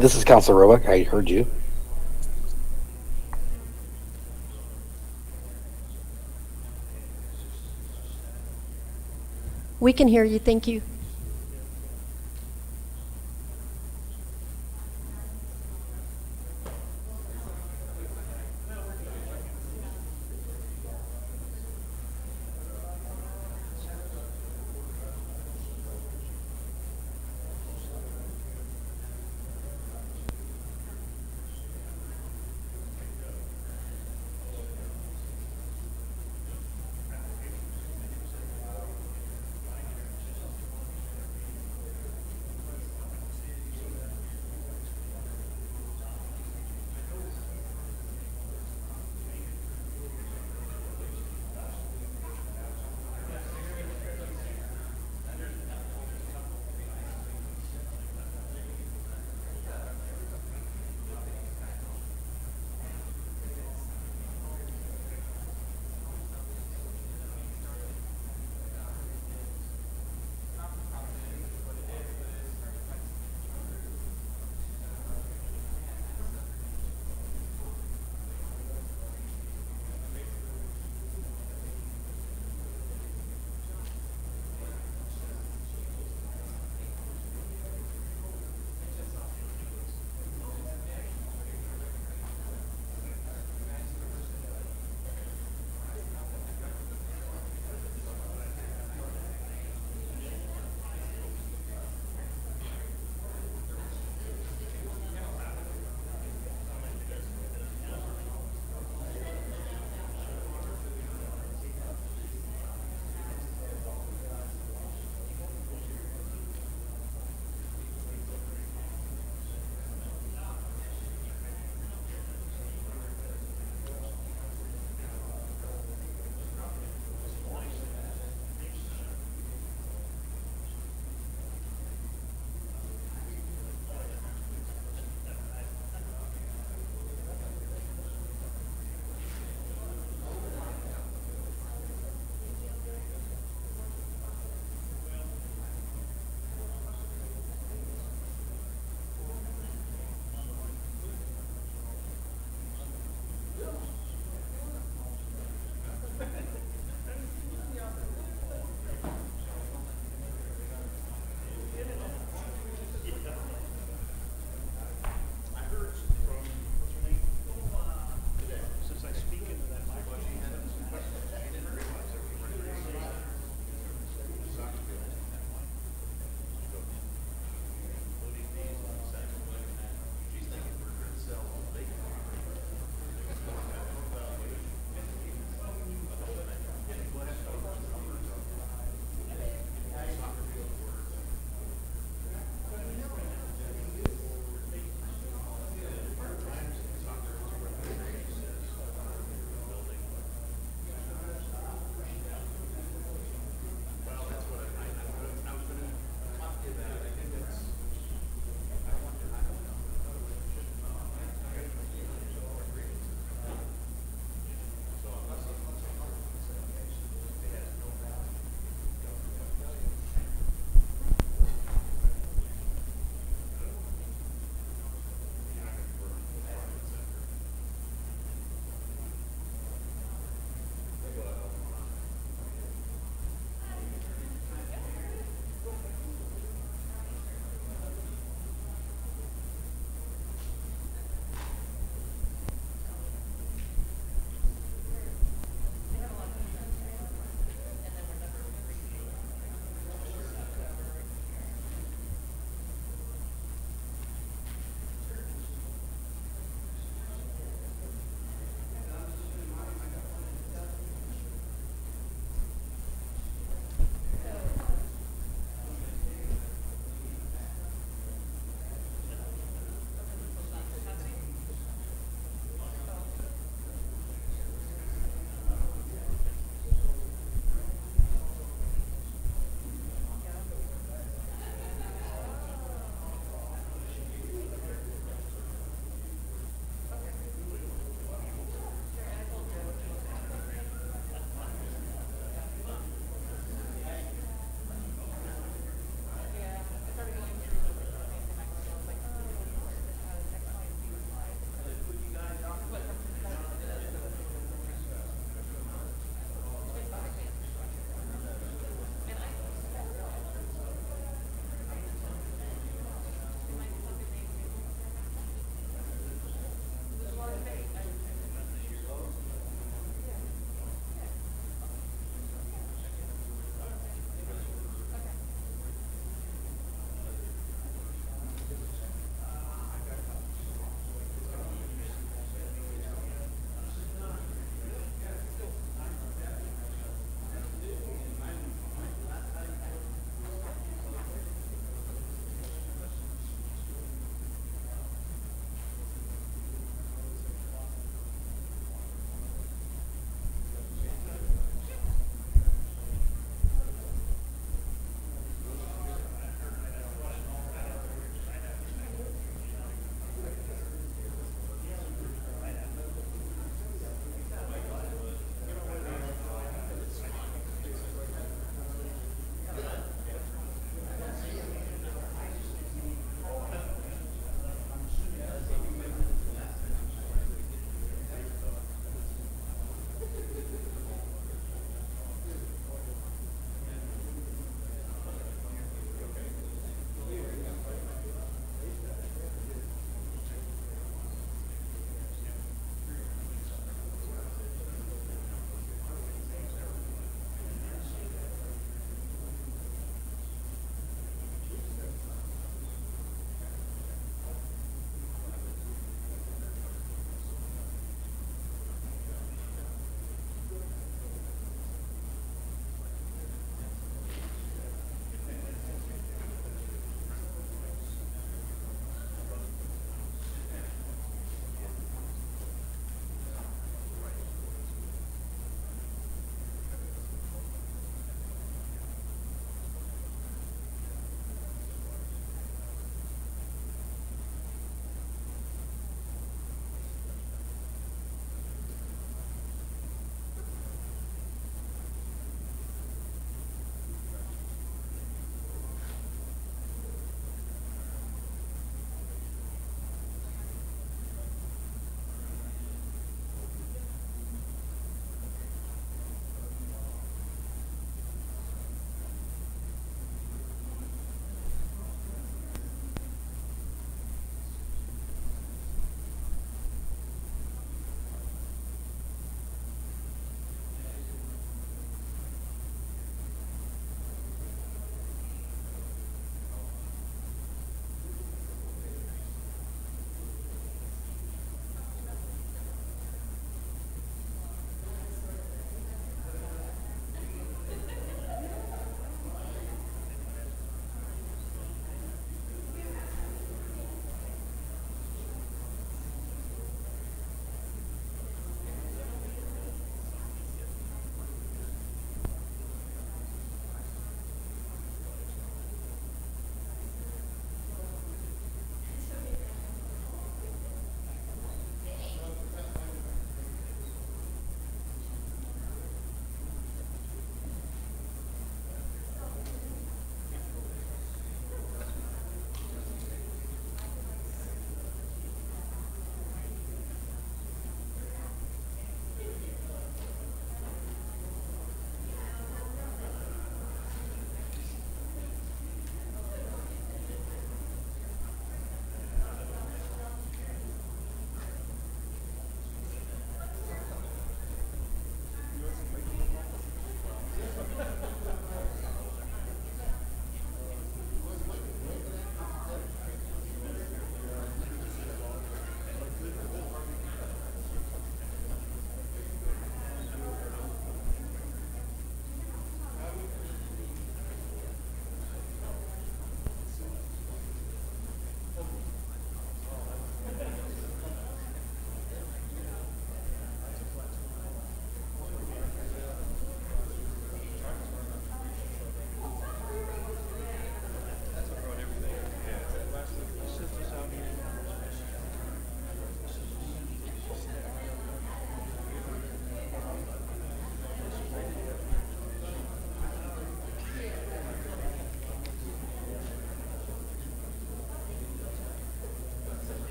This is Counselor Roebuck. I heard you. We can hear you. Thank you.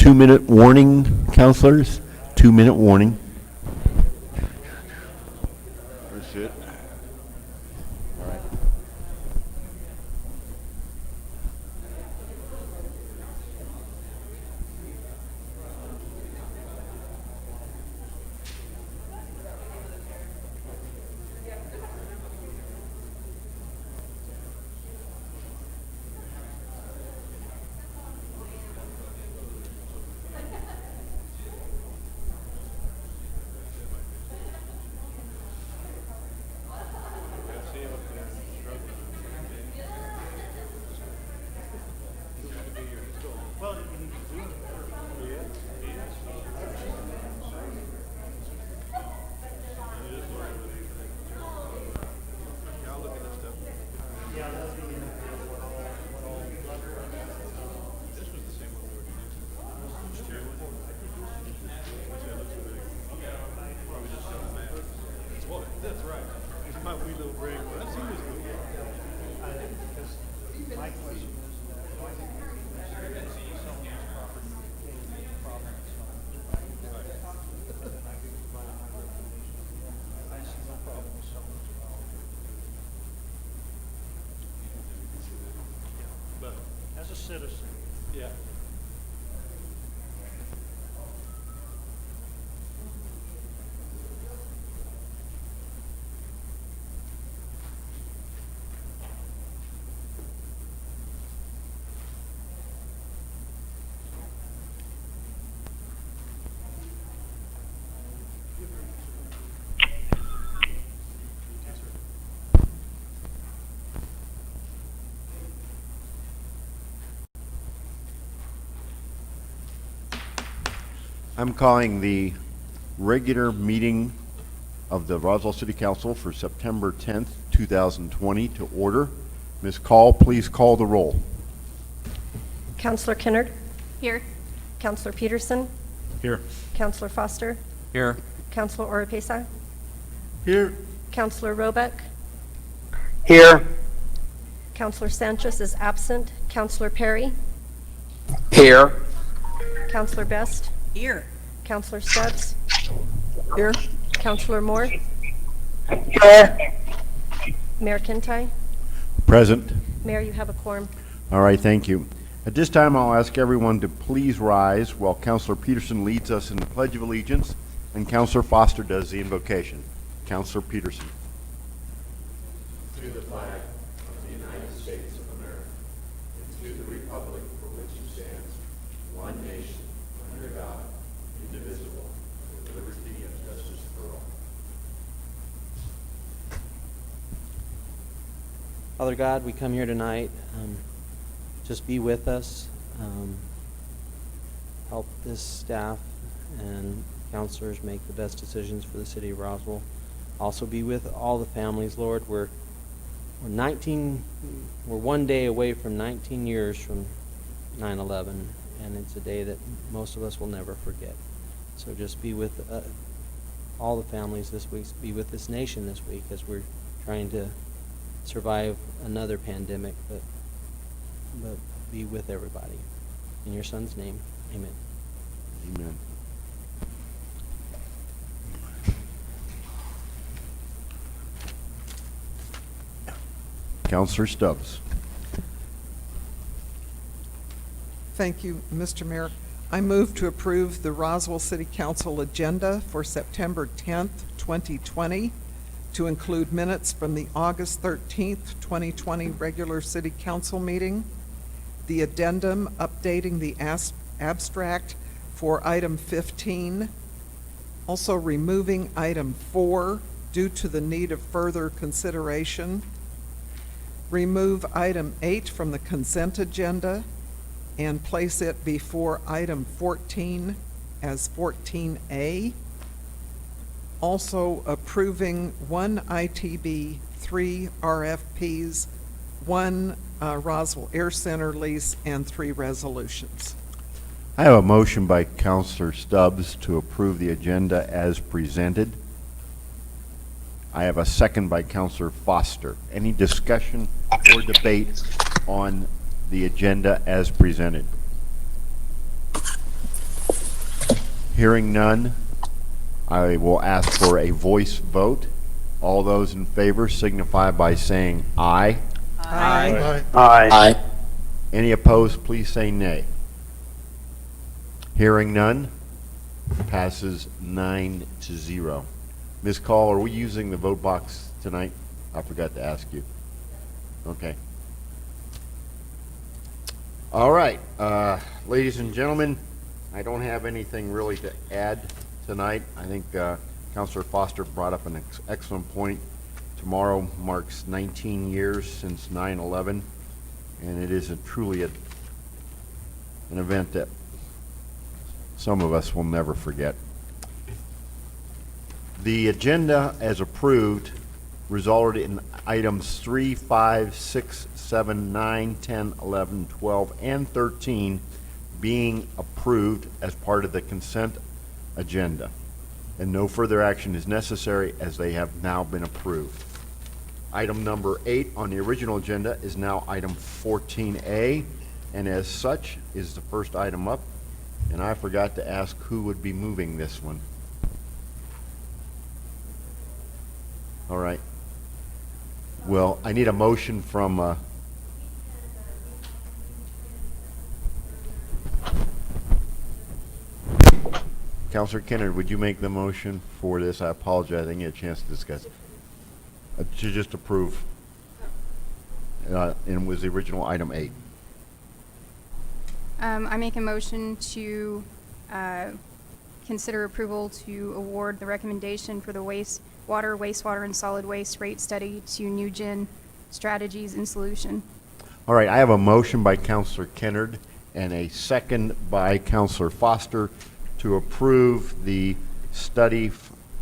2-minute warning, counselors. 2-minute warning. That's it. All right. As a citizen. Yeah. I'm calling the regular meeting of the Roswell City Council for September 10th, 2020 to order. Ms. Call, please call the roll. Counselor Kennard, Here. Counselor Peterson, Here. Counselor Foster, Here. Counselor Oropesa, Here. Counselor Roebuck, Here. Counselor Sanchez is absent, Counselor Perry, Here. Counselor Best, Here. Counselor Stubbs, Here. Counselor Moore, Here. Mayor Kintai. Present. Mayor, you have a quorum. All right, thank you. At this time, I'll ask everyone to please rise while Counselor Peterson leads us in the Pledge of Allegiance and Counselor Foster does the invocation. Counselor Peterson. Father God, we come here tonight. Just be with us. Help this staff and counselors make the best decisions for the city of Roswell. Also be with all the families, Lord. We're 1 day away from 19 years from 9/11, and it's a day that most of us will never forget. So just be with all the families this week. Be with this nation this week as we're trying to survive another pandemic, but be with everybody. In your son's name, amen. Amen. Counselor Stubbs. Thank you, Mr. Mayor. I move to approve the Roswell City Council agenda for September 10th, 2020, to include minutes from the August 13th, 2020 regular City Council meeting, the addendum updating the abstract for item 15, also removing item 4 due to the need of further consideration, remove item 8 from the consent agenda, and place it before item 14 as 14A. Also approving 1 ITB, 3 RFPs, 1 Roswell Air Center lease, and 3 resolutions. I have a motion by Counselor Stubbs to approve the agenda as presented. I have a second by Counselor Foster. Any discussion or debate on the agenda as presented? Hearing none, I will ask for a voice vote. All those in favor signify by saying aye. Aye. Aye. Any opposed, please say nay. Hearing none, passes 9-0. Ms. Call, are we using the vote box tonight? I forgot to ask you. Okay. All right, ladies and gentlemen, I don't have anything really to add tonight. I think Councilor Foster brought up an excellent point. Tomorrow marks 19 years since 9/11, and it is truly an event that some of us will never forget. The agenda, as approved, resulted in items 3, 5, 6, 7, 9, 10, 11, 12, and 13 being approved as part of the consent agenda, and no further action is necessary as they have now been approved. Item number 8 on the original agenda is now item 14A, and as such is the first item up, and I forgot to ask who would be moving this one. All right. Well, I need a motion from, Councilor Kennedy, would you make the motion for this? I apologize, I didn't get a chance to discuss. To just approve. And it was the original item 8. I make a motion to consider approval to award the recommendation for the wastewater, and solid waste rate study to New Gen Strategies and Solution. All right, I have a motion by Councilor Kennard and a second by Councilor Foster to approve the study,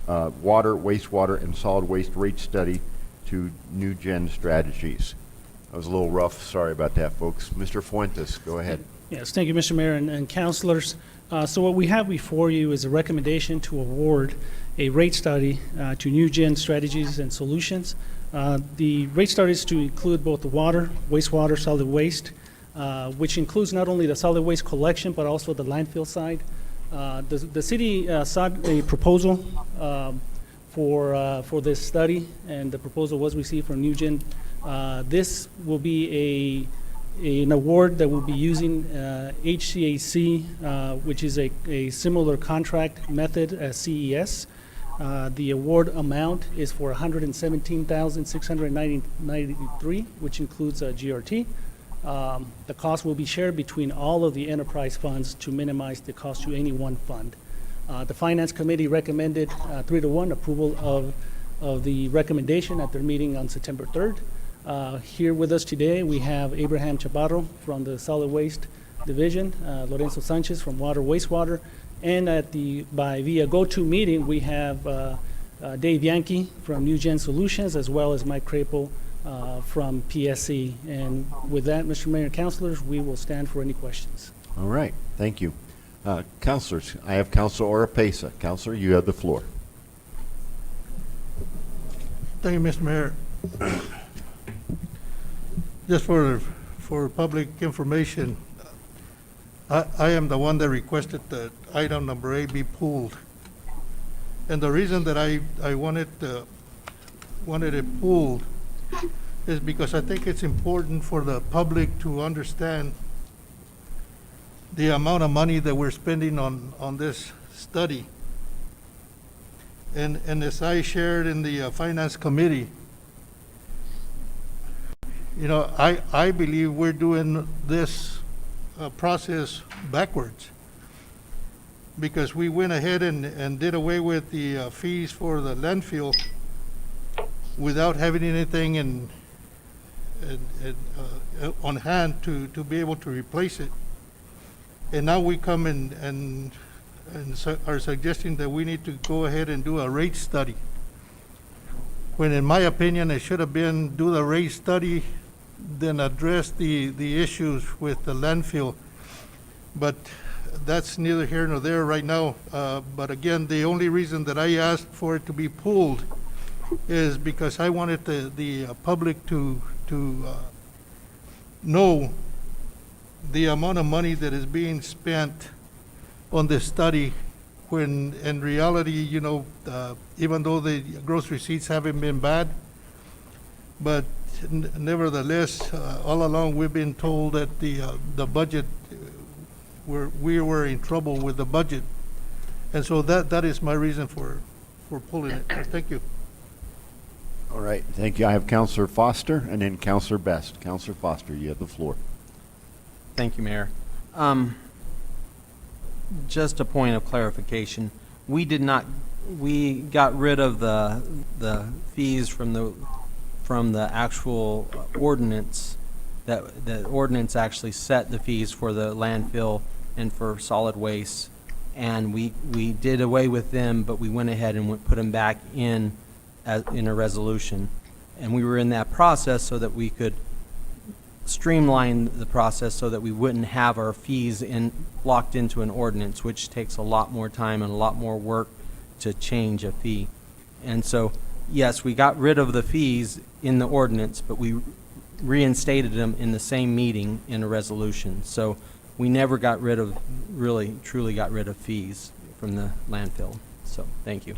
water, wastewater, and solid waste rate study to New Gen Strategies. That was a little rough. Sorry about that, folks. Mr. Fuentes, go ahead. Yes, thank you, Mr. Mayor and councilors. So what we have before you is a recommendation to award a rate study to New Gen Strategies and Solutions. The rate study is to include both the water, wastewater, solid waste, which includes not only the solid waste collection, but also the landfill side. The city sought a proposal for this study, and the proposal was received from New Gen. This will be an award that will be using HCAC, which is a similar contract method as CES. The award amount is for $117,693, which includes GRT. The cost will be shared between all of the enterprise funds to minimize the cost to any one fund. The Finance Committee recommended 3-1 approval of the recommendation at their meeting on September 3rd. Here with us today, we have Abraham Chaparro from the Solid Waste Division, Lorenzo Sanchez from Water Wastewater, and via go-to meeting, we have Dave Yankee from New Gen Solutions, as well as Mike Crapo from PSC. And with that, Mr. Mayor and councilors, we will stand for any questions. All right, thank you. Councilors, I have Councilor Oropesa. Councilor, you have the floor. Thank you, Mr. Mayor. Just for public information, I am the one that requested that item number 8 be pulled. And the reason that I wanted it pulled is because I think it's important for the public to understand the amount of money that we're spending on this study. And as I shared in the Finance Committee, you know, I believe we're doing this process backwards, because we went ahead and did away with the fees for the landfill without having anything on hand to be able to replace it. And now we come and are suggesting that we need to go ahead and do a rate study, when in my opinion it should have been do the rate study, then address the issues with the landfill. But that's neither here nor there right now. But again, the only reason that I asked for it to be pulled is because I wanted the public to know the amount of money that is being spent on this study when in reality, even though the gross receipts haven't been bad, but nevertheless, all along, we've been told that the budget, we were in trouble with the budget. And so that is my reason for pulling it. Thank you. All right, thank you. I have Counselor Foster and then Counselor Best. Counselor Foster, you have the floor. Thank you, Mayor. Just a point of clarification. We got rid of the fees from the actual ordinance. That the ordinance actually set the fees for the landfill and for solid waste. And we did away with them, but we went ahead and put them back in a resolution. And we were in that process so that we could streamline the process so that we wouldn't have our fees locked into an ordinance, which takes a lot more time and a lot more work to change a fee. And so, yes, we got rid of the fees in the ordinance, but we reinstated them in the same meeting in a resolution. So we never truly got rid of fees from the landfill. So, thank you.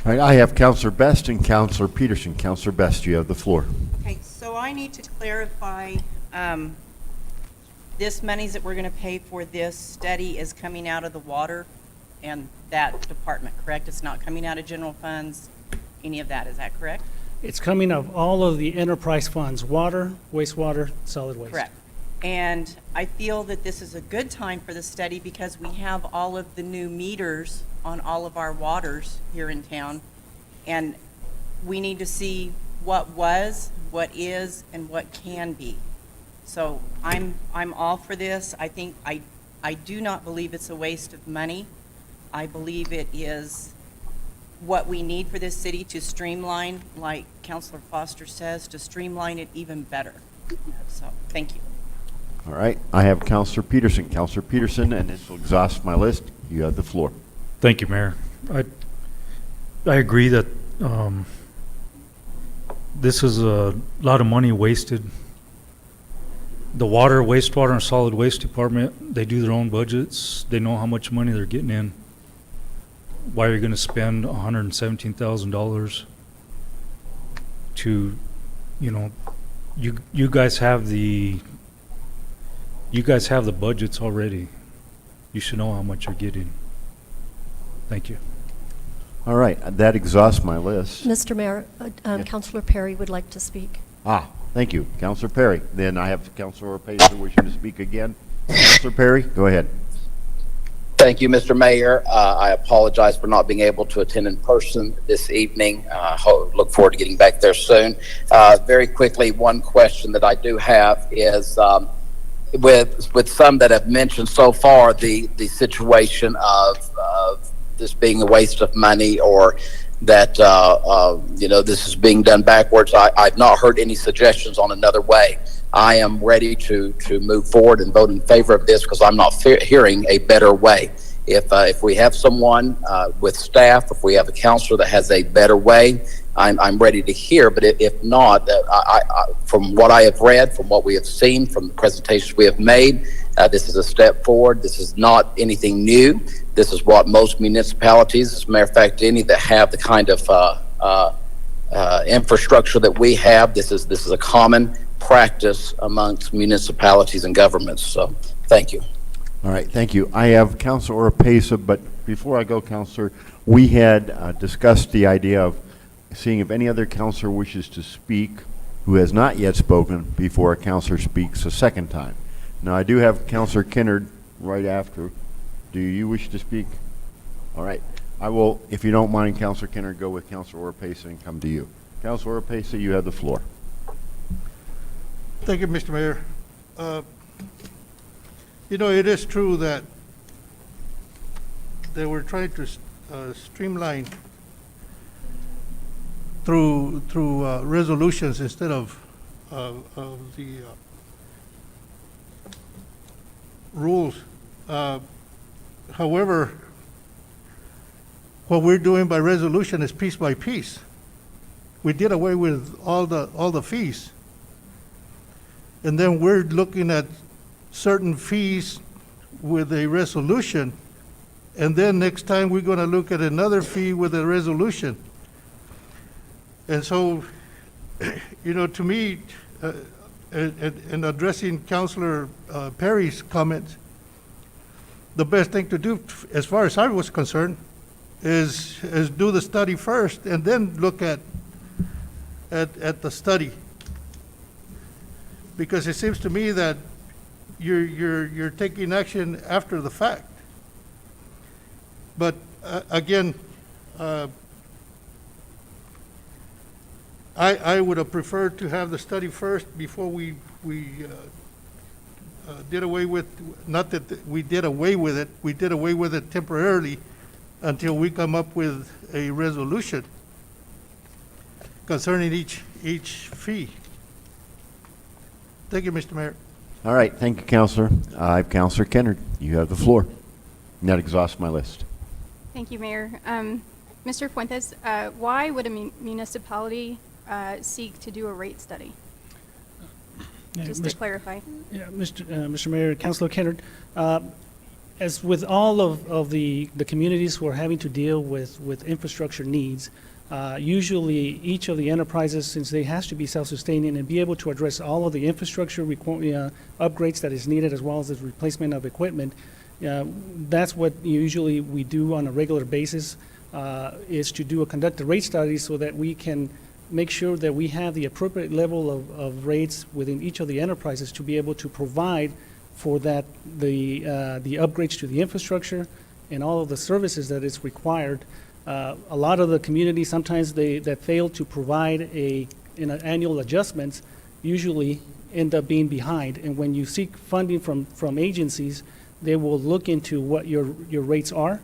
All right, I have Counselor Best and Counselor Peterson. Counselor Best, you have the floor. Okay, so I need to clarify, this monies that we're gonna pay for this study is coming out of the water and that department, correct? It's not coming out of general funds, any of that, is that correct? It's coming of all of the enterprise funds, water, wastewater, solid waste. Correct. And I feel that this is a good time for the study because we have all of the new meters on all of our waters here in town. And we need to see what was, what is, and what can be. So I'm all for this. I think, I do not believe it's a waste of money. I believe it is what we need for this city to streamline, like Councilor Foster says, to streamline it even better. So, thank you. All right, I have Counselor Peterson. Counselor Peterson, and this will exhaust my list. You have the floor. Thank you, Mayor. I agree that this is a lot of money wasted. The water, wastewater, and solid waste department, they do their own budgets. They know how much money they're getting in. Why are you going to spend $117,000 to, you guys have the budgets already. You should know how much you're getting. Thank you. All right, that exhausts my list. Mr. Mayor, Yes. Councilor Perry would like to speak. Thank you, Counselor Perry. Then I have Counselor Orpeza wishing to speak again. Counselor Perry, go ahead. Thank you, Mr. Mayor. I apologize for not being able to attend in person this evening. Look forward to getting back there soon. Very quickly, one question that I do have is with some that have mentioned so far the situation of this being a waste of money or that this is being done backwards. I've not heard any suggestions on another way. I am ready to move forward and vote in favor of this because I'm not hearing a better way. If we have someone with staff, if we have a counselor that has a better way, I'm ready to hear. But if not, from what I have read, from what we have seen, from the presentations we have made, this is a step forward. This is not anything new. This is what most municipalities, as a matter of fact, any that have the kind of infrastructure that we have, this is a common practice amongst municipalities and governments. So, thank you. All right, thank you. I have Counselor Orpeza, but before I go, Counselor, we had discussed the idea of seeing if any other counselor wishes to speak who has not yet spoken before a counselor speaks a second time. Now, I do have Counselor Kennard right after. Do you wish to speak? All right. I will, if you don't mind, Counselor Kennard, go with Counselor Orpeza and come to you. Counselor Orpeza, you have the floor. Thank you, Mr. Mayor. It is true that they were trying to streamline through resolutions instead of the rules. However, what we're doing by resolution is piece by piece. We did away with all the fees. And then we're looking at certain fees with a resolution And then next time, we're gonna look at another fee with a resolution. And so, you know, to me, in addressing Counselor Perry's comments, the best thing to do, as far as I was concerned, is do the study first and then look at the study. Because it seems to me that you're taking action after the fact. But again, I would have preferred to have the study first before we did away with, not that we did away with it, we did away with it temporarily until we come up with a resolution concerning each fee. Thank you, Mr. Mayor. All right, thank you, Counselor. I have Counselor Kennard. You have the floor. And that exhausts my list. Thank you, Mayor. Mr. Fuentes, why would a municipality seek to do a rate study? Yeah, Just to clarify. Yeah, Mr. Mayor, Councilor Kennard, as with all of the communities who are having to deal with infrastructure needs, usually each of the enterprises, since they has to be self-sustaining and be able to address all of the infrastructure upgrades that is needed, as well as the replacement of equipment, that's what usually we do on a regular basis, is to conduct a rate study so that we can make sure that we have the appropriate level of rates within each of the enterprises to be able to provide for that, the upgrades to the infrastructure and all of the services that is required. A lot of the communities, sometimes that fail to provide annual adjustments, usually end up being behind. And when you seek funding from agencies, they will look into what your rates are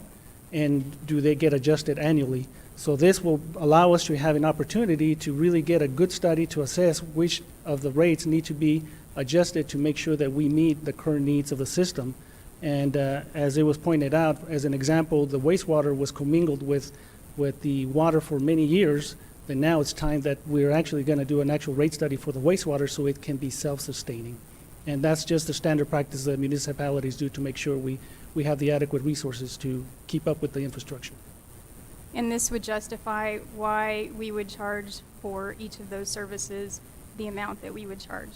and do they get adjusted annually. So this will allow us to have an opportunity to really get a good study to assess which of the rates need to be adjusted to make sure that we meet the current needs of the system. And as it was pointed out, as an example, the wastewater was commingled with the water for many years, and now it's time that we're actually going to do an actual rate study for the wastewater so it can be self-sustaining. And that's just the standard practice that municipalities do to make sure we have the adequate resources to keep up with the infrastructure. And this would justify why we would charge for each of those services the amount that we would charge.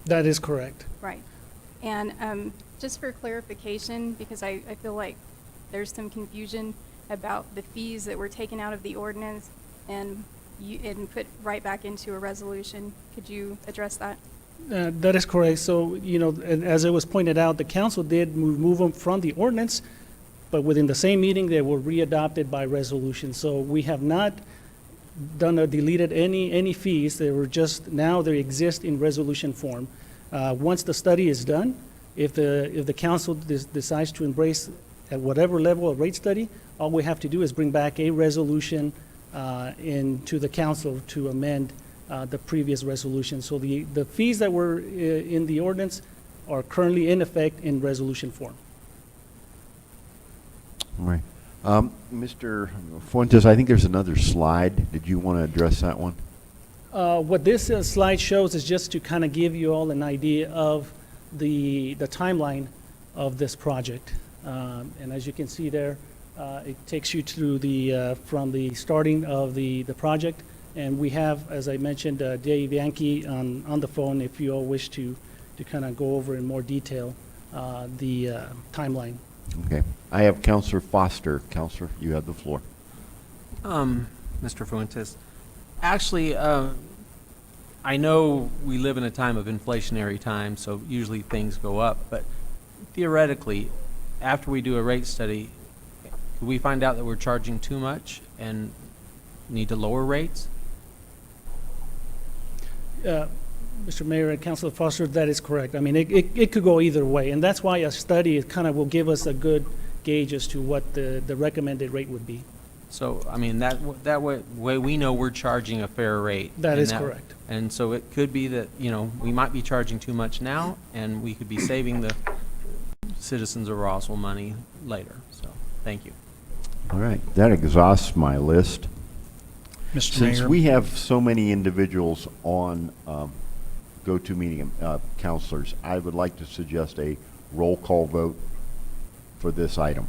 That is correct. Right. And just for clarification, because I feel like there's some confusion about the fees that were taken out of the ordinance and put right back into a resolution, could you address that? That is correct. So, and as it was pointed out, the council did move them from the ordinance, but within the same meeting, they were readopted by resolution. So we have not deleted any fees. They were just, now they exist in resolution form. Once the study is done, if the council decides to embrace at whatever level of rate study, all we have to do is bring back a resolution into the council to amend the previous resolution. So the fees that were in the ordinance are currently in effect in resolution form. All right. Mr. Fuentes, I think there's another slide. Did you want to address that one? What this slide shows is just to kind of give you all an idea of the timeline of this project. And as you can see there, it takes you through from the starting of the project. And we have, as I mentioned, Dave Yankee on the phone if you all wish to kind of go over in more detail the timeline. Okay. I have Counselor Foster. Counselor, you have the floor. Mr. Fuentes, actually, I know we live in a time of inflationary time, so usually things go up, but theoretically, after we do a rate study, could we find out that we're charging too much and need to lower rates? Mr. Mayor and Councilor Foster, that is correct. I mean, it could go either way, and that's why a study kind of will give us a good gauge as to what the recommended rate would be. So, I mean, that way we know we're charging a fair rate. That is correct. And so it could be that, we might be charging too much now, and we could be saving the citizens of Roswell money later. So, thank you. All right. That exhausts my list. Mr. Since Mayor. we have so many individuals on go-to-meeting counselors, I would like to suggest a roll call vote for this item.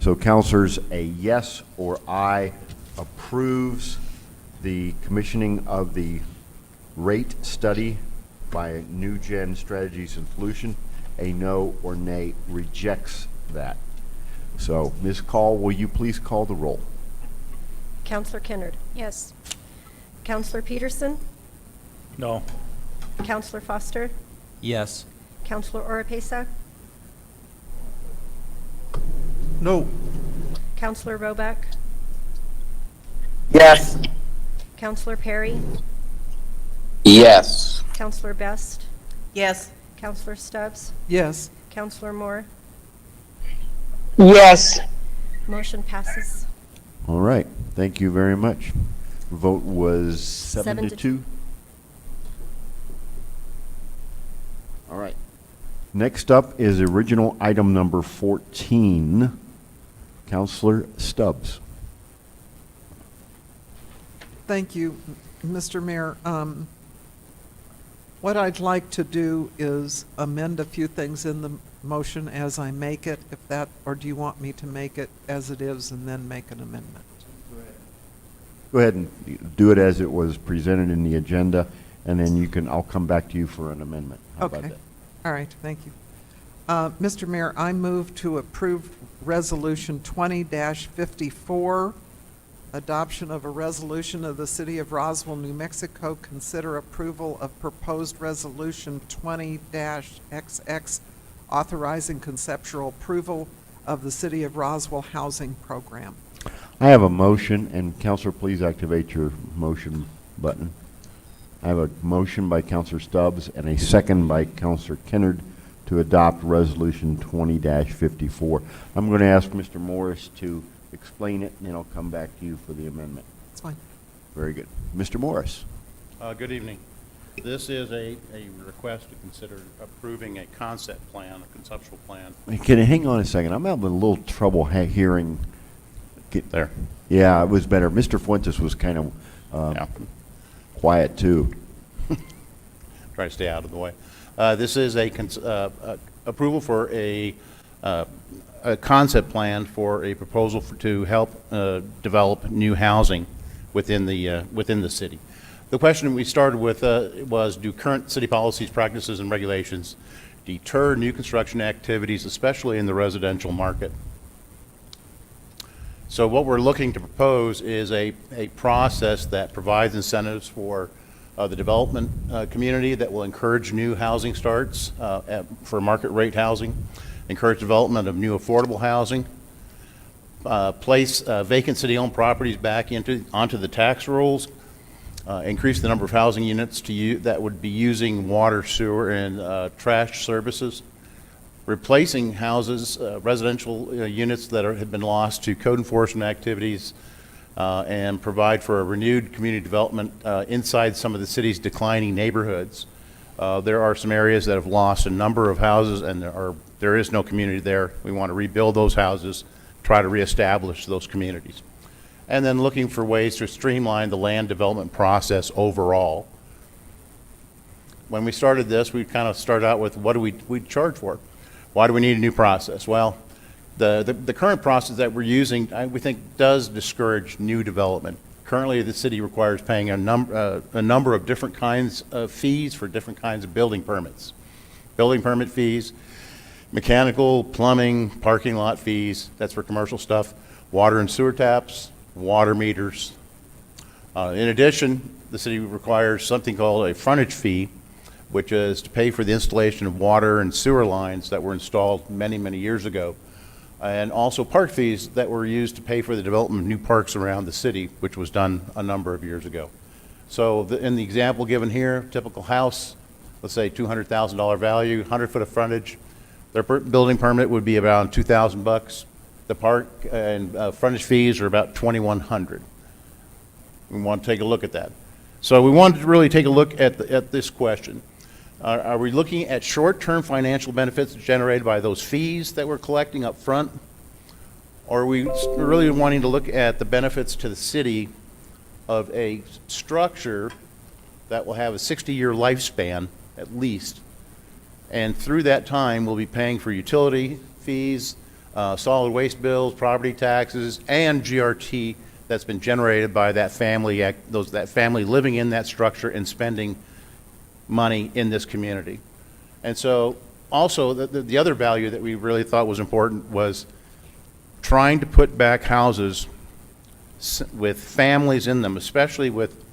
So counselors, a yes or aye approves the commissioning of the rate study by New Gen Strategies and Solution. A no or nay rejects that. So, Ms. Call, will you please call the roll? Counselor Kennard. Yes. Counselor Peterson. No. Counselor Foster. Yes. Counselor Oropesa. No. Counselor Roback. Yes. Counselor Perry. Yes. Counselor Best. Yes. Counselor Stubbs. Yes. Counselor Moore. Yes. Motion passes. All right, thank you very much. Vote was 7 7 to to 2. All right. Next up is original item number 14. Counselor Stubbs. Thank you, Mr. Mayor. What I'd like to do is amend a few things in the motion as I make it, if that, or do you want me to make it as it is and then make an amendment? Go ahead and do it as it was presented in the agenda, and then you can, I'll come back to you for an amendment. How about Okay. that? All right, thank you. Mr. Mayor, I move to approve Resolution 20-54, adoption of a resolution of the City of Roswell, New Mexico, consider approval of proposed Resolution 20-XX, authorizing conceptual approval of the City of Roswell Housing Program. I have a motion, and Counselor, please activate your motion button. I have a motion by Counselor Stubbs and a second by Counselor Kennard to adopt Resolution 20-54. I'm going to ask Mr. Morris to explain it, and then I'll come back to you for the amendment. That's fine. Very good. Mr. Morris. Good evening. This is a request to consider approving a concept plan, a conceptual plan. Can you hang on a second? I'm having a little trouble hearing. There. Yeah, it was better. Mr. Fuentes was kind of Yeah. quiet, too. Try to stay out of the way. This is a approval for a concept plan for a proposal to help develop new housing within the city. The question we started with was, do current city policies, practices, and regulations deter new construction activities, especially in the residential market? So what we're looking to propose is a process that provides incentives for the development community that will encourage new housing starts for market rate housing, encourage development of new affordable housing, place vacant city-owned properties back onto the tax rolls, increase the number of housing units that would be using water, sewer, and trash services, replacing houses, residential units that have been lost to code enforcement activities, and provide for a renewed community development inside some of the city's declining neighborhoods. There are some areas that have lost a number of houses, and there is no community there. We want to rebuild those houses, try to reestablish those communities. And then looking for ways to streamline the land development process overall. When we started this, we kind of started out with what do we charge for? Why do we need a new process? Well, the current process that we're using, we think, does discourage new development. Currently, the city requires paying a number of different kinds of fees for different kinds of building permits. Building permit fees, mechanical, plumbing, parking lot fees, that's for commercial stuff, water and sewer taps, water meters. In addition, the city requires something called a frontage fee, which is to pay for the installation of water and sewer lines that were installed many, many years ago. And also park fees that were used to pay for the development of new parks around the city, which was done a number of years ago. So in the example given here, typical house, let's say $200,000 value, 100 foot of frontage, their building permit would be around $2,000. The park and frontage fees are about $2,100. We want to take a look at that. So we wanted to really take a look at this question. Are we looking at short-term financial benefits generated by those fees that we're collecting up front? Or are we really wanting to look at the benefits to the city of a structure that will have a 60-year lifespan at least? And through that time, we'll be paying for utility fees, solid waste bills, property taxes, and GRT that's been generated by that family, that family living in that structure and spending money in this community. And so also the other value that we really thought was important was trying to put back houses with families in them, especially with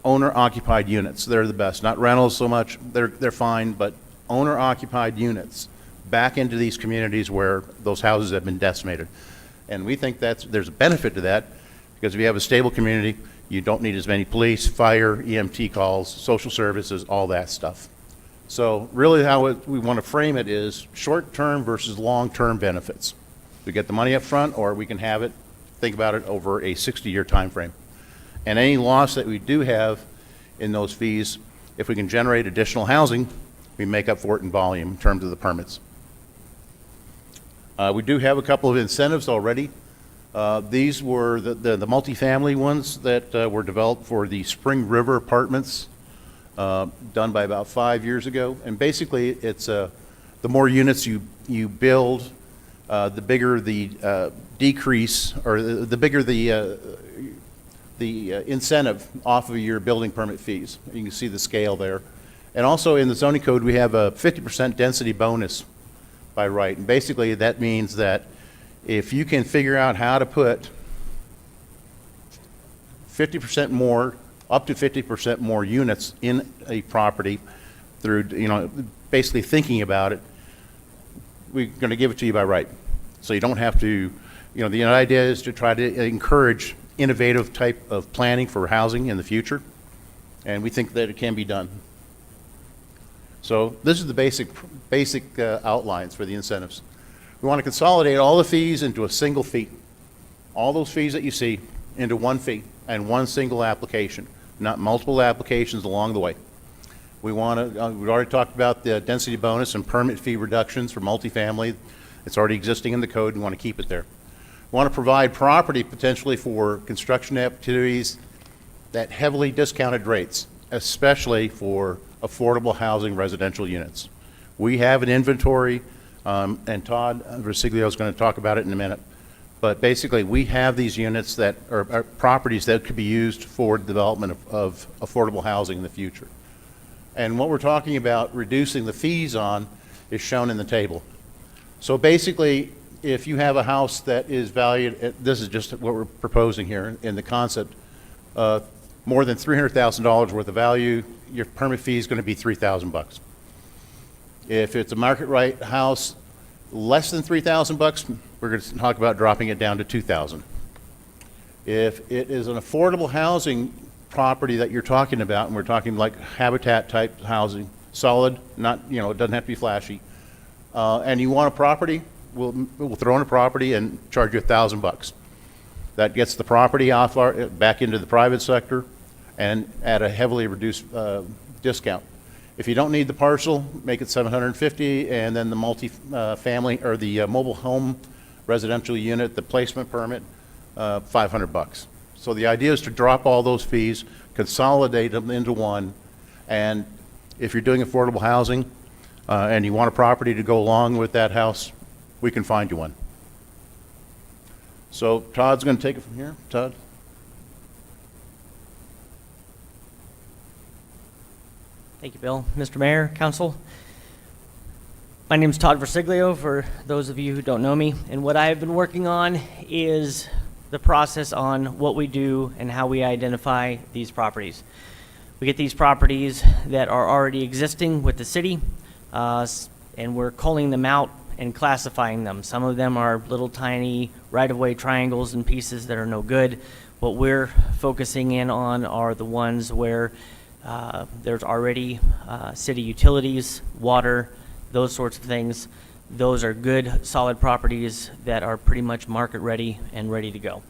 owner-occupied units. They're the best, not rentals so much, they're fine, but owner-occupied units back into these communities where those houses have been decimated. And we think there's a benefit to that, because if you have a stable community, you don't need as many police, fire, EMT calls, social services, all that stuff. So really how we want to frame it is short-term versus long-term benefits. We get the money up front, or we can have it, think about it over a 60-year time frame. And any loss that we do have in those fees, if we can generate additional housing, we make up for it in volume in terms of the permits. We do have a couple of incentives already. These were the multifamily ones that were developed for the Spring River Apartments, done by about 5 years ago. And basically, it's the more units you build, the bigger the decrease, or the bigger the incentive off of your building permit fees. You can see the scale there. And also in the zoning code, we have a 50% density bonus by right. And basically that means that if you can figure out how to put 50% more, up to 50% more units in a property through, basically thinking about it, we're going to give it to you by right. So you don't have to, the idea is to try to encourage innovative type of planning for housing in the future, and we think that it can be done. So this is the basic outlines for the incentives. We want to consolidate all the fees into a single fee. All those fees that you see into one fee and one single application, not multiple applications along the way. We want to, we've already talked about the density bonus and permit fee reductions for multifamily. It's already existing in the code. We want to keep it there. We want to provide property potentially for construction activities at heavily discounted rates, especially for affordable housing residential units. We have an inventory, and Todd Rosiglio is going to talk about it in a minute. But basically, we have these units that are properties that could be used for development of affordable housing in the future. And what we're talking about reducing the fees on is shown in the table. So basically, if you have a house that is valued at, this is just what we're proposing here in the concept, more than $300,000 worth of value, your permit fee is going to be $3,000. If it's a market rate house less than $3,000, we're going to talk about dropping it down to $2,000. If it is an affordable housing property that you're talking about, and we're talking like habitat type housing, solid, not, it doesn't have to be flashy, and you want a property, we'll throw in a property and charge you $1,000. That gets the property off back into the private sector and at a heavily reduced discount. If you don't need the parcel, make it $750, and then the multi-family or the mobile home residential unit, the placement permit, $500. So the idea is to drop all those fees, consolidate them into one, and if you're doing affordable housing and you want a property to go along with that house, we can find you one. So Todd's going to take it from here. Todd? Thank you, Bill. Mr. Mayor, Council. My name is Todd Versiglio, for those of you who don't know me. And what I have been working on is the process on what we do and how we identify these properties. We get these properties that are already existing with the city, and we're culling them out and classifying them. Some of them are little tiny right-of-way triangles and pieces that are no good. What we're focusing in on are the ones where there's already city utilities, water, those sorts of things. Those are good, solid properties that are pretty much market ready and ready to go.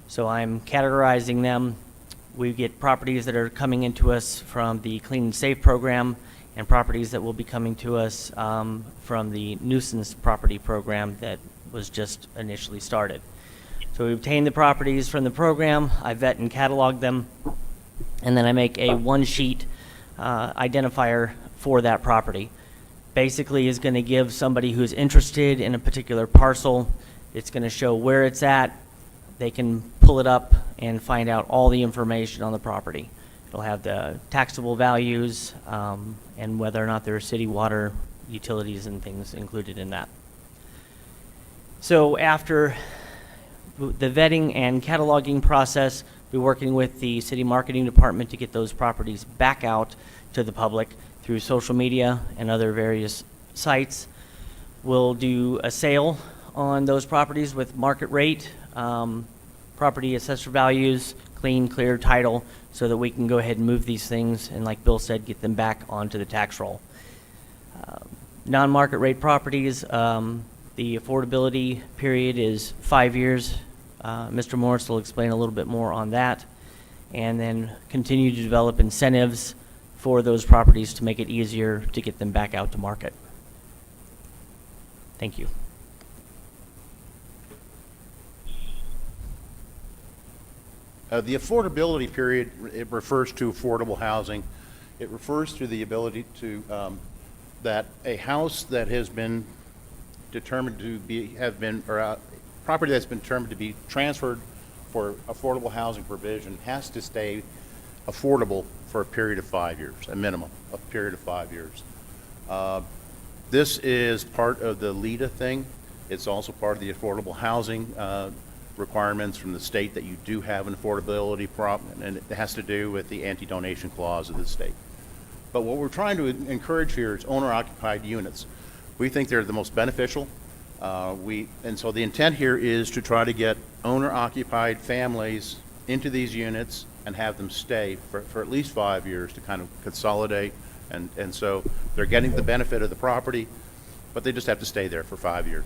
So I'm categorizing them. We get properties that are coming into us from the Clean and Safe program, and properties that will be coming to us from the nuisance property program that was just initially started. So we obtain the properties from the program, I vet and catalog them, and then I make a one-sheet identifier for that property. basically is going to give somebody who's interested in a particular parcel, it's going to show where it's at. They can pull it up and find out all the information on the property. It'll have the taxable values and whether or not there are city water utilities and things included in that. So after the vetting and cataloging process, we're working with the city marketing department to get those properties back out to the public through social media and other various sites. We'll do a sale on those properties with market rate, property assessor values, clean, clear title, so that we can go ahead and move these things and, like Bill said, get them back onto the tax roll. Non-market rate properties, the affordability period is 5 years. Mr. Morris will explain a little bit more on that, and then continue to develop incentives for those properties to make it easier to get them back out to market. Thank you. The affordability period, it refers to affordable housing. It refers to the ability to, that a house that has been determined to be, property that's been determined to be transferred for affordable housing provision has to stay affordable for a period of 5 years, a minimum, a period of 5 years. This is part of the LEDA thing. It's also part of the affordable housing requirements from the state that you do have an affordability problem, and it has to do with the anti-donation clause of the state. But what we're trying to encourage here is owner-occupied units. We think they're the most beneficial. And so the intent here is to try to get owner-occupied families into these units and have them stay for at least 5 years to kind of consolidate. And so they're getting the benefit of the property, but they just have to stay there for 5 years.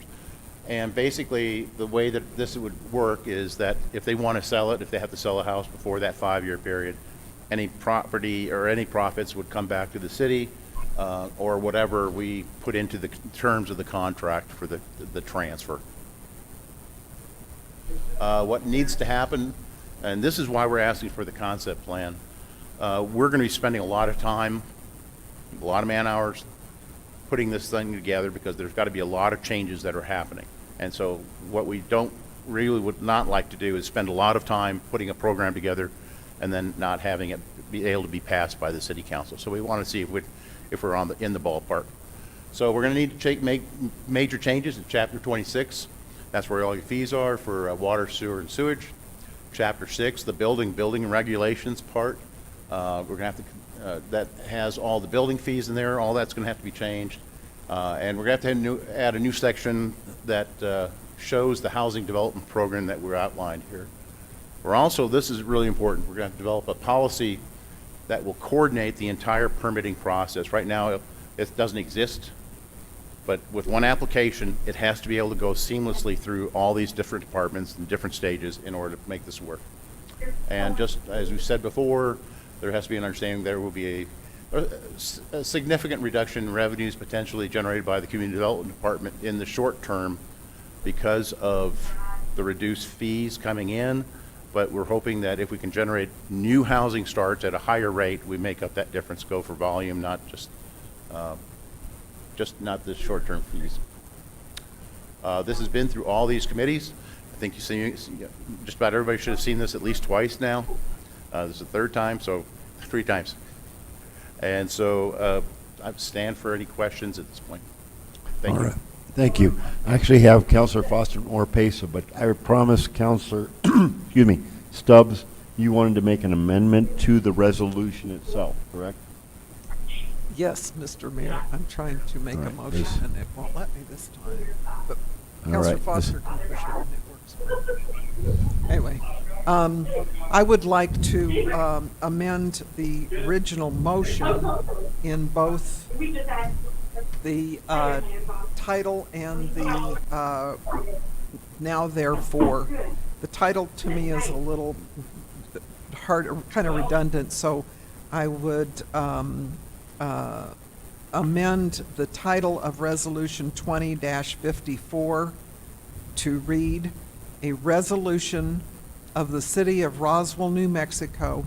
And basically, the way that this would work is that if they want to sell it, if they have to sell a house before that 5-year period, any property or any profits would come back to the city, or whatever we put into the terms of the contract for the transfer. What needs to happen, and this is why we're asking for the concept plan, we're going to be spending a lot of time, a lot of man hours, putting this thing together, because there's got to be a lot of changes that are happening. And so what we would not like to do is spend a lot of time putting a program together and then not having it be able to be passed by the city council. So we want to see if we're in the ballpark. So we're going to need to make major changes in Chapter 26. That's where all your fees are for water, sewer, and sewage. Chapter 6, the building and regulations part. We're going to have to, that has all the building fees in there. All that's going to have to be changed. And we're going to have to add a new section that shows the housing development program that we're outlined here. We're also, this is really important, we're going to develop a policy that will coordinate the entire permitting process. Right now, it doesn't exist, but with one application, it has to be able to go seamlessly through all these different departments and different stages in order to make this work. And just as we said before, there has to be an understanding there will be a significant reduction in revenues potentially generated by the Community Development Department in the short term because of the reduced fees coming in. But we're hoping that if we can generate new housing starts at a higher rate, we make up that difference, go for volume, not just not the short-term fees. This has been through all these committees. I think just about everybody should have seen this at least twice now. This is the third time, so 3 times. And so I stand for any questions at this point. Thank you. All right. Thank you. I actually have Councilor Foster Orpesa, but I promised Councilor, excuse me, Stubbs, you wanted to make an amendment to the resolution itself, correct? Yes, Mr. Mayor, I'm trying to make a motion, and it won't let me this time. But All Councilor right, Foster can push it, and it works. Anyway, I would like to amend the original motion in both the title and the now therefore. The title to me is a little hard, kind of redundant, so I would amend the title of Resolution 20-54 to read, "A resolution of the City of Roswell, New Mexico,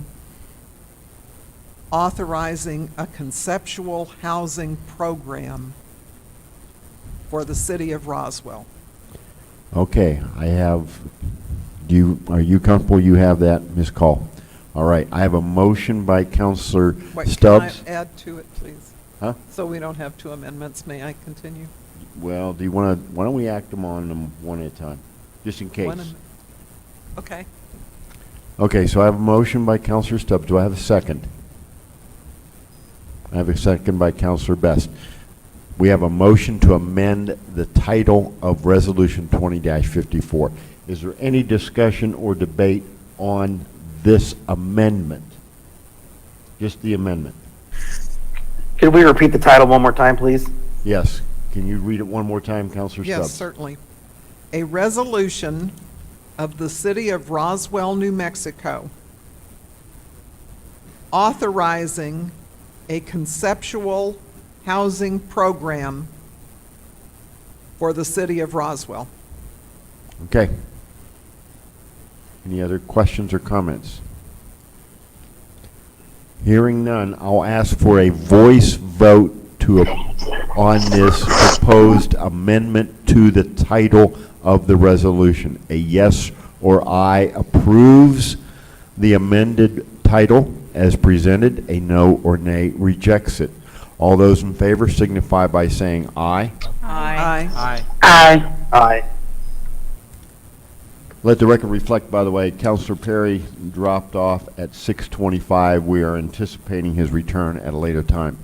authorizing a conceptual housing program for the city of Roswell. Okay, are you comfortable you have that, Ms. Call? All right, I have a motion by Counselor Wait, Stubbs. can I add to it, please? Huh? So we don't have two amendments. May I continue? Well, why don't we act on them one at a time, just in case? Okay. Okay, so I have a motion by Counselor Stubbs. Do I have a second? I have a second by Counselor Best. We have a motion to amend the title of Resolution 20-54. Is there any discussion or debate on this amendment? Just the amendment. Could we repeat the title one more time, please? Yes. Can you read it one more time, Counselor Stubbs? Yes, certainly. A resolution of the city of Roswell, New Mexico, authorizing a conceptual housing program for the city of Roswell. Okay. Any other questions or comments? Hearing none, I'll ask for a voice vote on this proposed amendment to the title of the resolution. A yes or aye approves the amended title as presented. A no or nay rejects it. All those in favor signify by saying aye. Aye. Aye. Aye. Aye. Let the record reflect, by the way, Counselor Perry dropped off at 6:25. We are anticipating his return at a later time.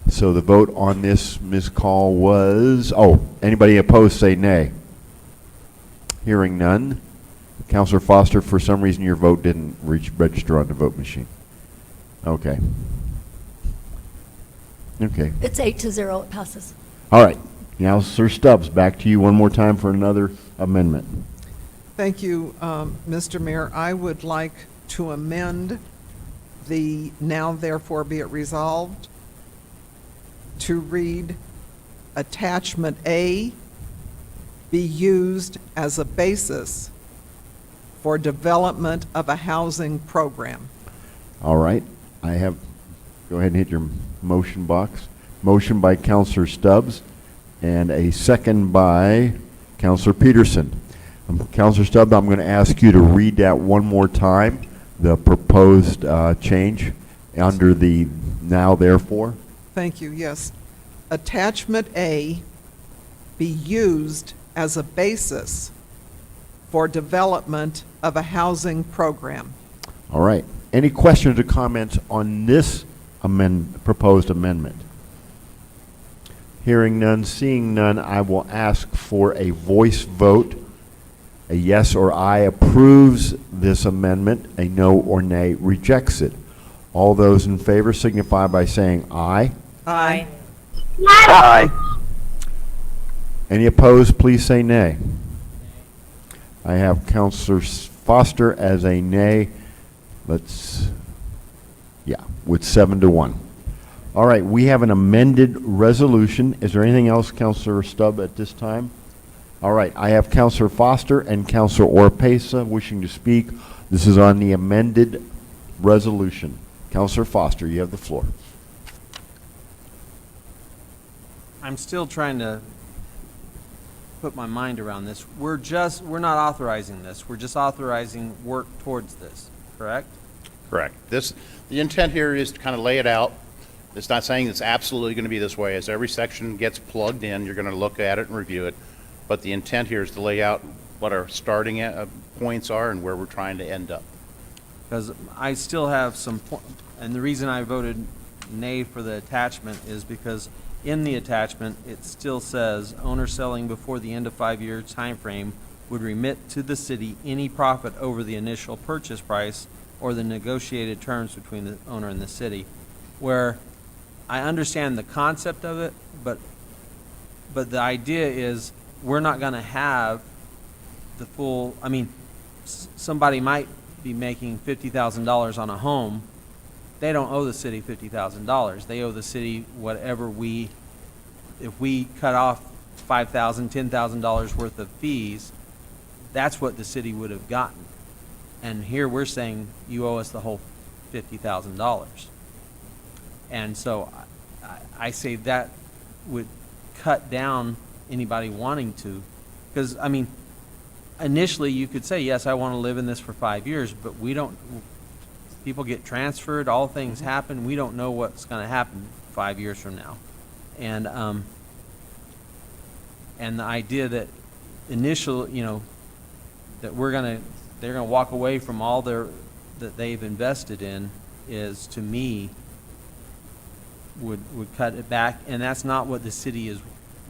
So the vote on this, Ms. Call, was, anybody opposed say nay. Hearing none. Counselor Foster, for some reason your vote didn't register on the vote machine. Okay. Okay. It's 8-0, it passes. All right. Now, Sir Stubbs, back to you one more time for another amendment. Thank you, Mr. Mayor. I would like to amend the now therefore be it resolved to read Attachment A be used as a basis for development of a housing program. All right. Go ahead and hit your motion box. Motion by Counselor Stubbs and a second by Counselor Peterson. Counselor Stubbs, I'm going to ask you to read that one more time, the proposed change under the now therefore. Thank you, yes. Attachment A be used as a basis for development of a housing program. All right. Any questions or comments on this proposed amendment? Hearing none, seeing none, I will ask for a voice vote. A yes or aye approves this amendment. A no or nay rejects it. All those in favor signify by saying aye. Aye. Aye. Any opposed, please say nay. I have Counselor Foster as a nay. With 7-1. All right, we have an amended resolution. Is there anything else, Counselor Stubb, at this time? All right, I have Counselor Foster and Counselor Orpesa wishing to speak. This is on the amended resolution. Counselor Foster, you have the floor. I'm still trying to put my mind around this. We're not authorizing this. We're just authorizing work towards this, correct? Correct. The intent here is to kind of lay it out. It's not saying it's absolutely going to be this way. As every section gets plugged in, you're going to look at it and review it. But the intent here is to lay out what our starting points are and where we're trying to end up. Because I still have some, and the reason I voted nay for the attachment is because in the attachment, it still says owner selling before the end of 5-year time frame would remit to the city any profit over the initial purchase price or the negotiated terms between the owner and the city, where I understand the concept of it, but the idea is we're not going to have the full, somebody might be making $50,000 on a home. They don't owe the city $50,000. They owe the city whatever if we cut off $5,000, $10,000 worth of fees, that's what the city would have gotten. And here we're saying you owe us the whole $50,000. And so I say that would cut down anybody wanting to. Because, I mean, initially you could say, yes, I want to live in this for 5 years, but we don't, people get transferred, all things happen. We don't know what's going to happen 5 years from now. And the idea that initial, that they're gonna walk away from all that they've invested in is, to me, would cut it back, and that's not what the city is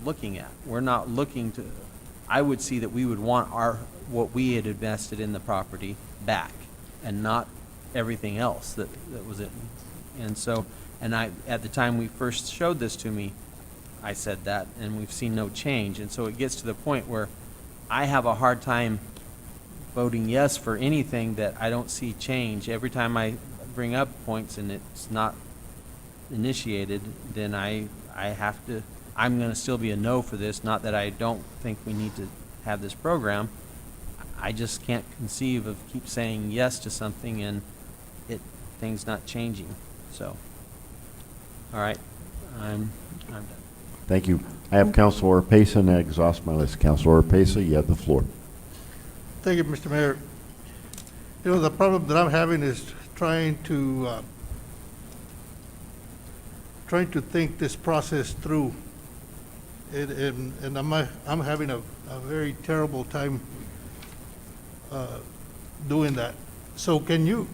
looking at. We're not looking to, I would see that we would want what we had invested in the property back, and not everything else that was in. And so, at the time we first showed this to me, I said that, and we've seen no change. And so it gets to the point where I have a hard time voting yes for anything that I don't see change. Every time I bring up points and it's not initiated, then I'm going to still be a no for this. Not that I don't think we need to have this program. I just can't conceive of keep saying yes to something and things not changing. So, all right, I'm done. Thank you. I have Councilor Pesa, and I exhaust my list. Councilor Pesa, you have the floor. Thank you, Mr. Mayor. The problem that I'm having is trying to think this process through. And I'm having a very terrible time doing that. So can you,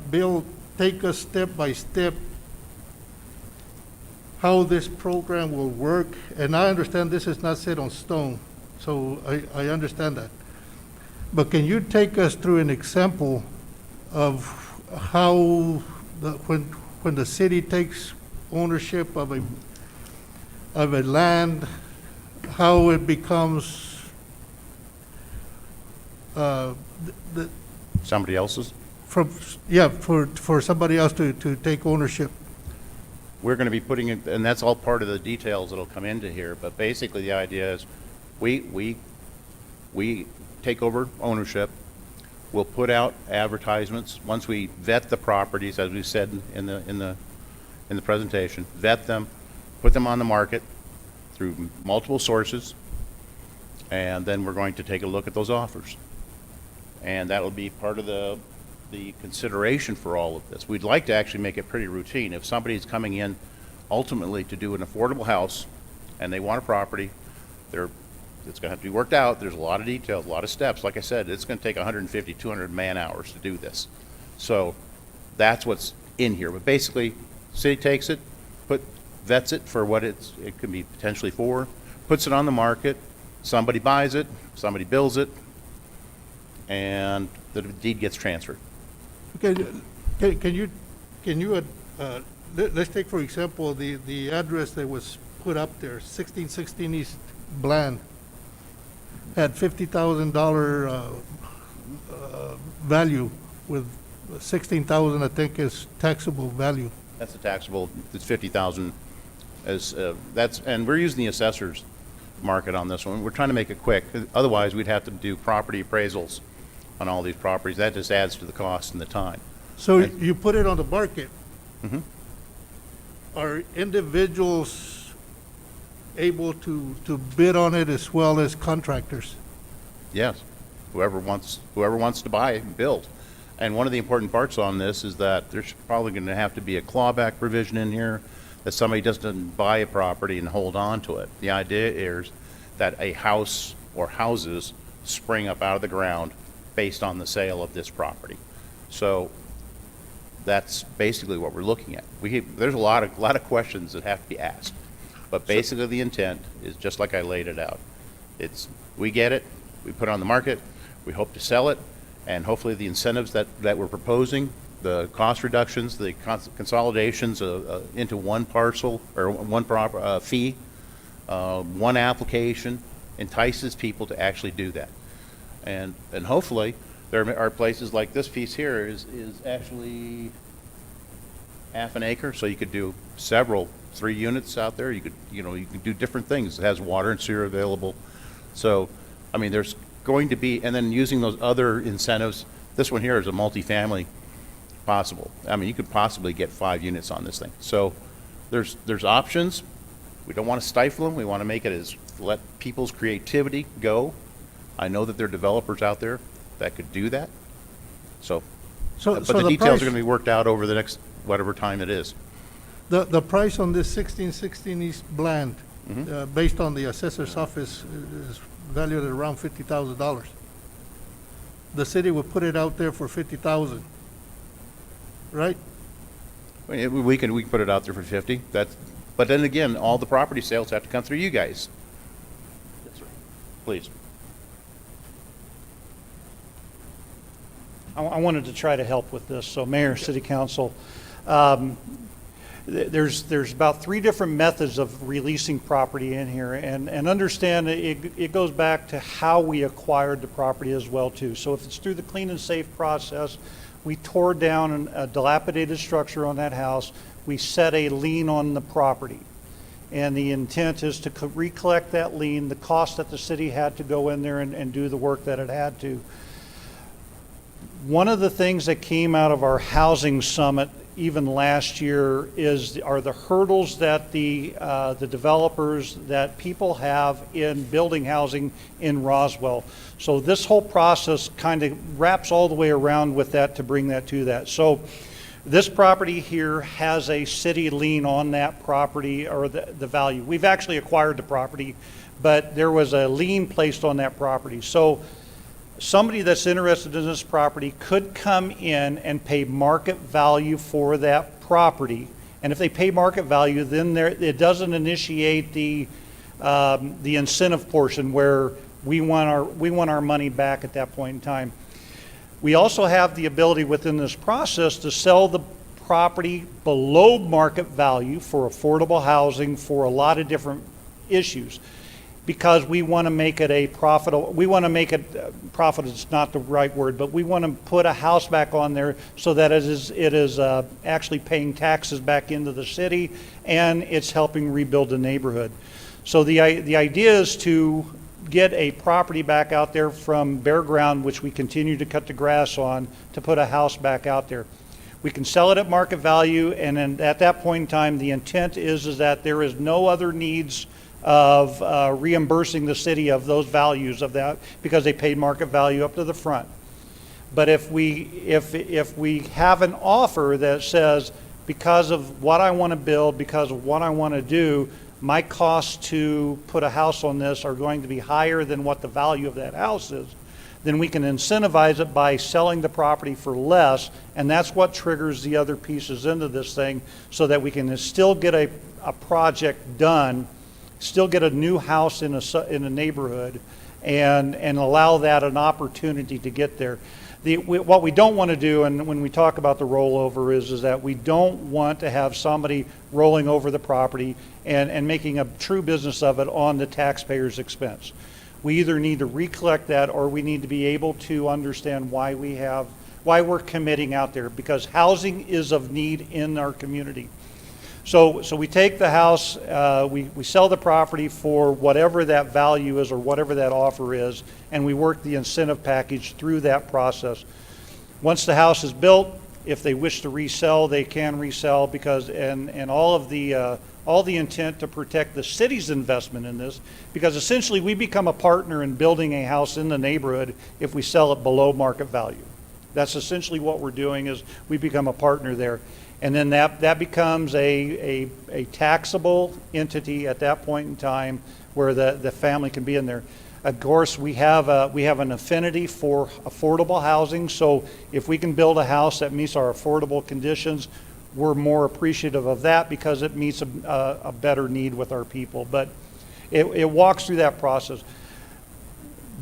Bill, take us step by step how this program will work? And I understand this is not set on stone, so I understand that. But can you take us through an example of how when the city takes ownership of a land, how it becomes Somebody else's? for somebody else to take ownership? We're going to be putting it, and that's all part of the details that'll come into here, but basically the idea is we take over ownership. We'll put out advertisements once we vet the properties, as we said in the presentation, vet them, put them on the market through multiple sources, and then we're going to take a look at those offers. And that'll be part of the consideration for all of this. We'd like to actually make it pretty routine. If somebody's coming in ultimately to do an affordable house and they want a property, it's going to have to be worked out. There's a lot of details, a lot of steps. Like I said, it's going to take 150, 200 man hours to do this. So that's what's in here. But basically, city takes it, vets it for what it could be potentially for, puts it on the market, somebody buys it, somebody builds it, and the deed gets transferred. Okay, can you let's take for example the address that was put up there, 1616 East Bland, had $50,000 value with 16,000 I think is taxable value. That's a taxable. It's 50,000. And we're using the assessor's market on this one. We're trying to make it quick. Otherwise, we'd have to do property appraisals on all these properties. That just adds to the cost and the time. So you put it on the market. Mm-hmm. Are individuals able to bid on it as well as contractors? Yes, whoever wants to buy and build. And one of the important parts on this is that there's probably going to have to be a clawback provision in here, that somebody doesn't buy a property and hold on to it. The idea is that a house or houses spring up out of the ground based on the sale of this property. So that's basically what we're looking at. There's a lot of questions that have to be asked, but basically the intent is just like I laid it out. We get it, we put it on the market, we hope to sell it, and hopefully the incentives that we're proposing, the cost reductions, the consolidations into one parcel or one fee, one application, entices people to actually do that. And hopefully there are places like this piece here is actually half an acre, so you could do 3 units out there. You could do different things. It has water and sewer available. So, I mean, there's going to be, and then using those other incentives, this one here is a multifamily possible. I mean, you could possibly get 5 units on this thing. So there's options. We don't want to stifle them. We want to make it as let people's creativity go. I know that there are developers out there that could do that. So, but the details are going to be worked out over the next whatever time it is. The price on this 1616 East Bland, based on the assessor's office, is valued at around $50,000. The city would put it out there for $50,000, right? We can put it out there for 50. But then again, all the property sales have to come through you guys. That's right. Please. I wanted to try to help with this. So Mayor, City Council, there's about 3 different methods of releasing property in here, and understand it goes back to how we acquired the property as well too. So if it's through the clean and safe process, we tore down a dilapidated structure on that house, we set a lien on the property. And the intent is to recollect that lien, the cost that the city had to go in there and do the work that it had to. One of the things that came out of our housing summit even last year are the hurdles that the developers, that people have in building housing in Roswell. So this whole process kind of wraps all the way around with that to bring that to that. So this property here has a city lien on that property, or the value. We've actually acquired the property, but there was a lien placed on that property. So somebody that's interested in this property could come in and pay market value for that property. And if they pay market value, then it doesn't initiate the incentive portion where we want our money back at that point in time. We also have the ability within this process to sell the property below market value for affordable housing for a lot of different issues, because we want to make it a profitable, profit is not the right word, but we want to put a house back on there so that it is actually paying taxes back into the city, and it's helping rebuild the neighborhood. So the idea is to get a property back out there from bare ground, which we continue to cut the grass on, to put a house back out there. We can sell it at market value, and then at that point in time, the intent is that there is no other needs of reimbursing the city of those values of that, because they paid market value up to the front. But if we have an offer that says, because of what I want to build, because of what I want to do, my costs to put a house on this are going to be higher than what the value of that house is, then we can incentivize it by selling the property for less, and that's what triggers the other pieces into this thing, so that we can still get a project done, still get a new house in a neighborhood, and allow that an opportunity to get there. What we don't want to do, and when we talk about the rollover, is that we don't want to have somebody rolling over the property and making a true business of it on the taxpayer's expense. We either need to recollect that, or we need to be able to understand why we're committing out there, because housing is of need in our community. So we take the house, we sell the property for whatever that value is or whatever that offer is, and we work the incentive package through that process. Once the house is built, if they wish to resell, they can resell, because and all the intent to protect the city's investment in this, because essentially we become a partner in building a house in the neighborhood if we sell it below market value. That's essentially what we're doing, is we become a partner there. And then that becomes a taxable entity at that point in time, where the family can be in there. Of course, we have an affinity for affordable housing, so if we can build a house that meets our affordable conditions, we're more appreciative of that, because it meets a better need with our people. But it walks through that process.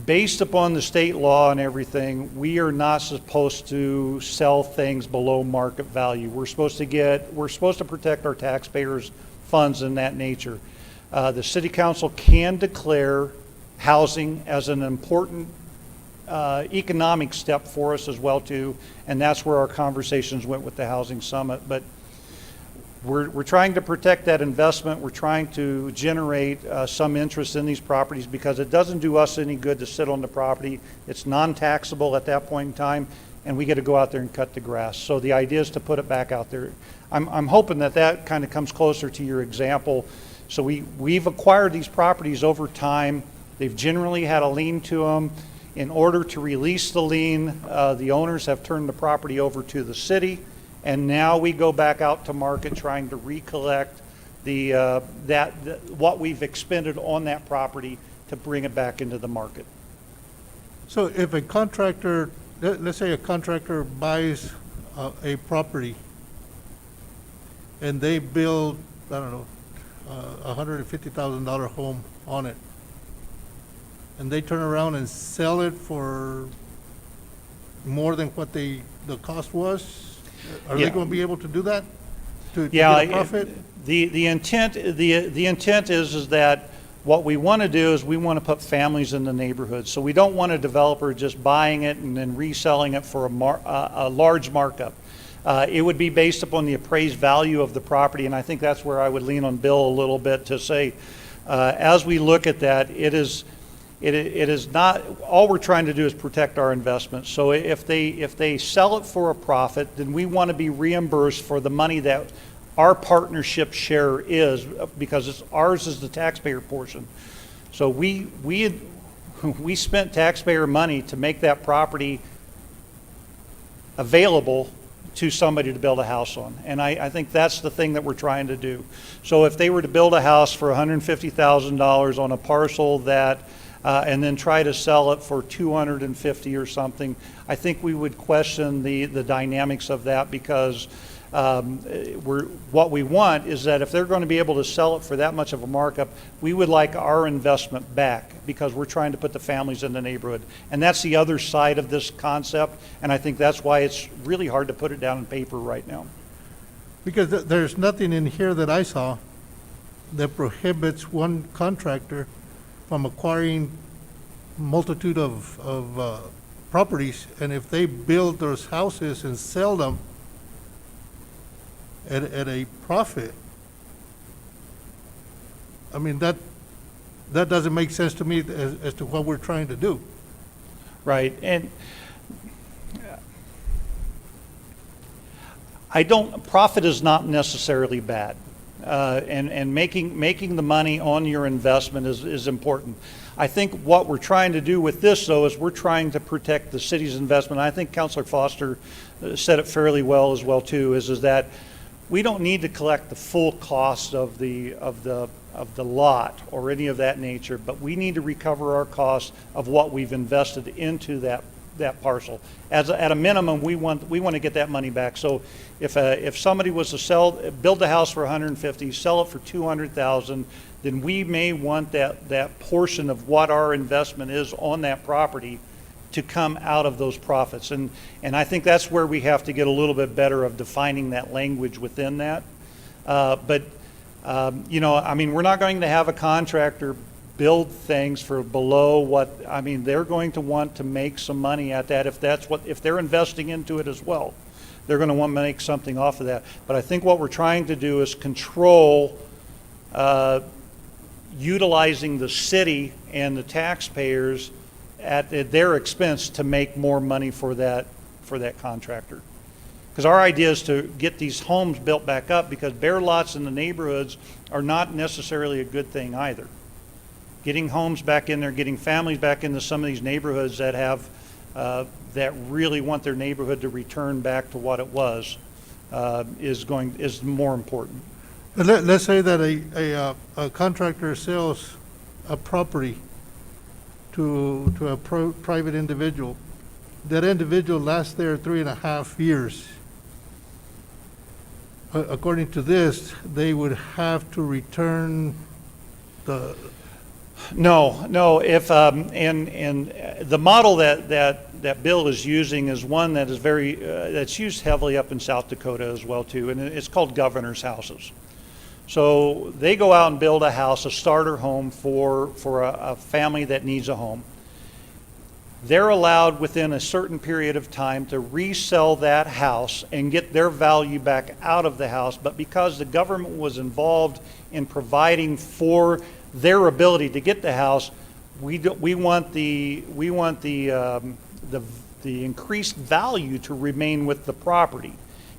Based upon the state law and everything, we are not supposed to sell things below market value. We're supposed to protect our taxpayers' funds in that nature. The city council can declare housing as an important economic step for us as well too, and that's where our conversations went with the housing summit. But we're trying to protect that investment. We're trying to generate some interest in these properties, because it doesn't do us any good to sit on the property. It's non-taxable at that point in time, and we get to go out there and cut the grass. So the idea is to put it back out there. I'm hoping that kind of comes closer to your example, So we've acquired these properties over time. They've generally had a lien to them. In order to release the lien, the owners have turned the property over to the city, and now we go back out to market trying to recollect what we've expended on that property to bring it back into the market. So if a contractor, let's say a contractor buys a property and they build, I don't know, $150,000 home on it, and they turn around and sell it for more than what the cost was, are they Yeah. going to be able to do that? To Yeah, get a profit? the intent is that what we want to do is we want to put families in the neighborhood. So we don't want a developer just buying it and then reselling it for a large markup. It would be based upon the appraised value of the property, and I think that's where I would lean on Bill a little bit to say, as we look at that, it is not, all we're trying to do is protect our investment. So if they sell it for a profit, then we want to be reimbursed for the money that our partnership share is, because ours is the taxpayer portion. So we spent taxpayer money to make that property available to somebody to build a house on. And I think that's the thing that we're trying to do. So if they were to build a house for $150,000 on a parcel that and then try to sell it for $250,000 or something, I think we would question the dynamics of that, because what we want is that if they're going to be able to sell it for that much of a markup, we would like our investment back, because we're trying to put the families in the neighborhood. And that's the other side of this concept, and I think that's why it's really hard to put it down on paper right now. Because there's nothing in here that I saw that prohibits one contractor from acquiring multitude of properties, and if they build those houses and sell them at a profit, I mean, that doesn't make sense to me as to what we're trying to do. Right, and profit is not necessarily bad. And making the money on your investment is important. I think what we're trying to do with this, though, is we're trying to protect the city's investment. I think Councilor Foster said it fairly well as well, too, is that we don't need to collect the full cost of the lot or any of that nature, but we need to recover our costs of what we've invested into that parcel. At a minimum, we want to get that money back. So if somebody was to build the house for $150,000, sell it for $200,000, then we may want that portion of what our investment is on that property to come out of those profits. And I think that's where we have to get a little bit better of defining that language within that. But I mean, we're not going to have a contractor build things for below what, I mean, they're going to want to make some money at that. If they're investing into it as well, they're going to want to make something off of that. But I think what we're trying to do is control utilizing the city and the taxpayers at their expense to make more money for that contractor. Because our idea is to get these homes built back up, because bare lots in the neighborhoods are not necessarily a good thing either. Getting homes back in there, getting families back into some of these neighborhoods that have that really want their neighborhood to return back to what it was is more important. Let's say that a contractor sells a property to a private individual. That individual lasts there 3.5 years. According to this, they would have to return the... No. If and the model that Bill is using is one that is that's used heavily up in South Dakota as well too, and it's called governor's houses. So they go out and build a house, a starter home for a family that needs a home. They're allowed within a certain period of time to resell that house and get their value back out of the house. But because the government was involved in providing for their ability to get the house, we want the increased value to remain with the property,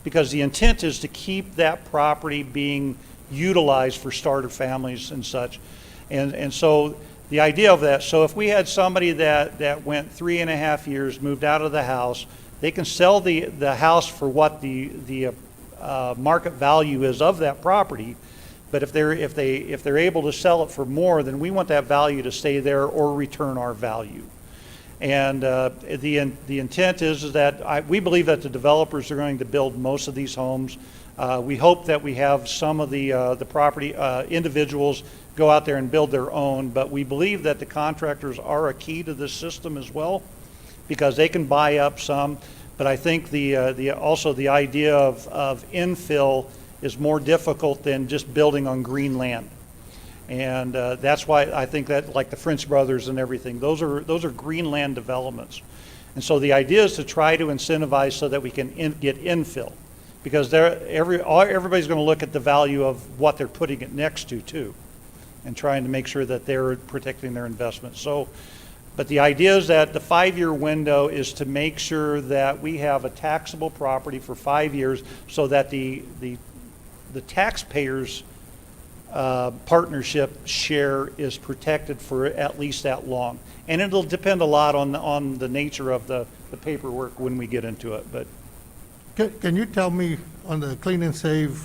because the intent is to keep that property being utilized for starter families and such. And so the idea of that, so if we had somebody that went 3.5 years, moved out of the house, they can sell the house for what the market value is of that property. But if they're able to sell it for more, then we want that value to stay there or return our value. And the intent is that we believe that the developers are going to build most of these homes. We hope that we have some of the property individuals go out there and build their own, but we believe that the contractors are a key to this system as well, because they can buy up some. But I think also the idea of infill is more difficult than just building on green land. And that's why I think that, like the French Brothers and everything, those are green land developments. And so the idea is to try to incentivize so that we can get infill, because everybody's going to look at the value of what they're putting it next to too, and trying to make sure that they're protecting their investment. So, but the idea is that the 5-year window is to make sure that we have a taxable property for 5 years, so that the taxpayers' partnership share is protected for at least that long. And it'll depend a lot on the nature of the paperwork when we get into it. But Can you tell me on the Clean and Save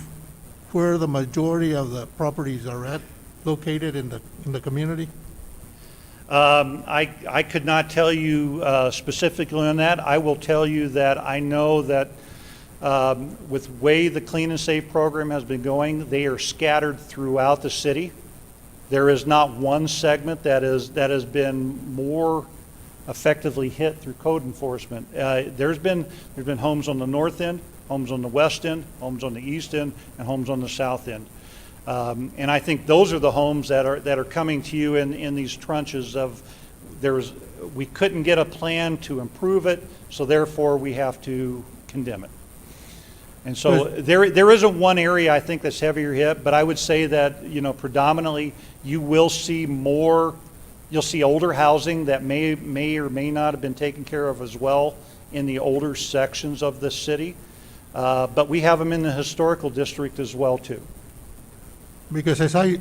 where the majority of the properties are located in the community? I could not tell you specifically on that. I will tell you that I know that with the way the Clean and Safe program has been going, they are scattered throughout the city. There is not one segment that has been more effectively hit through code enforcement. There's been homes on the north end, homes on the west end, homes on the east end, and homes on the south end. And I think those are the homes that are coming to you in these tranches of we couldn't get a plan to improve it, so therefore we have to condemn it. And so there isn't one area I think that's heavier hit, but I would say that, predominantly you will see more. You'll see older housing that may or may not have been taken care of as well in the older sections of the city, but we have them in the historical district as well too. Because as I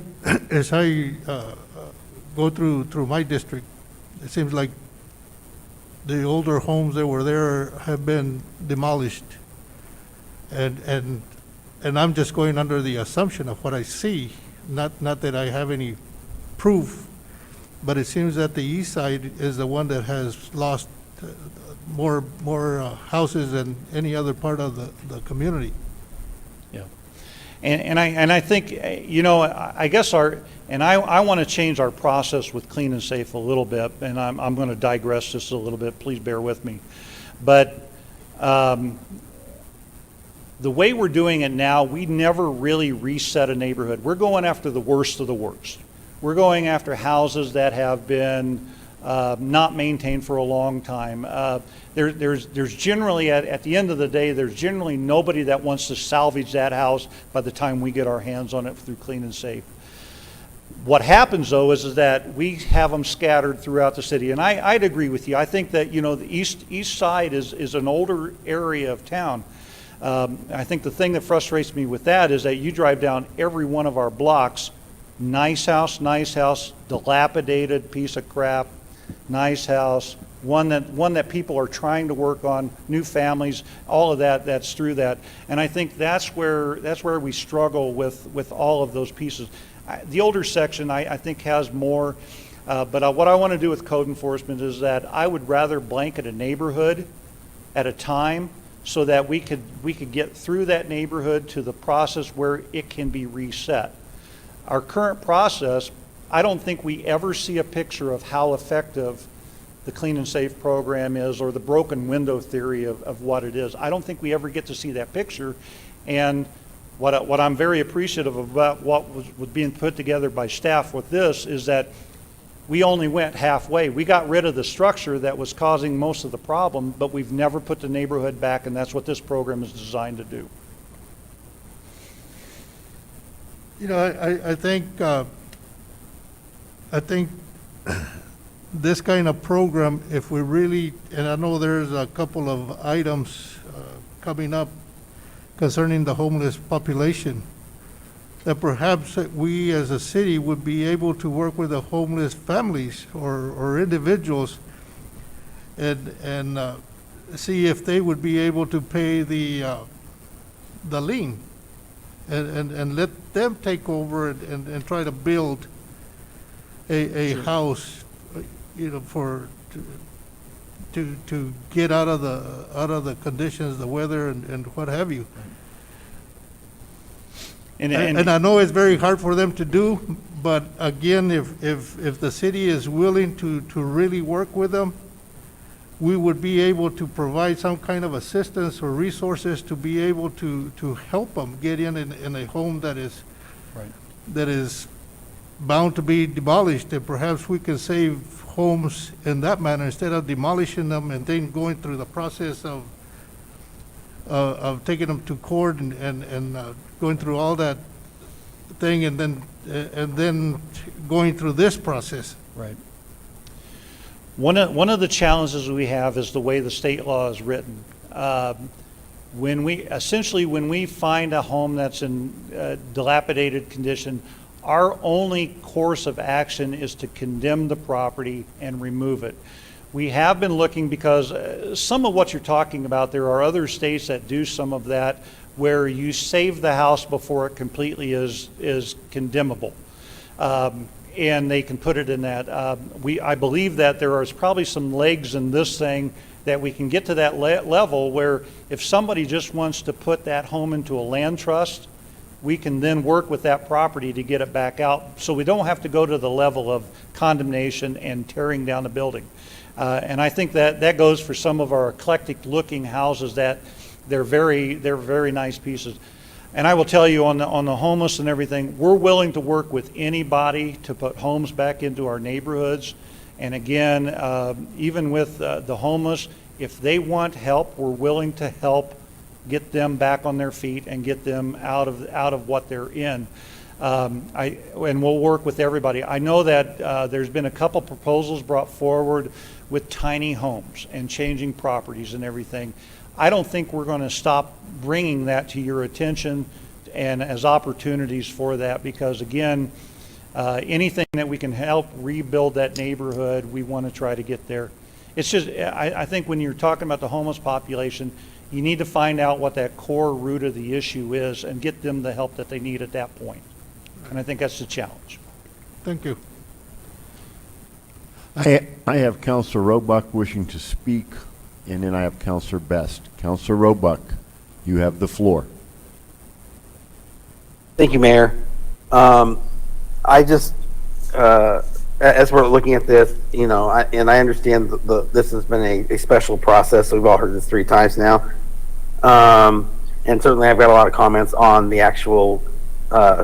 go through my district, it seems like the older homes that were there have been demolished, and I'm just going under the assumption of what I see, not that I have any proof, but it seems that the east side is the one that has lost more houses than any other part of the community. Yeah. And I think, I guess I want to change our process with Clean and Safe a little bit, and I'm going to digress just a little bit. Please bear with me. But the way we're doing it now, we never really reset a neighborhood. We're going after the worst of the worst. We're going after houses that have been not maintained for a long time. There's generally, at the end of the day, there's generally nobody that wants to salvage that house by the time we get our hands on it through Clean and Safe. What happens, though, is that we have them scattered throughout the city. And I'd agree with you. I think that, the east side is an older area of town. I think the thing that frustrates me with that is that you drive down every one of our blocks, nice house, dilapidated piece of crap, nice house, one that people are trying to work on, new families, all of that's through that. And I think that's where we struggle with all of those pieces. The older section, I think, has more, but what I want to do with code enforcement is that I would rather blanket a neighborhood at a time, so that we could get through that neighborhood to the process where it can be reset. Our current process, I don't think we ever see a picture of how effective the Clean and Safe program is, or the broken window theory of what it is. I don't think we ever get to see that picture. And what I'm very appreciative about what was being put together by staff with this is that we only went halfway. We got rid of the structure that was causing most of the problem, but we've never put the neighborhood back, and that's what this program is designed to do. I think this kind of program, if we really, and I know there's a couple of items coming up concerning the homeless population, that perhaps we as a city would be able to work with the homeless families or individuals and see if they would be able to pay the lien and let them take over and try to build a house, for to get out of the conditions, the weather and what have you. And I know it's very hard for them to do, but again, if the city is willing to really work with them, we would be able to provide some kind of assistance or resources to be able to help them get in a home that is bound to be demolished, and perhaps we can save homes in that manner instead of demolishing them and then going through the process of taking them to court and going through all that thing and then going through this process. Right. One of the challenges we have is the way the state law is written. When we find a home that's in dilapidated condition, our only course of action is to condemn the property and remove it. We have been looking, because some of what you're talking about, there are other states that do some of that, where you save the house before it completely is condemnable. And they can put it in that. I believe that there is probably some legs in this thing that we can get to that level where if somebody just wants to put that home into a land trust, we can then work with that property to get it back out, so we don't have to go to the level of condemnation and tearing down the building. And I think that goes for some of our eclectic looking houses that they're very nice pieces. And I will tell you, on the homeless and everything, we're willing to work with anybody to put homes back into our neighborhoods. And again, even with the homeless, if they want help, we're willing to help get them back on their feet and get them out of what they're in. And we'll work with everybody. I know that there's been a couple proposals brought forward with tiny homes and changing properties and everything. I don't think we're going to stop bringing that to your attention and as opportunities for that, because again, anything that we can help rebuild that neighborhood, we want to try to get there. It's just, I think when you're talking about the homeless population, you need to find out what that core root of the issue is and get them the help that they need at that point. And I think that's the challenge. Thank you. I have Councilor Roebuck wishing to speak, and then I have Councilor Best. Councilor Roebuck, you have the floor. Thank you, Mayor. I just, as we're looking at this, and I understand this has been a special process. So we've all heard this 3 times now. And certainly I've got a lot of comments on the actual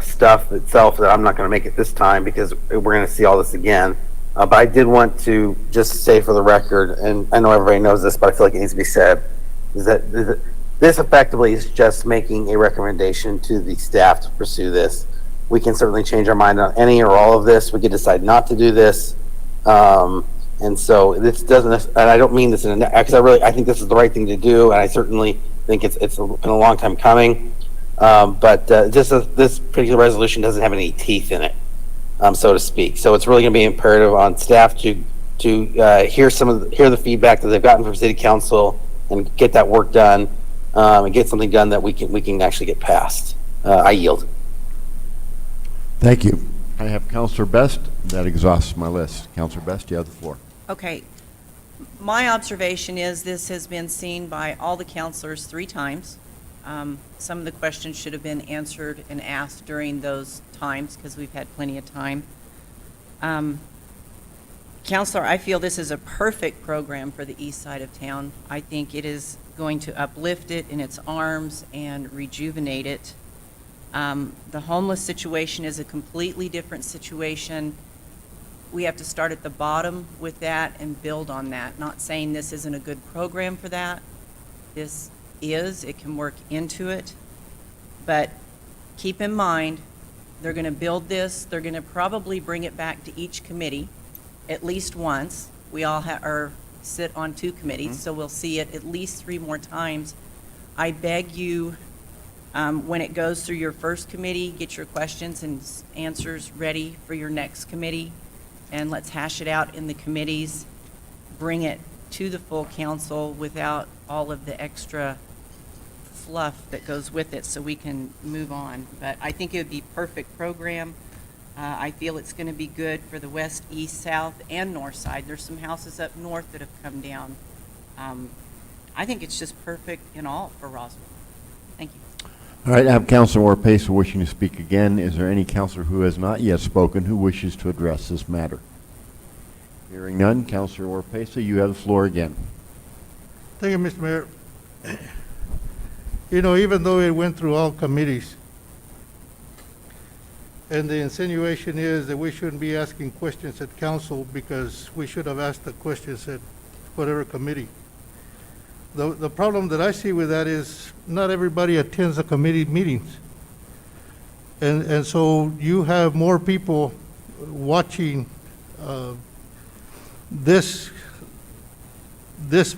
stuff itself that I'm not going to make it this time because we're going to see all this again. But I did want to just say for the record, and I know everybody knows this, but I feel like it needs to be said, is that this effectively is just making a recommendation to the staff to pursue this. We can certainly change our mind on any or all of this. We could decide not to do this. And so this doesn't, and I don't mean this in a, because I think this is the right thing to do, and I certainly think it's been a long time coming. But this particular resolution doesn't have any teeth in it, so to speak. So it's really going to be imperative on staff to hear the feedback that they've gotten from City Council and get that work done, and get something done that we can actually get passed. I yield. Thank you. I have Councilor Best. That exhausts my list. Councilor Best, you have the floor. Okay. My observation is this has been seen by all the counselors 3 times. Some of the questions should have been answered and asked during those times because we've had plenty of time. Counselor, I feel this is a perfect program for the east side of town. I think it is going to uplift it in its arms and rejuvenate it. The homeless situation is a completely different situation. We have to start at the bottom with that and build on that. Not saying this isn't a good program for that. This is, it can work into it. But keep in mind, they're going to build this. They're going to probably bring it back to each committee at least once. We all sit on 2 committees, so we'll see it at least 3 more times. I beg you When it goes through your first committee, get your questions and answers ready for your next committee, and let's hash it out in the committees. Bring it to the full council without all of the extra fluff that goes with it so we can move on. But I think it would be perfect program. I feel it's going to be good for the west, east, south, and north side. There's some houses up north that have come down. I think it's just perfect in all for Roswell. Thank you. All right, I have Councilor Orpesa wishing to speak again. Is there any councilor who has not yet spoken who wishes to address this matter? Hearing none, Councilor Orpesa, you have the floor again. Thank you, Mr. Mayor. You know, even though it went through all committees, and the insinuation is that we shouldn't be asking questions at council because we should have asked the questions at whatever committee. The problem that I see with that is not everybody attends the committee meetings. And so you have more people watching this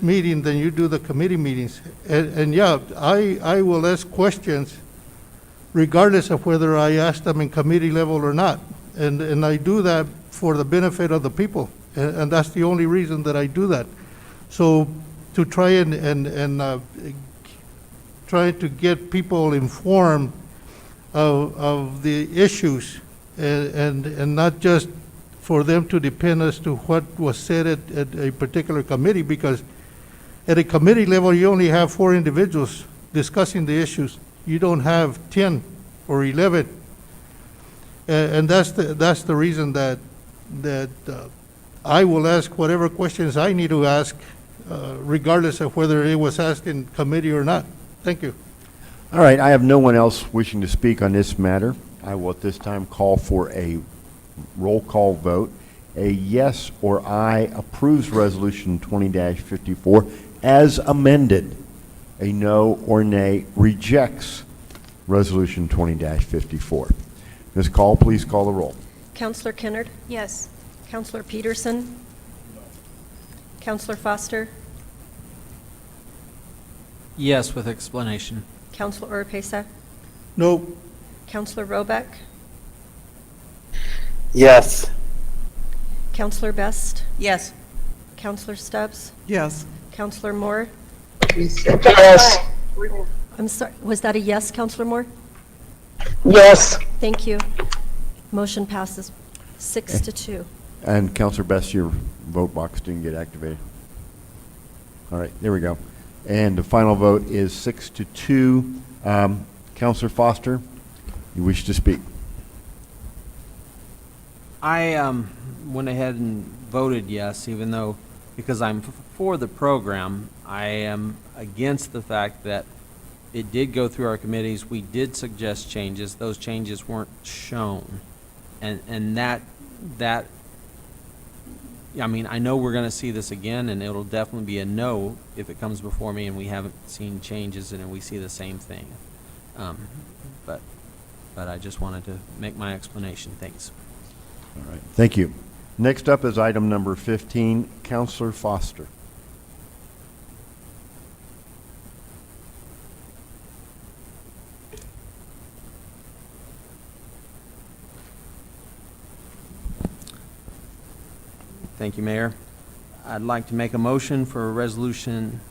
meeting than you do the committee meetings. And yeah, I will ask questions regardless of whether I ask them in committee level or not. And I do that for the benefit of the people. And that's the only reason that I do that. So to try and try to get people informed of the issues and not just for them to depend as to what was said at a particular committee, because at a committee level, you only have 4 individuals discussing the issues. You don't have 10 or 11. And that's the reason that I will ask whatever questions I need to ask, regardless of whether it was asked in committee or not. Thank you. All right, I have no one else wishing to speak on this matter. I will at this time call for a roll call vote. A yes or aye approves Resolution 20-54 as amended. A no or nay rejects Resolution 20-54. Ms. Call, please call the roll. Counselor Kennard? Yes. Counselor Peterson? Counselor Foster? Yes, with explanation. Counselor Orpesa? No. Counselor Roebuck? Yes. Counselor Best? Yes. Counselor Stubbs? Yes. Counselor Moore? Yes. I'm sorry, was that a yes, Counselor Moore? Yes. Thank you. Motion passes 6-2. And Councilor Best, your vote box didn't get activated. All right, there we go. And the final vote is 6-2. Councilor Foster, you wish to speak? I went ahead and voted yes, even though, because I'm for the program, I am against the fact that it did go through our committees. We did suggest changes. Those changes weren't shown. And that I mean, I know we're going to see this again, and it'll definitely be a no if it comes before me and we haven't seen changes and we see the same thing. But I just wanted to make my explanation. Thanks. All right, thank you. Next up is item number 15, Councilor Foster. Thank you, Mayor. I'd like to make a motion for Resolution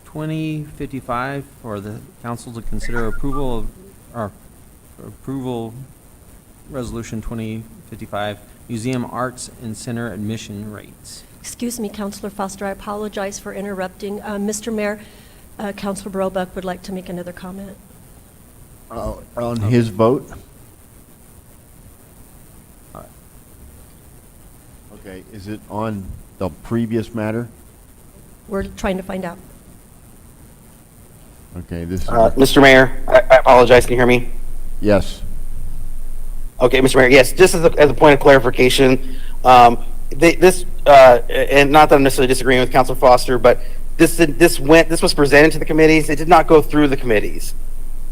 2055 for the council to consider approval Resolution 2055, Museum Arts and Center admission rates. Excuse me, Counselor Foster, I apologize for interrupting. Mr. Mayor, Counselor Roebuck would like to make another comment. On his vote? Okay, is it on the previous matter? We're trying to find out. Okay, this is... Mr. Mayor, I apologize. Can you hear me? Yes. Okay, Mr. Mayor, yes, just as a point of clarification, and not that I'm necessarily disagreeing with Councilor Foster, but this was presented to the committees. It did not go through the committees.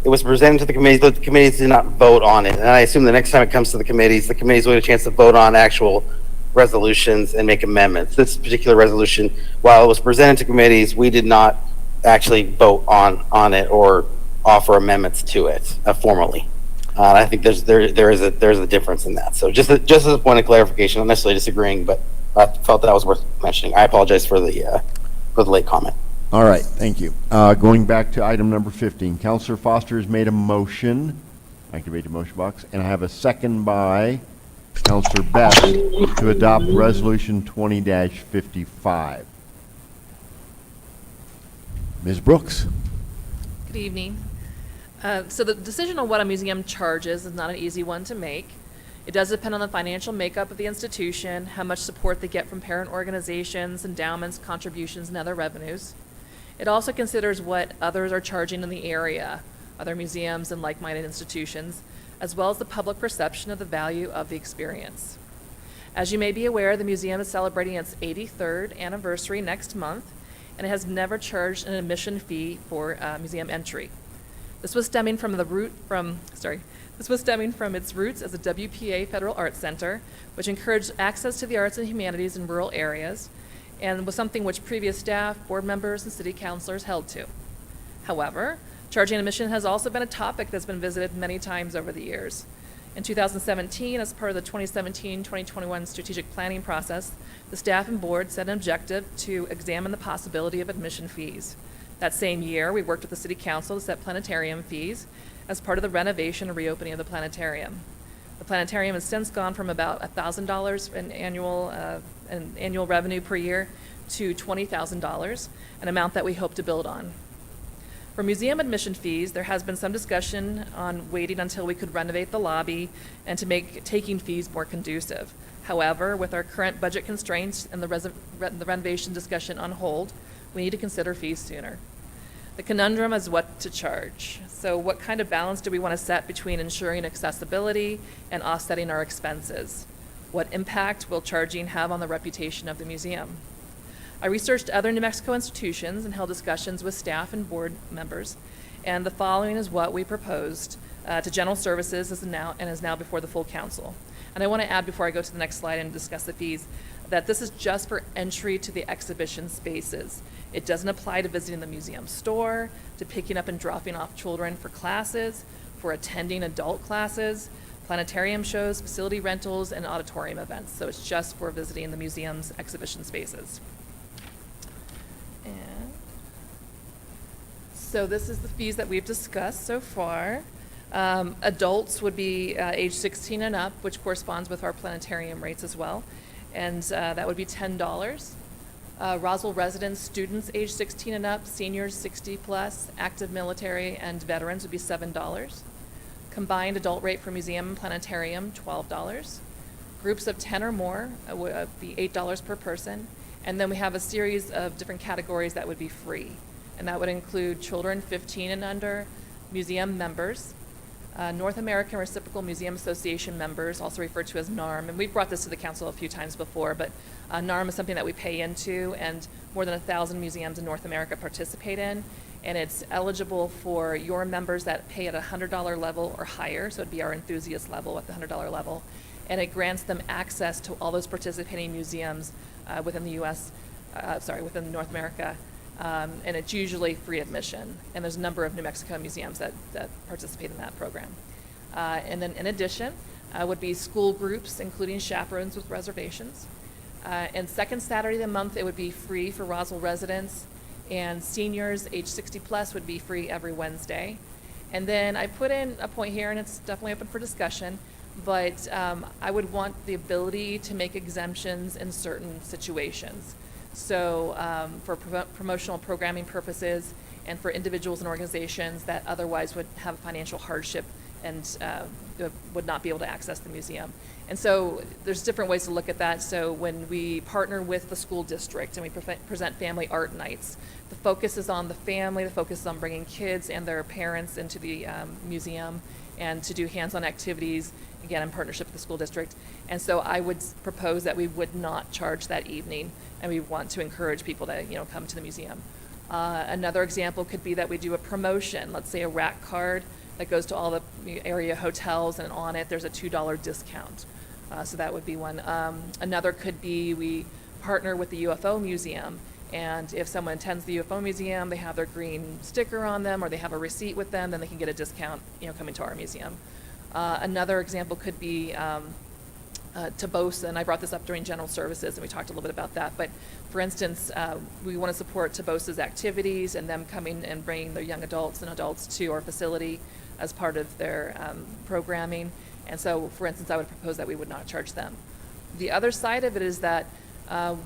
It was presented to the committees, but the committees did not vote on it. And I assume the next time it comes to the committees will get a chance to vote on actual resolutions and make amendments. This particular resolution, while it was presented to committees, we did not actually vote on it or offer amendments to it formally. And I think there is a difference in that. So just as a point of clarification, not necessarily disagreeing, but I felt that was worth mentioning. I apologize for the late comment. All right, thank you. Going back to item number 15, Counselor Foster has made a motion. Activate the motion box. And I have a second by Counselor Best to adopt Resolution 20-55. Ms. Brooks. Good evening. So the decision on what a museum charges is not an easy one to make. It does depend on the financial makeup of the institution, how much support they get from parent organizations, endowments, contributions, and other revenues. It also considers what others are charging in the area, other museums and like-minded institutions, as well as the public perception of the value of the experience. As you may be aware, the museum is celebrating its 83rd anniversary next month, and it has never charged an admission fee for museum entry. This was stemming from its roots as a WPA Federal Arts Center, which encouraged access to the arts and humanities in rural areas, and was something which previous staff, board members, and city councilors held to. However, charging admission has also been a topic that's been visited many times over the years. In 2017, as part of the 2017-2021 strategic planning process, the staff and board set an objective to examine the possibility of admission fees. That same year, we worked with the City Council to set planetarium fees as part of the renovation and reopening of the planetarium. The planetarium has since gone from about $1,000 in annual revenue per year to $20,000, an amount that we hope to build on. For museum admission fees, there has been some discussion on waiting until we could renovate the lobby and to make taking fees more conducive. However, with our current budget constraints and the renovation discussion on hold, we need to consider fees sooner. The conundrum is what to charge. So what kind of balance do we want to set between ensuring accessibility and offsetting our expenses? What impact will charging have on the reputation of the museum? I researched other New Mexico institutions and held discussions with staff and board members, and the following is what we proposed to General Services is now before the full council. And I want to add before I go to the next slide and discuss the fees, that this is just for entry to the exhibition spaces. It doesn't apply to visiting the museum store, to picking up and dropping off children for classes, for attending adult classes, planetarium shows, facility rentals, and auditorium events. So it's just for visiting the museum's exhibition spaces. And so this is the fees that we've discussed so far. Adults would be age 16 and up, which corresponds with our planetarium rates as well. And that would be $10. Roswell residents, students age 16 and up, seniors 60 plus, active military, and veterans would be $7. Combined adult rate for museum and planetarium, $12. Groups of 10 or more would be $8 per person. And then we have a series of different categories that would be free. And that would include children 15 and under, museum members, North American Reciprocal Museum Association members, also referred to as NARM, and we've brought this to the council a few times before, but NARM is something that we pay into, and more than 1,000 museums in North America participate in, and it's eligible for your members that pay at a $100 level or higher, so it'd be our enthusiast level at the $100 level, and it grants them access to all those participating museums within the U.S., within North America. And it's usually free admission. And there's a number of New Mexico museums that participate in that program. And then in addition would be school groups, including chaperones with reservations. And second Saturday of the month, it would be free for Roswell residents. And seniors age 60 plus would be free every Wednesday. And then I put in a point here, and it's definitely open for discussion, but I would want the ability to make exemptions in certain situations. So for promotional programming purposes and for individuals and organizations that otherwise would have financial hardship and would not be able to access the museum. And so there's different ways to look at that. So when we partner with the school district and we present family art nights, the focus is on the family, the focus is on bringing kids and their parents into the museum and to do hands-on activities, again, in partnership with the school district. And so I would propose that we would not charge that evening, and we want to encourage people to, come to the museum. Another example could be that we do a promotion, let's say a rack card that goes to all the area hotels, and on it there's a $2 discount. So that would be one. Another could be we partner with the UFO Museum, And if someone attends the UFO museum, they have their green sticker on them, or they have a receipt with them, then they can get a discount, coming to our museum. Another example could be to BOSA, and I brought this up during general services, and we talked a little bit about that. But for instance, we want to support TBOSA's activities and them coming and bringing their young adults and adults to our facility as part of their programming. And so, for instance, I would propose that we would not charge them. The other side of it is that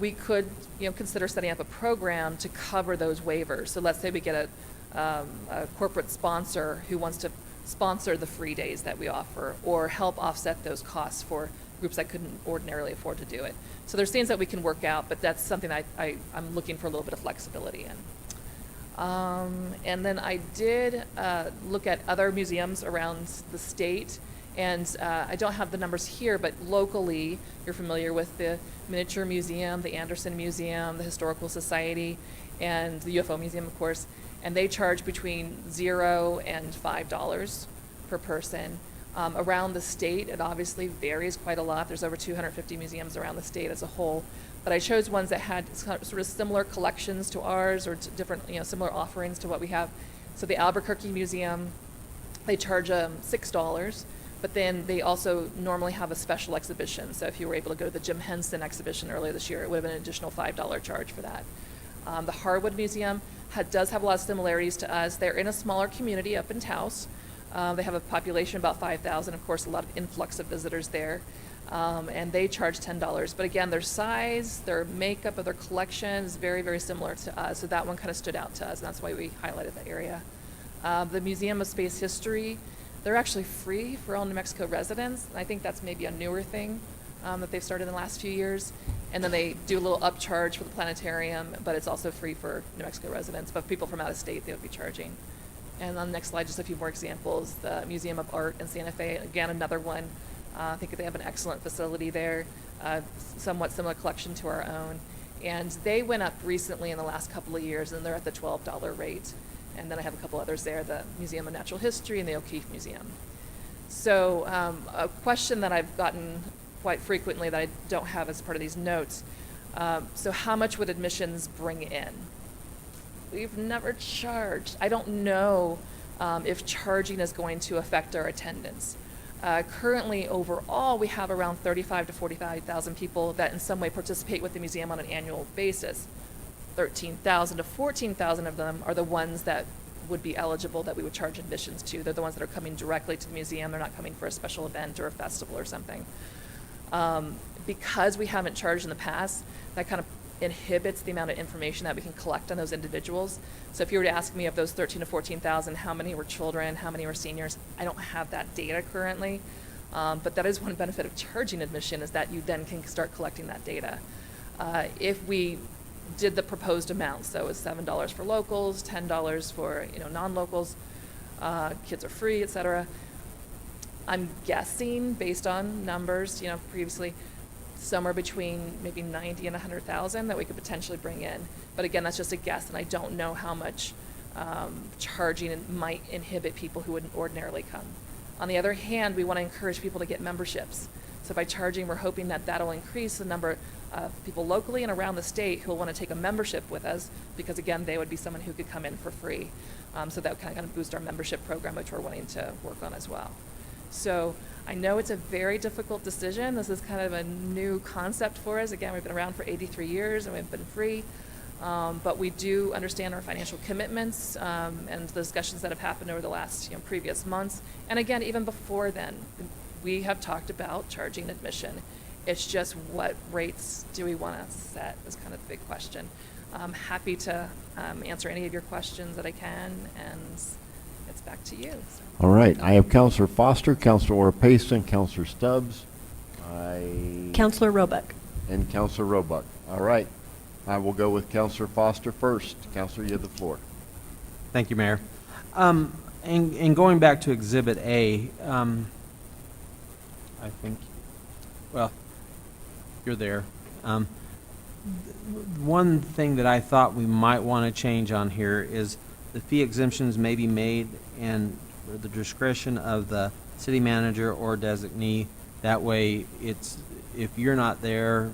we could, consider setting up a program to cover those waivers. So let's say we get a corporate sponsor who wants to sponsor the free days that we offer, or help offset those costs for groups that couldn't ordinarily afford to do it. So there's things that we can work out, but that's something I'm looking for a little bit of flexibility in. And then I did look at other museums around the state, and I don't have the numbers here, but locally, you're familiar with the Miniature Museum, the Anderson Museum, the Historical Society, and the UFO Museum, of course, and they charge between $0 and $5 per person. Around the state, it obviously varies quite a lot. There's over 250 museums around the state as a whole. But I chose ones that had sort of similar collections to ours, or to different, similar offerings to what we have. So the Albuquerque Museum, they charge $6, but then they also normally have a special exhibition. So if you were able to go to the Jim Henson exhibition earlier this year, it would have been an additional $5 charge for that. The Harwood Museum does have a lot of similarities to us. They're in a smaller community up in Taos. They have a population of about 5,000, of course, a lot of influx of visitors there. And they charge $10. But again, their size, their makeup of their collection is very, very similar to us. So that one kind of stood out to us, and that's why we highlighted that area. The Museum of Space History, they're actually free for all New Mexico residents. And I think that's maybe a newer thing that they've started in the last few years. And then they do a little upcharge for the planetarium, but it's also free for New Mexico residents. But people from out of state, they would be charging. And on the next slide, just a few more examples. The Museum of Art in Santa Fe, again, another one. I think they have an excellent facility there, somewhat similar collection to our own. And they went up recently in the last couple of years, and they're at the $12 rate. And then I have a couple others there, the Museum of Natural History and the O'Keeffe Museum. So a question that I've gotten quite frequently that I don't have as part of these notes. So how much would admissions bring in? We've never charged. I don't know if charging is going to affect our attendance. Currently, overall, we have around 35 to 45,000 people that in some way participate with the museum on an annual basis. 13,000 to 14,000 of them are the ones that would be eligible that we would charge admissions to. They're the ones that are coming directly to the museum. They're not coming for a special event or a festival or something. Because we haven't charged in the past, that kind of inhibits the amount of information that we can collect on those individuals. So if you were to ask me of those 13 to 14,000, how many were children, how many were seniors, I don't have that data currently. But that is one benefit of charging admission, is that you then can start collecting that data. If we did the proposed amount, so it's $7 for locals, $10 for non-locals, kids are free, etc. I'm guessing, based on numbers, previously, somewhere between maybe 90 and 100,000 that we could potentially bring in. But again, that's just a guess, and I don't know how much charging might inhibit people who wouldn't ordinarily come. On the other hand, we want to encourage people to get memberships. So by charging, we're hoping that that'll increase the number of people locally and around the state who will want to take a membership with us, because again, they would be someone who could come in for free. So that would kind of boost our membership program, which we're wanting to work on as well. So I know it's a very difficult decision. This is kind of a new concept for us. Again, we've been around for 83 years and we've been free. But we do understand our financial commitments and the discussions that have happened over the last previous months. And again, even before then, we have talked about charging admission. It's just what rates do we want to set is kind of the big question. I'm happy to answer any of your questions that I can, and it's back to you. So. All right. I have Counselor Foster, Counselor Orpayson, Counselor Stubbs. Counselor Roebuck. And Counselor Roebuck. All right. I will go with Counselor Foster first. Counselor, you have the floor. Thank you, Mayor. And going back to Exhibit A, I think, well, you're there. One thing that I thought we might want to change on here is the fee exemptions may be made and for the discretion of the city manager or designee. That way, it's if you're not there,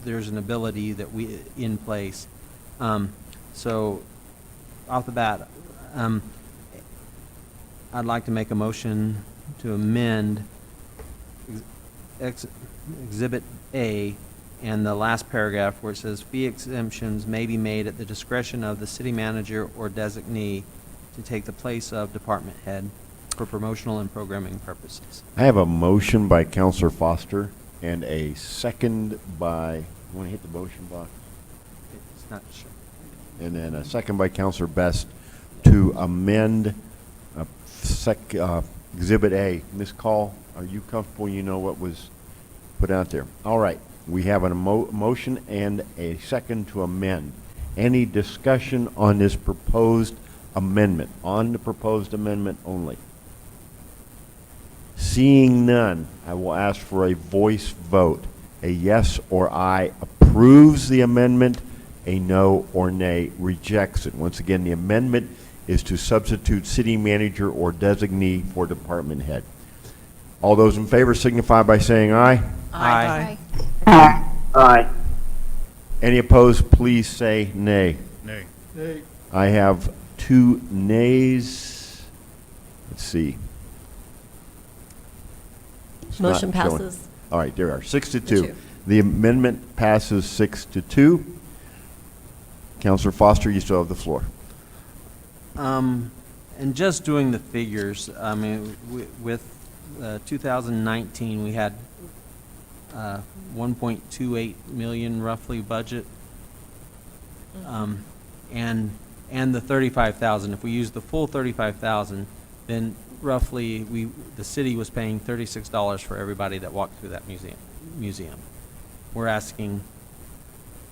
there's an ability that we in place So, off the bat, I'd like to make a motion to amend Exhibit A and the last paragraph where it says fee exemptions may be made at the discretion of the city manager or designee to take the place of department head for promotional and programming purposes. I have a motion by Counselor Foster and a second by, you want to hit the motion box? It's not sure. And then a second by Counselor Best to amend Exhibit A. Ms. Call, are you comfortable? You know what was put out there. All right. We have a motion and a second to amend. Any discussion on this proposed amendment? On the proposed amendment only? Seeing none, I will ask for a voice vote. A yes or aye approves the amendment. A no or nay rejects it. Once again, the amendment is to substitute city manager or designee for department head. All those in favor signify by saying aye. Aye. Aye. Any opposed, please say nay. Nay. Nay. I have 2 nays. Let's see. It's not Motion showing. passes. All right, there are 6 to 2. 2. The amendment passes 6 to 2. Counselor Foster, you still have the floor. And just doing the figures, I mean, with 2019, we had 1.28 million roughly budget. And the 35,000, if we use the full 35,000, then roughly the city was paying $36 for everybody that walked through that museum. We're asking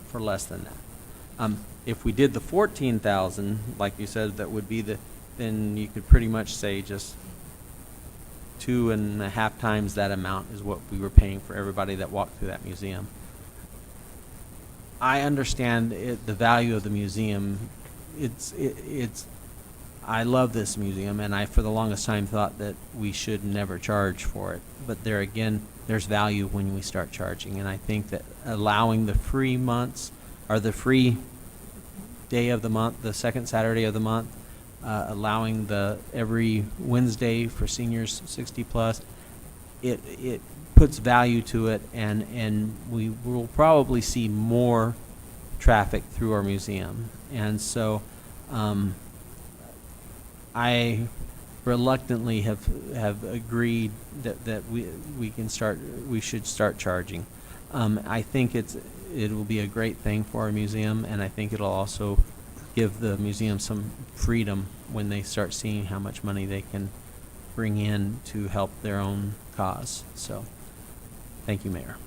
for less than that. If we did the 14,000, like you said, that would be then you could pretty much say just 2.5 times that amount is what we were paying for everybody that walked through that museum. I understand the value of the museum. I love this museum, and I, for the longest time, thought that we should never charge for it. But there again, there's value when we start charging, and I think that allowing the free months, or the free day of the month, the second Saturday of the month, allowing the every Wednesday for seniors 60 plus, it puts value to it, and we will probably see more traffic through our museum. And so I reluctantly have agreed that we should start charging. I think it will be a great thing for our museum, and I think it'll also give the museum some freedom when they start seeing how much money they can bring in to help their own cause. So, thank you, Mayor.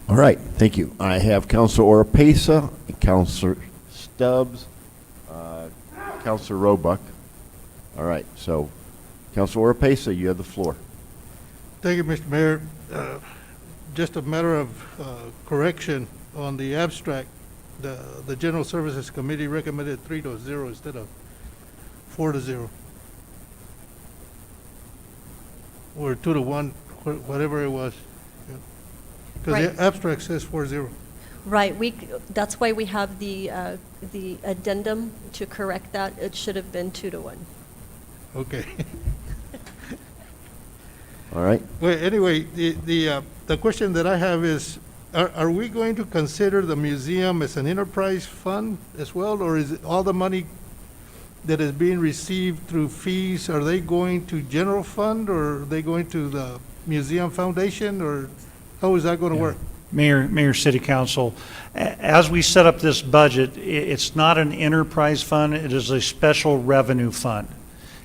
All right, thank you. I have Councilor Oropesa, Councilor Stubbs, Councilor Roebuck. All right, so Councilor Oropesa, you have the floor. Thank you, Mr. Mayor. Just a matter of correction on the abstract. The General Services Committee recommended 3-0 instead of 4-0. Or 2-1, whatever it was. Because Right. the abstract says 4-0. Right, that's why we have the addendum to correct that. It should have been 2-1. Okay. All right. Well, anyway, the question that I have is, are we going to consider the museum as an enterprise fund as well, or is it all the money that is being received through fees, are they going to general fund, or are they going to the museum foundation, or how is that going to work? Mayor, City Council, as we set up this budget, it's not an enterprise fund, it is a special revenue fund.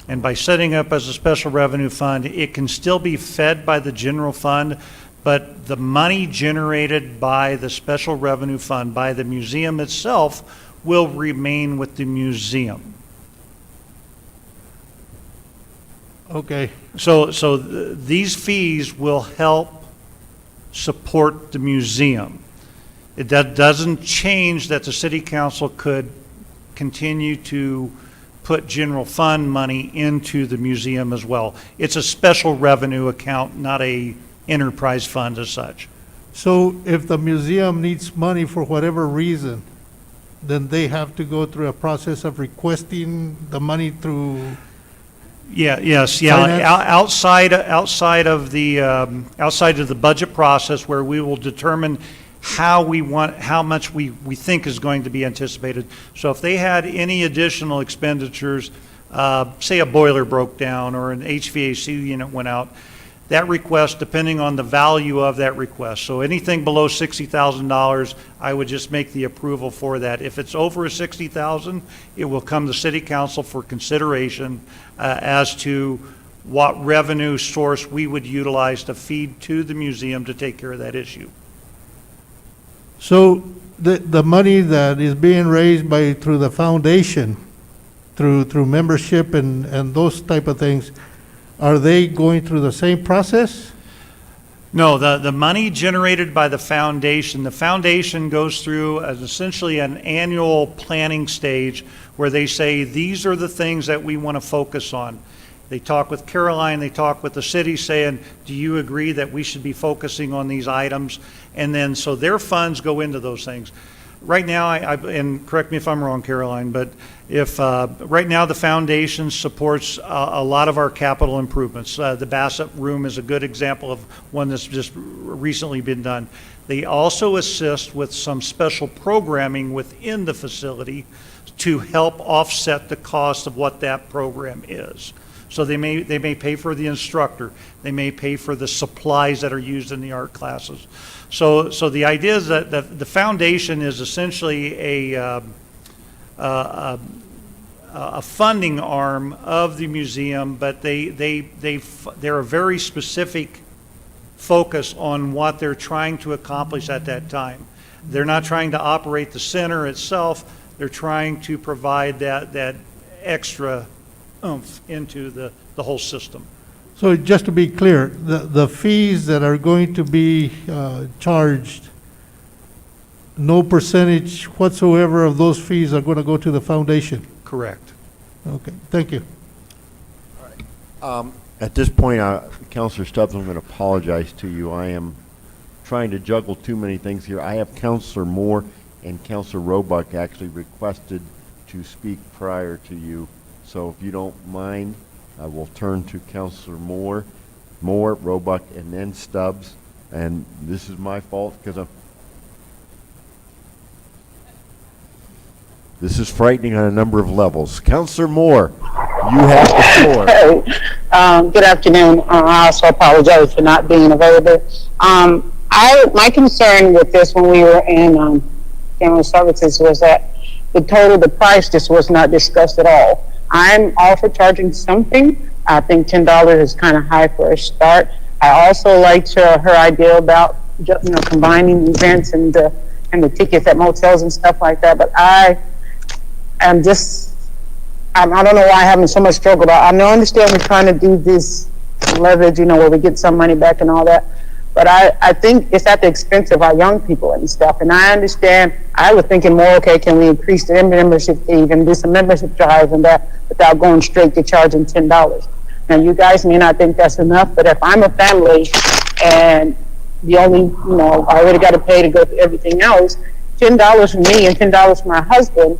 And by setting up as a special revenue fund, it can still be fed by the general fund, but the money generated by the special revenue fund, by the museum itself, will remain with the museum. Okay. So these fees will help support the museum. That doesn't change that the city council could continue to put general fund money into the museum as well. It's a special revenue account, not a enterprise fund as such. So if the museum needs money for whatever reason, then they have to go through a process of requesting the money through. Yes. Finance? Outside of the budget process, where we will determine how much we think is going to be anticipated. So if they had any additional expenditures, say a boiler broke down or an HVAC unit went out, that request, depending on the value of that request. So anything below $60,000, I would just make the approval for that. If it's over $60,000, it will come to City Council for consideration as to what revenue source we would utilize to feed to the museum to take care of that issue. So the money that is being raised through the foundation, through membership and those type of things, are they going through the same process? No, the money generated by the foundation goes through essentially an annual planning stage where they say, these are the things that we want to focus on. They talk with Caroline, they talk with the city saying, do you agree that we should be focusing on these items? And then, so their funds go into those things. Right now, and correct me if I'm wrong, Caroline, but if, right now the foundation supports a lot of our capital improvements. The Bassett Room is a good example of one that's just recently been done. They also assist with some special programming within the facility to help offset the cost of what that program is. So they may pay for the instructor, they may pay for the supplies that are used in the art classes. So the idea is that the foundation is essentially a funding arm of the museum, but they're a very specific focus on what they're trying to accomplish at that time. They're not trying to operate the center itself. They're trying to provide that extra oomph into the whole system. So just to be clear, the fees that are going to be charged, no percentage whatsoever of those fees are going to go to the foundation? Correct. Okay, thank you. At this point, Counselor Stubbs, I'm going to apologize to you. I am trying to juggle too many things here. I have Counselor Moore and Counselor Roebuck actually requested to speak prior to you. So if you don't mind, I will turn to Counselor Moore, Roebuck, and then Stubbs. And this is my fault because this is frightening on a number of levels. Counselor Moore, you have the floor. Good afternoon. I also apologize for not being available. My concern with this when we were in General Services was that the price just was not discussed at all. I'm all for charging something. I think $10 is kind of high for a start. I also liked her idea about combining events and the tickets at motels and stuff like that. But I don't know why I'm having so much struggle about. I understand we're trying to do this leverage, where we get some money back and all that. But I think it's at the expense of our young people and stuff. And I understand, I was thinking more, okay, can we increase the membership fee and do some membership drives and that without going straight to charging $10? Now, you guys may not think that's enough, but if I'm a family and the only, I already got to pay to go to everything else, $10 for me and $10 for my husband,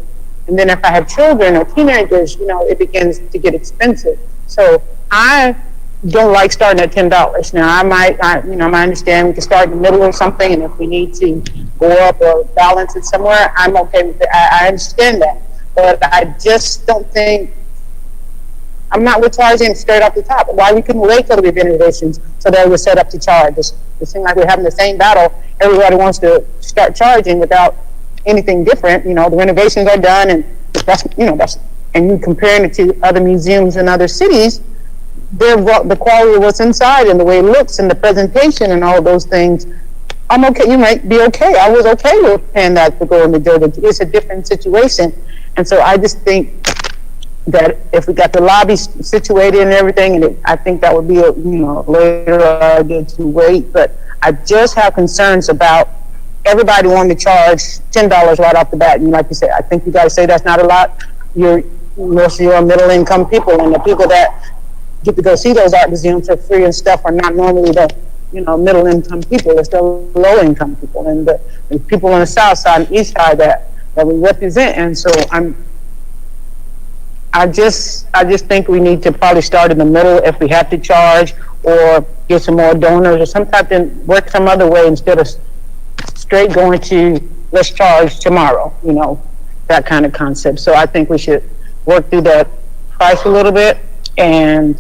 and then if I have children or teenagers, it begins to get expensive. So I don't like starting at $10. Now, I might understand we can start in the middle or something, and if we need to go up or balance it somewhere, I'm okay with it. I understand that. But I just don't think, I'm not with charging straight off the top. Why we couldn't wait till the renovations so that we're set up to charge? It seems like we're having the same battle. Everybody wants to start charging without anything different. The renovations are done, and and you comparing it to other museums in other cities, the quality of what's inside and the way it looks and the presentation and all of those things, I'm okay. You might be okay. I was okay with paying that to go in the building. It's a different situation. And so I just think that if we got the lobby situated and everything, and I think that would be a later idea to wait. But I just have concerns about everybody wanting to charge $10 right off the bat. And like you said, I think you got to say that's not a lot. Most of your middle income people and the people that get to go see those art museums for free and stuff are not normally the middle income people. It's the low income people and the people on the south side and east side that that we represent. And so I just think we need to probably start in the middle if we have to charge, or get some more donors or some type of work some other way instead of straight going to let's charge tomorrow, that kind of concept. So I think we should work through that price a little bit. And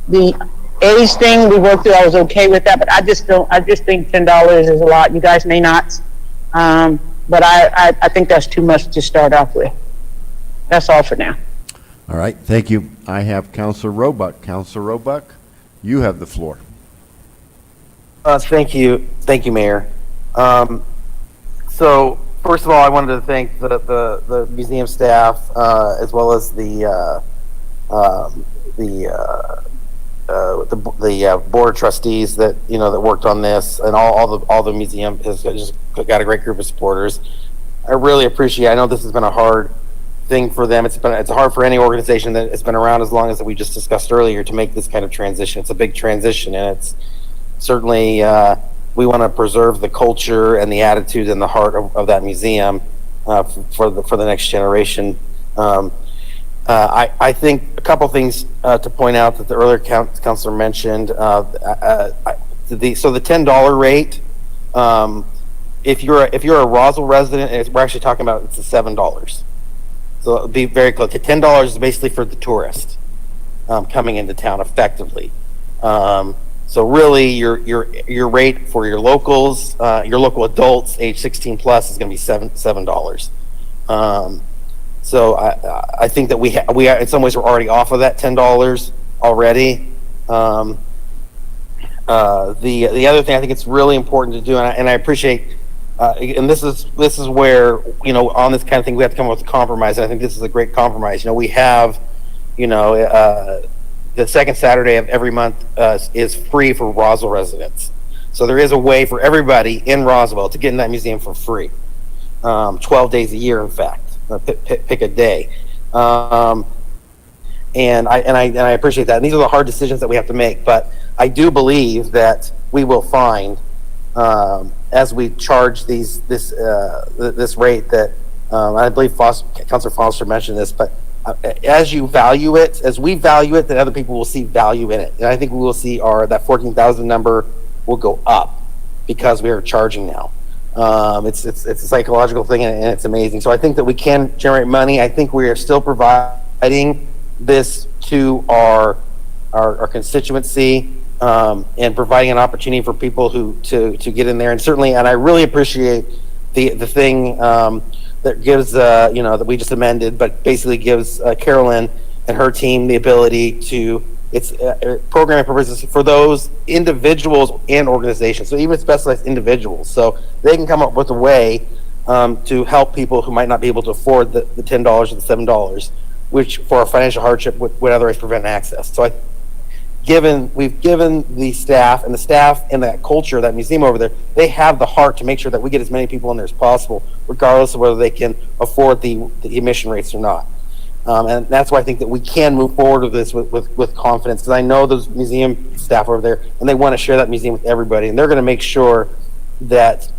the age thing we worked through, I was okay with that, but I just think $10 is a lot. You guys may not, but I think that's too much to start off with. That's all for now. All right, thank you. I have Counselor Roebuck. Counselor Roebuck, you have the floor. Thank you, Mayor. So first of all, I wanted to thank the museum staff as well as the board of trustees that that worked on this, and all the museum has just got a great group of supporters. I really appreciate. I know this has been a hard thing for them. It's hard for any organization that has been around as long as we just discussed earlier to make this kind of transition. It's a big transition, and it's certainly we want to preserve the culture and the attitude and the heart of that museum for the next generation. I think a couple things to point out that the earlier counselor mentioned. So the $10 rate, if you're a Roswell resident, we're actually talking about it's $7. So it'll be very close. $10 is basically for the tourist coming into town effectively. So really, your rate for your locals, your local adults, age 16 plus, is going to be $7. So I think that we are, in some ways, we're already off of that $10 already. The other thing I think it's really important to do, and I appreciate, and this is where on this kind of thing we have to come up with a compromise. And I think this is a great compromise. We have, the second Saturday of every month is free for Roswell residents. So there is a way for everybody in Roswell to get in that museum for free, 12 days a year, in fact. Pick a day, and I appreciate that. And these are the hard decisions that we have to make. But I do believe that we will find, as we charge this rate, that I believe Councilor Foster mentioned this, but as we value it, that other people will see value in it. And I think we will see that 14,000 number will go up because we are charging now. It's a psychological thing, and it's amazing. So I think that we can generate money. I think we are still providing this to our constituency, and providing an opportunity for people to get in there. And certainly, and I really appreciate the thing that gives that we just amended, but basically gives Carolyn and her team the ability to. It's programming purposes for those individuals and organizations, so even specialized individuals. So they can come up with a way to help people who might not be able to afford the $10 or the $7, which for a financial hardship would otherwise prevent access. So we've given the staff and that culture, that museum over there, they have the heart to make sure that we get as many people in there as possible, regardless of whether they can afford the admission rates or not. And that's why I think that we can move forward with this with confidence, because I know those museum staff over there, and they want to share that museum with everybody, and they're going to make sure that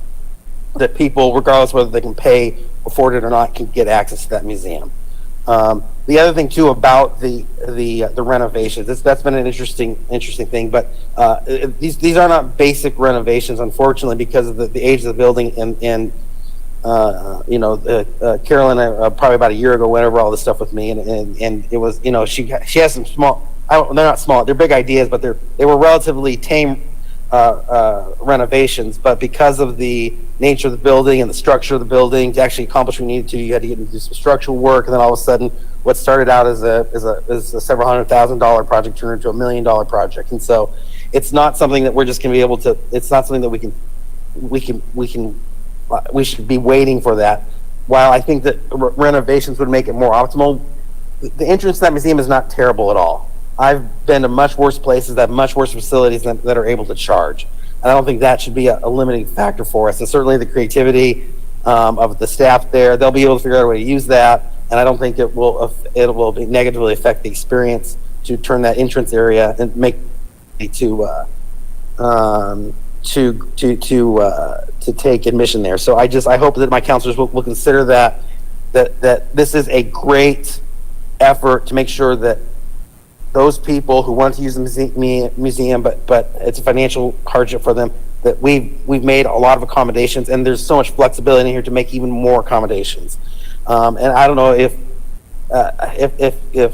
people, regardless of whether they can afford it or not, can get access to that museum. The other thing too about the renovations, that's been an interesting thing, but these are not basic renovations, unfortunately, because of the age of the building and Carolyn, probably about a year ago, went over all this stuff with me, and it was, she has some small, they're not small, they're big ideas, but they were relatively tame renovations. But because of the nature of the building and the structure of the building, to actually accomplish what we needed to, you had to get into some structural work, and then all of a sudden, what started out as a several $100,000 project turned into $1 million project. And so, it's not something that we're just going to be able to. It's not something that we should be waiting for that. While I think that renovations would make it more optimal, the entrance to that museum is not terrible at all. I've been to much worse places that have much worse facilities that are able to charge. And I don't think that should be a limiting factor for us. And certainly the creativity of the staff there, they'll be able to figure out a way to use that. And I don't think it will negatively affect the experience to turn that entrance area and make it to take admission there. So I hope that my counselors will consider that that this is a great effort to make sure that those people who want to use the museum, but it's a financial hardship for them, that we've made a lot of accommodations, and there's so much flexibility in here to make even more accommodations. And I don't know if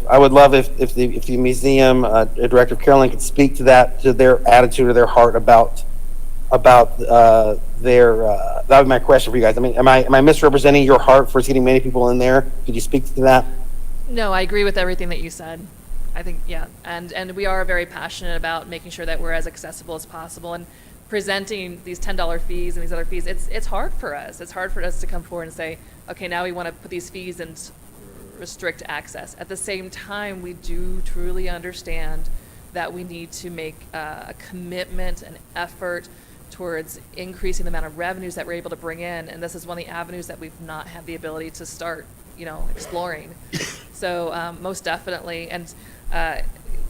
I would love if the museum director Carolyn could speak to that, to their attitude or their heart about their. That would be my question for you guys. I mean, am I misrepresenting your heart for seating many people in there? Could you speak to that? No, I agree with everything that you said. I think, yeah, and we are very passionate about making sure that we're as accessible as possible, and presenting these $10 fees and these other fees. It's hard for us. It's hard for us to come forward and say, okay, now we want to put these fees and restrict access. At the same time, we do truly understand that we need to make a commitment, an effort towards increasing the amount of revenues that we're able to bring in, and this is one of the avenues that we've not had the ability to start, exploring. So most definitely, and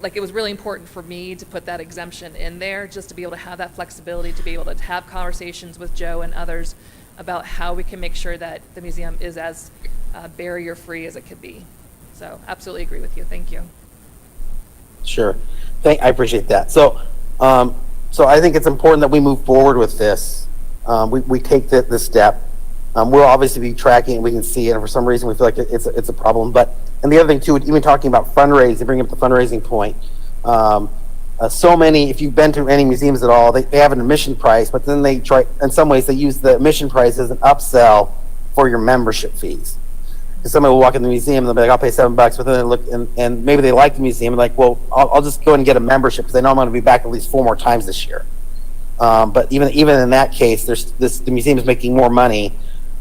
like, it was really important for me to put that exemption in there, just to be able to have that flexibility, to be able to have conversations with Joe and others about how we can make sure that the museum is as barrier-free as it could be. So absolutely agree with you. Thank you. Sure. I appreciate that. So I think it's important that we move forward with this. We take the step. We'll obviously be tracking it. We can see it, and for some reason we feel like it's a problem. But, and the other thing too, even talking about fundraising, bring up the fundraising point. So many, if you've been to any museums at all, they have an admission price, but then they try, in some ways, they use the admission price as an upsell for your membership fees. Because somebody will walk in the museum and they'll be like, I'll pay $7, but then they look and maybe they like the museum and like, well, I'll just go and get a membership because I know I'm going to be back at least 4 more times this year. But even in that case, the museum is making more money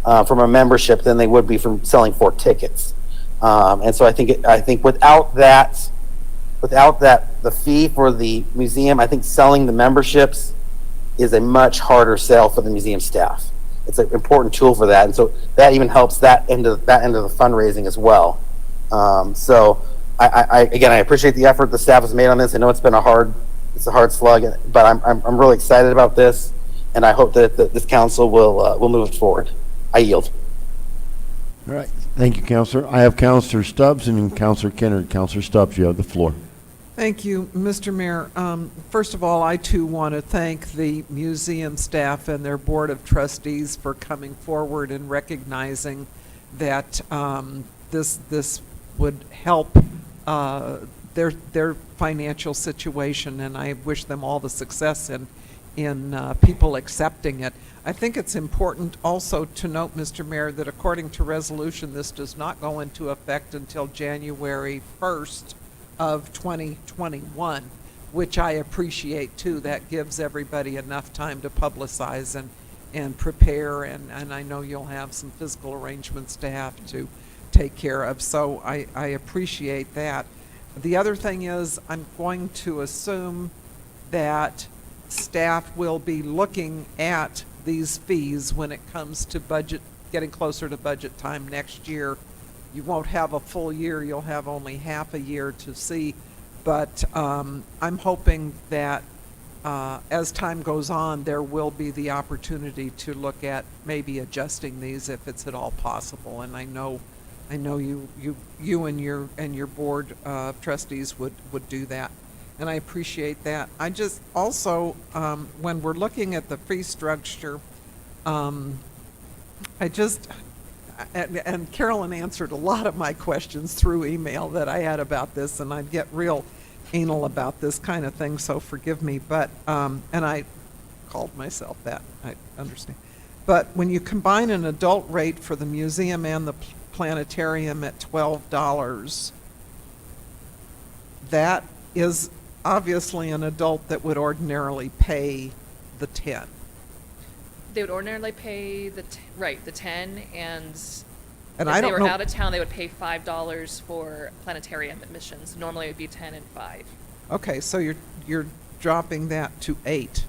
from a membership than they would be from selling 4 tickets. And so I think without that, the fee for the museum, I think selling the memberships is a much harder sell for the museum staff. It's an important tool for that, and so that even helps that end of the fundraising as well. So I appreciate the effort the staff has made on this. I know it's a hard slug, but I'm really excited about this, and I hope that this council will move it forward. I yield. All right. Thank you, Councilor. I have Councilor Stubbs and Councilor Kennard. Councilor Stubbs, you have the floor. Thank you, Mr. Mayor. First of all, I too want to thank the museum staff and their board of trustees for coming forward and recognizing that this would help their financial situation, and I wish them all the success in people accepting it. I think it's important also to note, Mr. Mayor, that according to resolution, this does not go into effect until January 1st of 2021, which I appreciate too. That gives everybody enough time to publicize and prepare, and I know you'll have some physical arrangements to have to take care of, so I appreciate that. The other thing is, I'm going to assume that staff will be looking at these fees when it comes to budget, getting closer to budget time next year. You won't have a full year, you'll have only half a year to see, but I'm hoping that as time goes on, there will be the opportunity to look at maybe adjusting these if it's at all possible, and I know you and your board of trustees would do that, and I appreciate that. I just also, when we're looking at the fee structure, and Carolyn answered a lot of my questions through email that I had about this, and I get real anal about this kind of thing, so forgive me, but, and I called myself that, I understand. But when you combine an adult rate for the museum and the planetarium at $12, that is obviously an adult that would ordinarily pay the 10. They would ordinarily pay the 10, and if I don't they were know, out of town, they would pay $5 for planetarium admissions. Normally, it would be 10 and 5. okay, so you're dropping that to 8.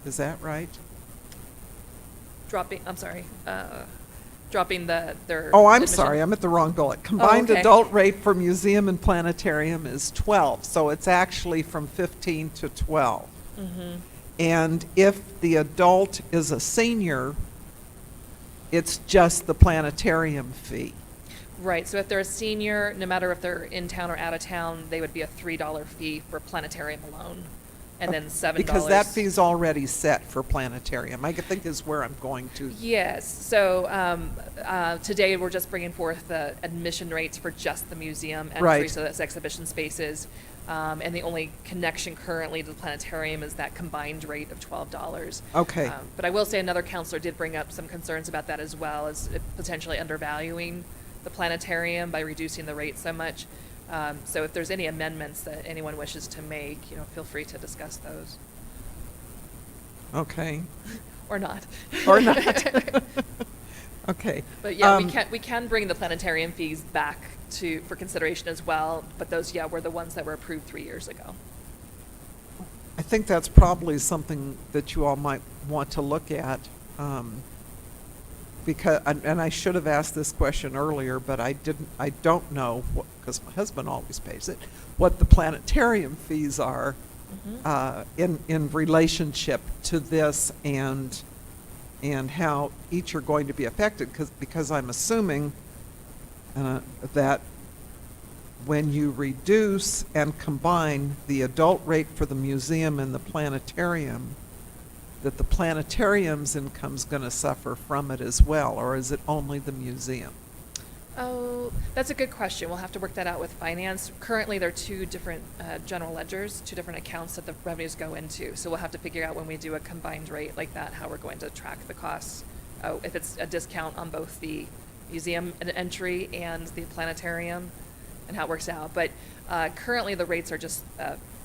Is that right? Dropping their. Oh, I'm admission. sorry, I'm at the wrong bullet. Combined okay. adult rate for museum and planetarium is 12, so it's actually from 15 to 12. Mm-hmm. And if the adult is a senior, it's just the planetarium fee. Right, so if they're a senior, no matter if they're in town or out of town, they would be a $3 fee for planetarium alone, and then $7. Because that fee's already set for planetarium, I think is where I'm going to. Yes, so today we're just bringing forth the admission rates for just the museum entry, Right. so that's exhibition spaces. And the only connection currently to the planetarium is that combined rate of $12. Okay. But I will say another counselor did bring up some concerns about that as well, as it potentially undervaluing the planetarium by reducing the rate so much. So if there's any amendments that anyone wishes to make, feel free to discuss those. Okay. Or not. Or not. Okay. But yeah, we can bring the planetarium fees back for consideration as well, but those, were the ones that were approved 3 years ago. I think that's probably something that you all might want to look at, because, and I should have asked this question earlier, but I don't know, because my husband always pays it, what the planetarium fees are in relationship to this, and how each are going to be affected, because I'm assuming that when you reduce and combine the adult rate for the museum and the planetarium, that the planetarium's income's going to suffer from it as well, or is it only the museum? Oh, that's a good question. We'll have to work that out with finance. Currently, there are two different general ledgers, two different accounts that the revenues go into. So we'll have to figure out when we do a combined rate like that, how we're going to track the costs. If it's a discount on both the museum entry and the planetarium, and how it works out. But currently, the rates are just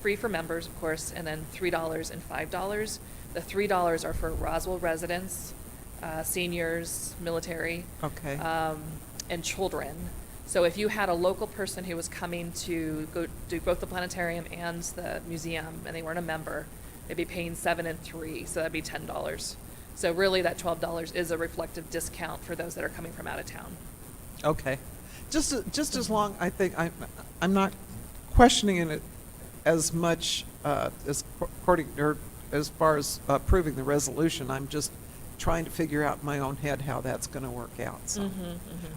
free for members, of course, and then $3 and $5. The $3 are for Roswell residents, seniors, military. Okay. And children. So if you had a local person who was coming to go do both the planetarium and the museum, and they weren't a member, they'd be paying $7 and $3, so that'd be $10. So really, that $12 is a reflective discount for those that are coming from out of town. Okay. Just as long, I think, I'm not questioning it as much as as far as approving the resolution. I'm just trying to figure out in my own head how that's going to work out. So.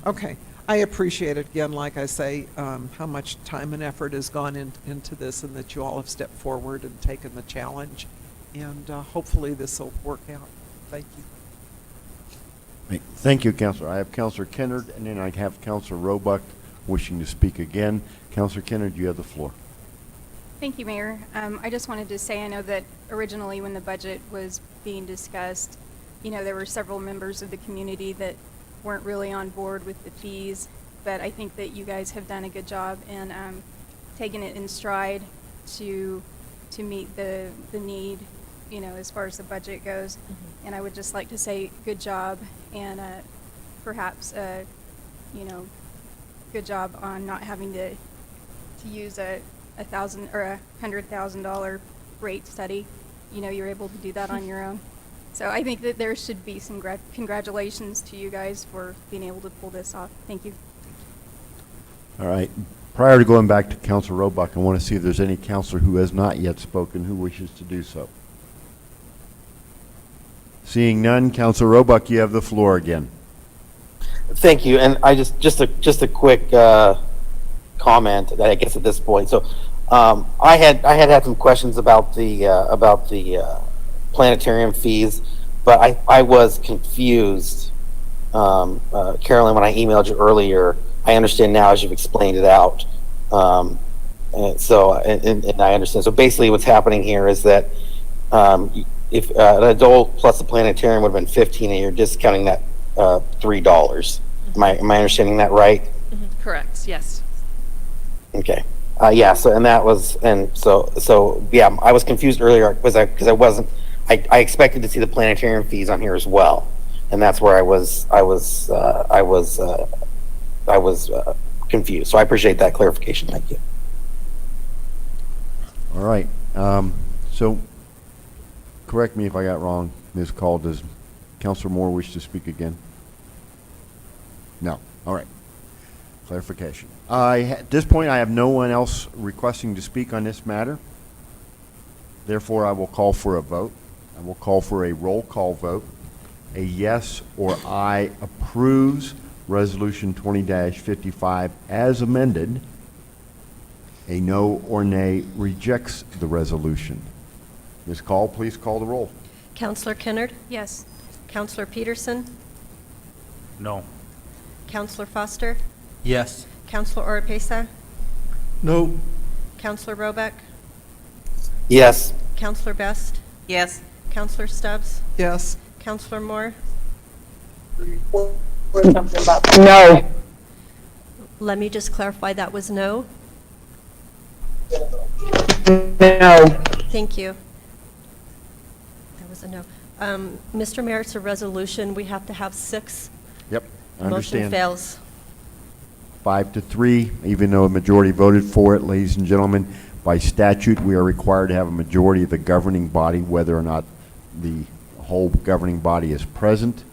Okay. I appreciate it, again, like I say, how much time and effort has gone into this, and that you all have stepped forward and taken the challenge. And hopefully this will work out. Thank you. Thank you, Councilor. I have Councilor Kennard, and then I have Councilor Roebuck wishing to speak again. Councilor Kennard, you have the floor. Thank you, Mayor. I just wanted to say, I know that originally when the budget was being discussed, there were several members of the community that weren't really on board with the fees, but I think that you guys have done a good job in taking it in stride to meet the need, as far as the budget goes. And I would just like to say good job, and perhaps, good job on not having to use a $1,000 or $100,000 rate study. You're able to do that on your own. So I think that there should be some congratulations to you guys for being able to pull this off. Thank you. All right. Prior to going back to Councilor Roebuck, I want to see if there's any counselor who has not yet spoken who wishes to do so. Seeing none, Councilor Roebuck, you have the floor again. Thank you, and I just a quick comment that I guess at this point. So I had some questions about the planetarium fees, but I was confused, Carolyn, when I emailed you earlier. I understand now as you've explained it out. And I understand. So basically, what's happening here is that if an adult plus the planetarium would have been $15, and you're discounting that $3. Am I understanding that right? Correct. Yes. Okay. Yeah. So I was confused earlier because I wasn't. I expected to see the planetarium fees on here as well, and that's where I was confused. So I appreciate that clarification. Thank you. All right. So, correct me if I got wrong, Ms. Call. Does Councilor Moore wish to speak again? No. All right. Clarification. At this point, I have no one else requesting to speak on this matter. Therefore, I will call for a vote. I will call for a roll call vote. A yes or aye approves Resolution 20-55 as amended. A no or nay rejects the resolution. Ms. Call, please call the roll. Counselor Kennard? Yes. Counselor Peterson? No. Counselor Foster? Yes. Counselor Oropesa? No. Counselor Roebuck? Yes. Counselor Best? Yes. Counselor Stubbs? Yes. Counselor Moore? No. Let me just clarify, that was no? No. Thank you. That was a no. Mr. Mayor, it's a resolution. We have to have 6. Yep, I Motion understand. fails. 5-3, even though a majority voted for it, ladies and gentlemen, by statute, we are required to have a majority of the governing body, whether or not the whole governing body is present.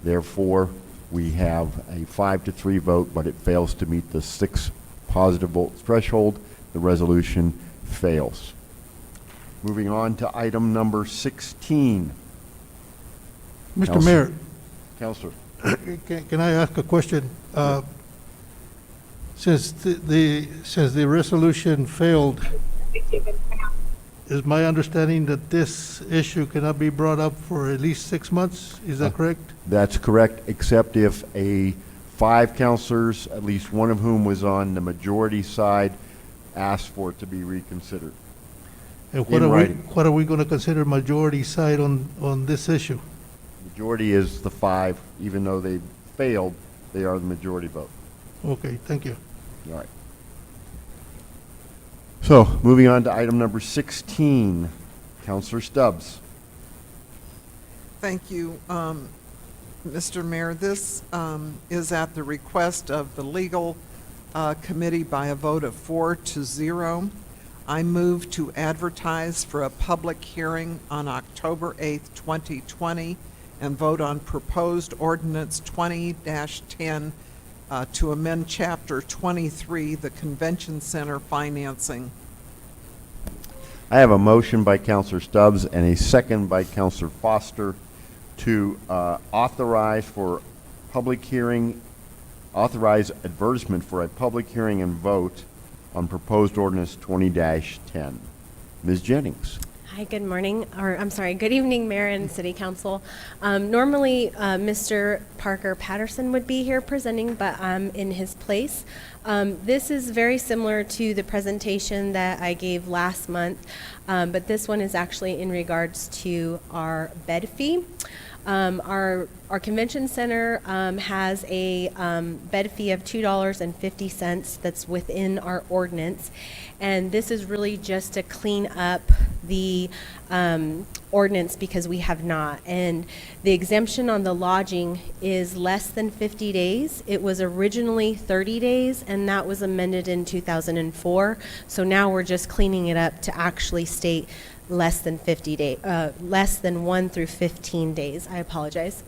Therefore, we have a 5-3 vote, but it fails to meet the 6 positive vote threshold. The resolution fails. Moving on to item number 16. Mr. Mayor, Counselor. can I ask a question? Since the resolution failed, is my understanding that this issue cannot be brought up for at least 6 months? Is that correct? That's correct, except if 5 counselors, at least one of whom was on the majority side, asked for it to be reconsidered. And In writing. what are we going to consider majority side on this issue? Majority is the 5, even though they failed, they are the majority vote. Okay, thank you. All right. So, moving on to item number 16, Counselor Stubbs. Thank you, Mr. Mayor. This is at the request of the Legal Committee by a vote of 4-0. I move to advertise for a public hearing on October 8th, 2020, and vote on proposed ordinance 20-10 to amend Chapter 23, the Convention Center financing. I have a motion by Counselor Stubbs and a second by Counselor Foster to authorize advertisement for a public hearing and vote on proposed ordinance 20-10. Ms. Jennings. Hi, good morning, or I'm sorry, good evening, Mayor and City Council. Normally, Mr. Parker Patterson would be here presenting, but I'm in his place. This is very similar to the presentation that I gave last month, but this one is actually in regards to our bed fee. Our convention center has a bed fee of $2.50 that's within our ordinance, and this is really just to clean up the ordinance because we have not. And the exemption on the lodging is less than 50 days. It was originally 30 days, and that was amended in 2004. So now we're just cleaning it up to actually state less than 50 days, less than 1 through 15 days. I apologize.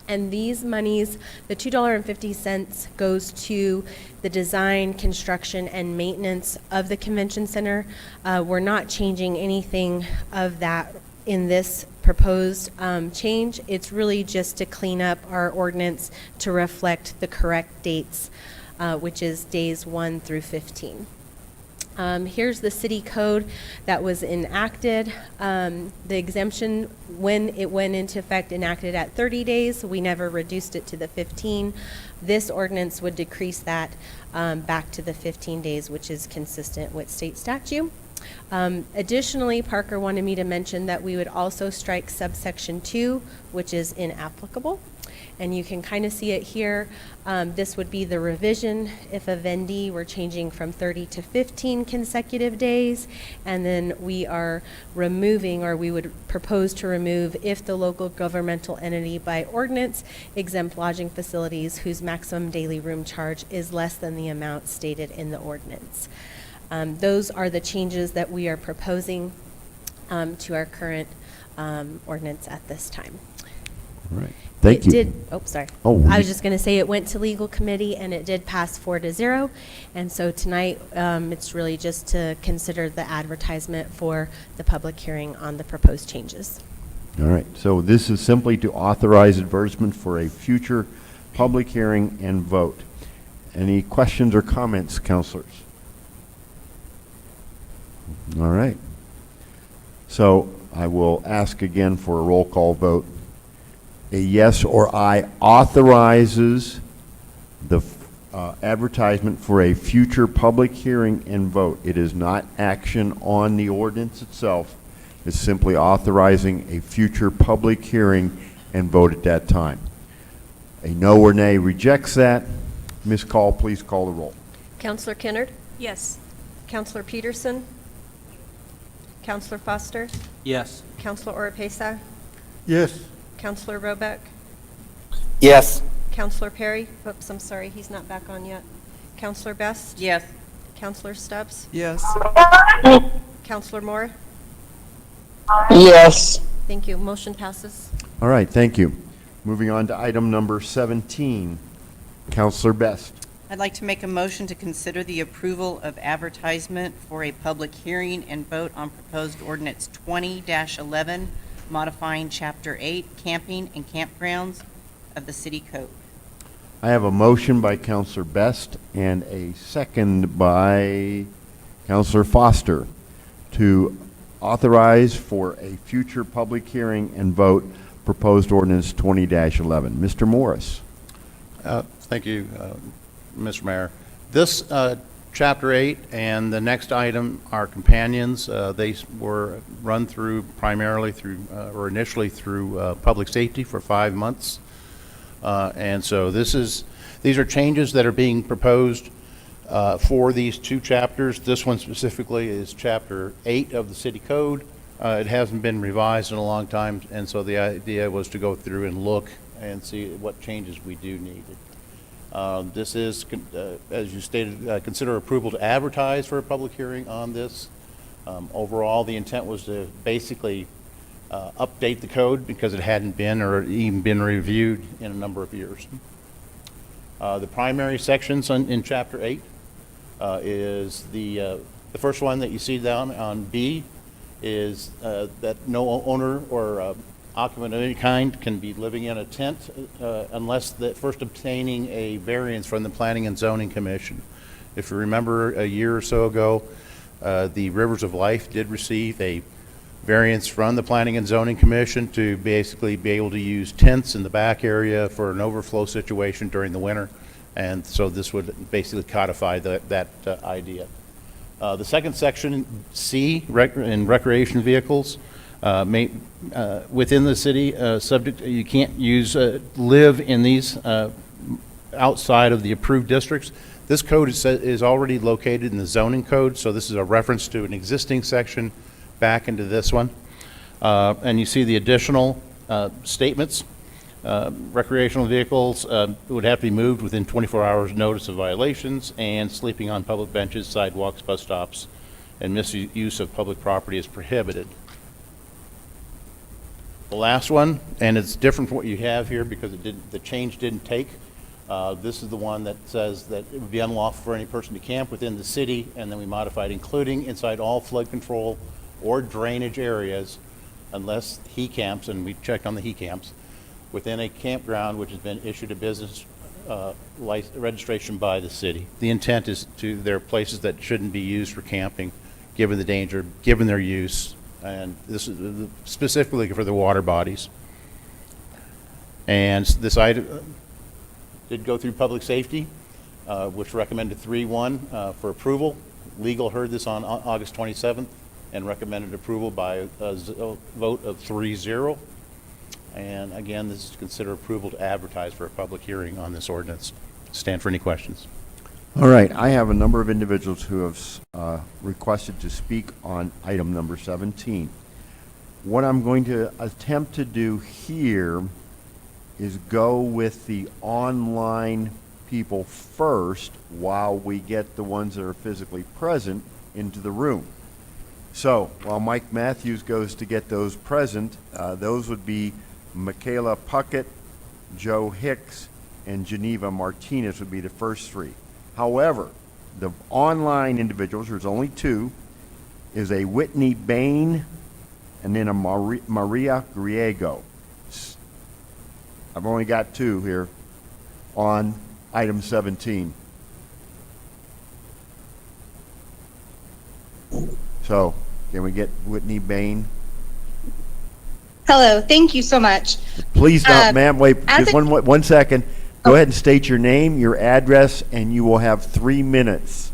And these monies, the $2.50 goes to the design, construction, and maintenance of the convention center. We're not changing anything of that in this proposed change. It's really just to clean up our ordinance to reflect the correct dates, which is days 1 through 15. Here's the city code that was enacted. The exemption, when it went into effect, enacted at 30 days. We never reduced it to the 15. This ordinance would decrease that back to the 15 days, which is consistent with state statute. Additionally, Parker wanted me to mention that we would also strike subsection 2, which is inapplicable. And you can kind of see it here. This would be the revision if a vendee were changing from 30 to 15 consecutive days. And then we are removing, or we would propose to remove, if the local governmental entity by ordinance exempt lodging facilities whose maximum daily room charge is less than the amount stated in the ordinance. Those are the changes that we are proposing to our current ordinance at this time. All right. Thank you. I was just going to say it went to legal committee and it did pass 4-0. And so tonight it's really just to consider the advertisement for the public hearing on the proposed changes. All right. So this is simply to authorize advertisement for a future public hearing and vote. Any questions or comments, councilors? All right. So I will ask again for a roll call vote. A yes or aye authorizes the advertisement for a future public hearing and vote. It is not action on the ordinance itself. It's simply authorizing a future public hearing and vote at that time. A no or nay rejects that. Ms. Call, please call the roll. Counselor Kennard? Yes. Counselor Peterson? Counselor Foster? Yes. Counselor Oropesa? Yes. Counselor Roebuck? Yes. Counselor Perry? Oops, I'm sorry, he's not back on yet. Counselor Best? Yes. Counselor Stubbs? Yes. Counselor Moore? Yes. Thank you. Motion passes. All right, thank you. Moving on to item number 17. Counselor Best. I'd like to make a motion to consider the approval of advertisement for a public hearing and vote on proposed ordinance 20-11, modifying Chapter 8, camping and campgrounds of the city code. I have a motion by Counselor Best and a second by Counselor Foster to authorize for a future public hearing and vote proposed ordinance 20-11. Mr. Morris. Thank you, Mr. Mayor. This Chapter 8 and the next item are companions. They were run through primarily through, or initially through public safety for 5 months. And so these are changes that are being proposed for these two chapters. This one specifically is Chapter 8 of the City Code. It hasn't been revised in a long time, and so the idea was to go through and look and see what changes we do need. This is, as you stated, consider approval to advertise for a public hearing on this. Overall, the intent was to basically update the code because it hadn't been or even been reviewed in a number of years. The primary sections in Chapter 8 is the first one that you see down on B is that no owner or occupant of any kind can be living in a tent unless first obtaining a variance from the Planning and Zoning Commission. If you remember a year or so ago, the Rivers of Life did receive a variance from the Planning and Zoning Commission to basically be able to use tents in the back area for an overflow situation during the winter. And so this would basically codify that idea. The second section, C, in recreation vehicles, within the city, subject, you can't live in these outside of the approved districts. This code is already located in the zoning code, so this is a reference to an existing section back into this one. And you see the additional statements. Recreational vehicles would have to be moved within 24 hours notice of violations, and sleeping on public benches, sidewalks, bus stops, and misuse of public property is prohibited. The last one, and it's different from what you have here because the change didn't take. This is the one that says that it would be unlawful for any person to camp within the city, and then we modified including inside all flood control or drainage areas unless he camps, and we checked on the he camps, within a campground which has been issued a business registration by the city. The intent is there are places that shouldn't be used for camping, given the danger, given their use, and this is specifically for the water bodies. And this item did go through public safety, which recommended 3-1 for approval. Legal heard this on August 27th and recommended approval by a vote of 3-0. And again, this is to consider approval to advertise for a public hearing on this ordinance. Stand for any questions. All right, I have a number of individuals who have requested to speak on item number 17. What I'm going to attempt to do here is go with the online people first while we get the ones that are physically present into the room. So while Mike Matthews goes to get those present, those would be Michaela Puckett, Joe Hicks, and Geneva Martinez would be the first three. However, the online individuals, there's only two, is a Whitney Bain and then a Maria Griego. I've only got two here. on item 17? So, can we get Whitney Bain? Hello, thank you so much. Please don't, ma'am, wait, as just a- one second. Go ahead and state your name, your address, and you will have 3 minutes.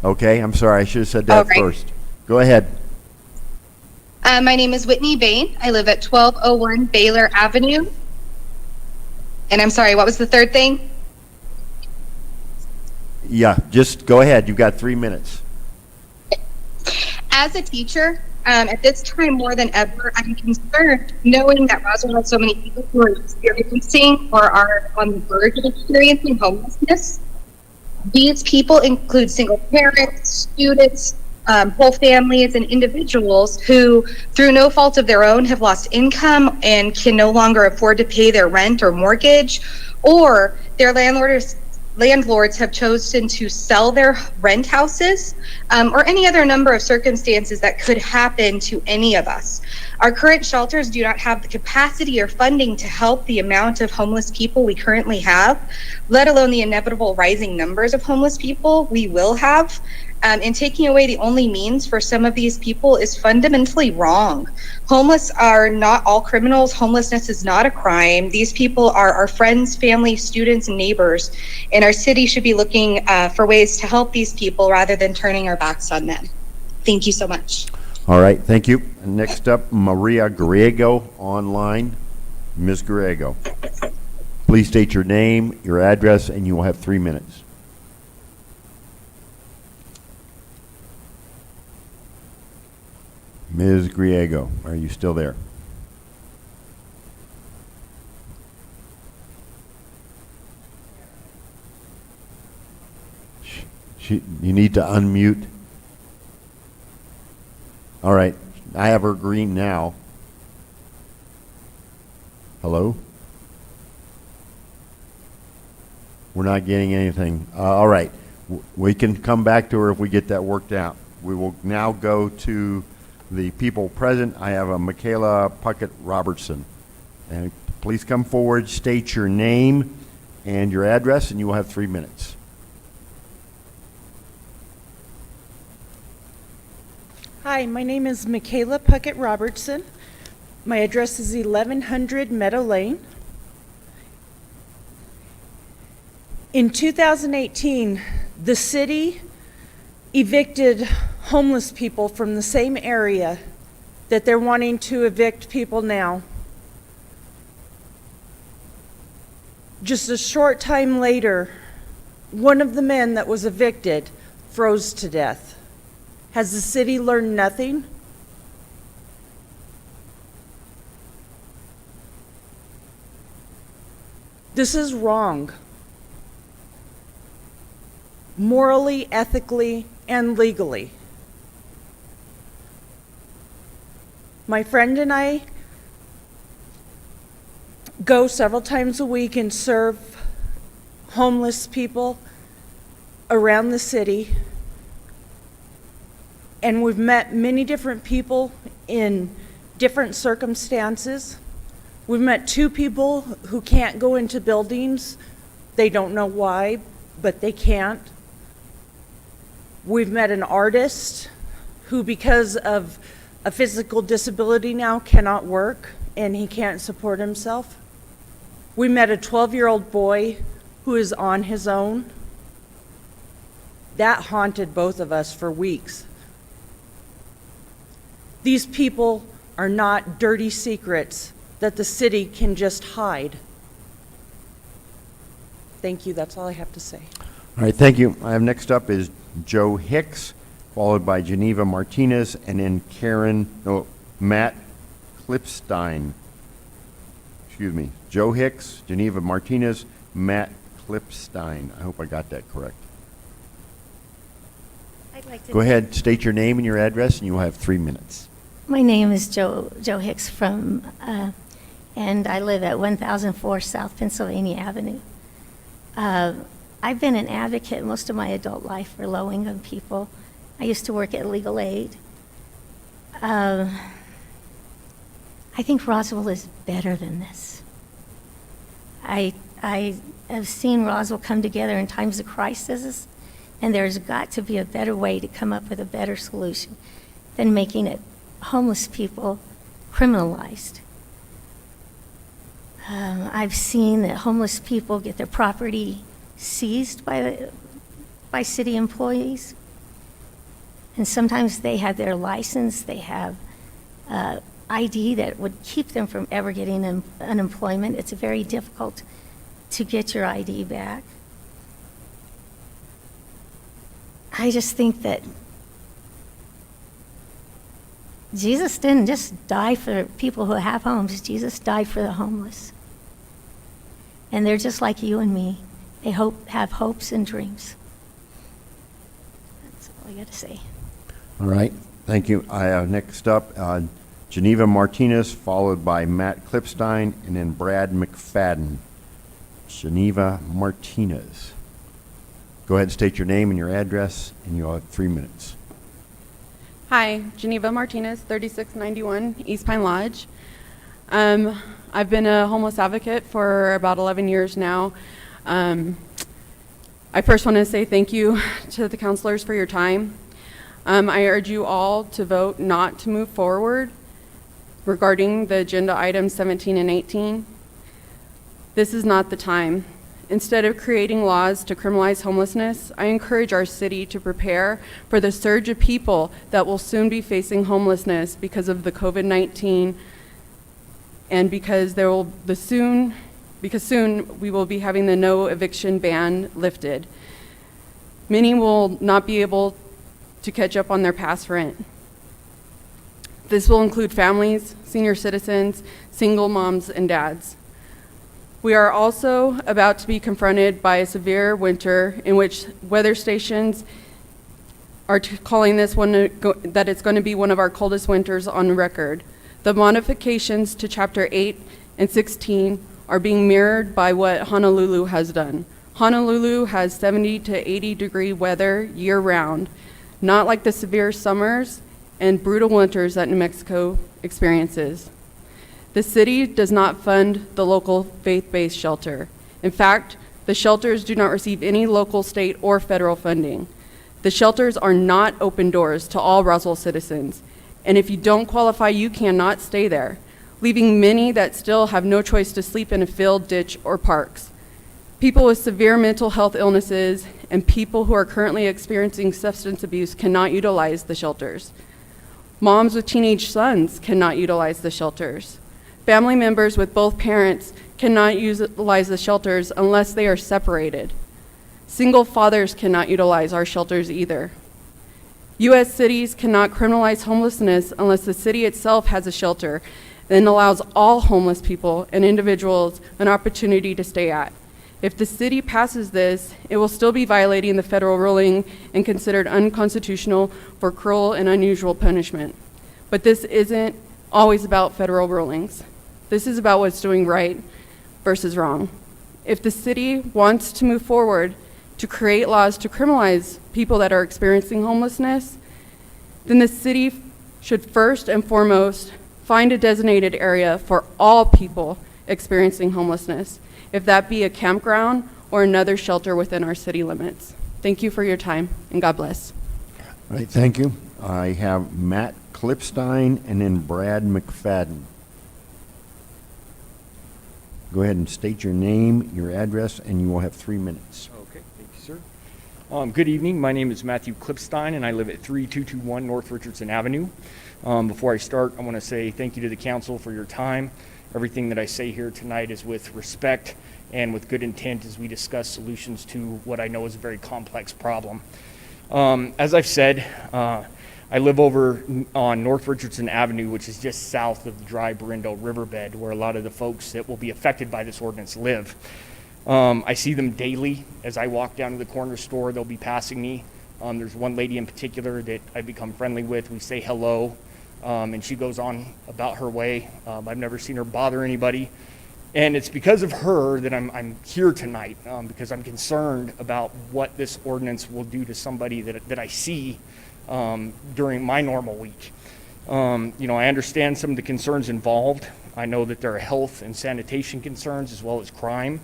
Okay, I'm sorry, I should have said that All right. first. Go ahead. My name is Whitney Bain. I live at 1201 Baylor Avenue. And I'm sorry, what was the third thing? Yeah, just go ahead, you've got 3 minutes. As a teacher, at this time more than ever, I'm concerned knowing that Roswell has so many people who are experiencing or are on the verge of experiencing homelessness. These people include single parents, students, whole families, and individuals who, through no fault of their own, have lost income and can no longer afford to pay their rent or mortgage, or their landlords have chosen to sell their rent houses, or any other number of circumstances that could happen to any of us. Our current shelters do not have the capacity or funding to help the amount of homeless people we currently have, let alone the inevitable rising numbers of homeless people we will have. And taking away the only means for some of these people is fundamentally wrong. Homeless are not all criminals. Homelessness is not a crime. These people are our friends, family, students, and neighbors. And our city should be looking for ways to help these people rather than turning our backs on them. Thank you so much. All right, thank you. Next up, Maria Griego online. Ms. Griego, please state your name, your address, and you will have 3 minutes. Ms. Griego, are you still there? You need to unmute. All right, I have her green now. Hello? We're not getting anything. All right, we can come back to her if we get that worked out. We will now go to the people present. I have a Michaela Puckett Robertson. And please come forward, state your name and your address, and you will have 3 minutes. Hi, my name is Michaela Puckett Robertson. My address is 1100 Meadow Lane. In 2018, the city evicted homeless people from the same area that they're wanting to evict people now. Just a short time later, one of the men that was evicted froze to death. Has the city learned nothing? This is wrong. Morally, ethically, and legally. My friend and I go several times a week and serve homeless people around the city. And we've met many different people in different circumstances. We've met 2 people who can't go into buildings. They don't know why, but they can't. We've met an artist who, because of a physical disability now, cannot work and he can't support himself. We met a 12-year-old boy who is on his own. That haunted both of us for weeks. These people are not dirty secrets that the city can just hide. Thank you, that's all I have to say. All right, thank you. I have next up is Joe Hicks, followed by Geneva Martinez, and then Matt Klipstein. Excuse me, Joe Hicks, Geneva Martinez, Matt Klipstein. I hope I got that correct. I'd like to Go ahead, state your name and your address, and you will have 3 minutes. My name is Joe Hicks and I live at 1004 South Pennsylvania Avenue. I've been an advocate most of my adult life for low-income people. I used to work at Legal Aid. I think Roswell is better than this. I I have seen Roswell come together in times of crisis, and there's got to be a better way to come up with a better solution than making it homeless people criminalized. I've seen that homeless people get their property seized by city employees, and sometimes they have their license, they have ID that would keep them from ever getting unemployment. It's very difficult to get your ID back. I just think that Jesus didn't just die for people who have homes. Jesus died for the homeless. And they're just like you and me. They have hopes and dreams. That's all I got to say. All right, thank you. Next up, Geneva Martinez, followed by Matt Klipstein, and then Brad McFadden. Geneva Martinez. Go ahead and state your name and your address, and you'll have 3 minutes. Hi, Geneva Martinez, 3691 East Pine Lodge. I've been a homeless advocate for about 11 years now. I first want to say thank you to the counselors for your time. I urge you all to vote not to move forward regarding the agenda items 17 and 18. This is not the time. Instead of creating laws to criminalize homelessness, I encourage our city to prepare for the surge of people that will soon be facing homelessness because of the COVID-19 and because soon we will be having the no eviction ban lifted. Many will not be able to catch up on their past rent. This will include families, senior citizens, single moms, and dads. We are also about to be confronted by a severe winter in which weather stations are calling this one that it's going to be one of our coldest winters on record. The modifications to Chapter 8 and 16 are being mirrored by what Honolulu has done. Honolulu has 70 to 80 degree weather year-round, not like the severe summers and brutal winters that New Mexico experiences. The city does not fund the local faith-based shelter. In fact, the shelters do not receive any local, state, or federal funding. The shelters are not open doors to all Roswell citizens, and if you don't qualify, you cannot stay there, leaving many that still have no choice to sleep in a field, ditch, or parks. People with severe mental health illnesses and people who are currently experiencing substance abuse cannot utilize the shelters. Moms with teenage sons cannot utilize the shelters. Family members with both parents cannot utilize the shelters unless they are separated. Single fathers cannot utilize our shelters either. U.S. cities cannot criminalize homelessness unless the city itself has a shelter and allows all homeless people and individuals an opportunity to stay at. If the city passes this, it will still be violating the federal ruling and considered unconstitutional for cruel and unusual punishment. But this isn't always about federal rulings. This is about what's doing right versus wrong. If the city wants to move forward to create laws to criminalize people that are experiencing homelessness, then the city should first and foremost find a designated area for all people experiencing homelessness, if that be a campground or another shelter within our city limits. Thank you for your time, and God bless. All right, thank you. I have Matt Klipstein and then Brad McFadden. Go ahead and state your name, your address, and you will have 3 minutes. Okay, thank you, sir. Good evening. My name is Matthew Klipstein, and I live at 3221 North Richardson Avenue. Before I start, I want to say thank you to the council for your time. Everything that I say here tonight is with respect and with good intent as we discuss solutions to what I know is a very complex problem. As I've said, I live over on North Richardson Avenue, which is just south of the dry Berindo riverbed, where a lot of the folks that will be affected by this ordinance live. I see them daily as I walk down to the corner store. They'll be passing me. There's one lady in particular that I've become friendly with. We say hello, and she goes on about her way. I've never seen her bother anybody. And it's because of her that I'm here tonight, because I'm concerned about what this ordinance will do to somebody that I see during my normal week. I understand some of the concerns involved. I know that there are health and sanitation concerns as well as crime.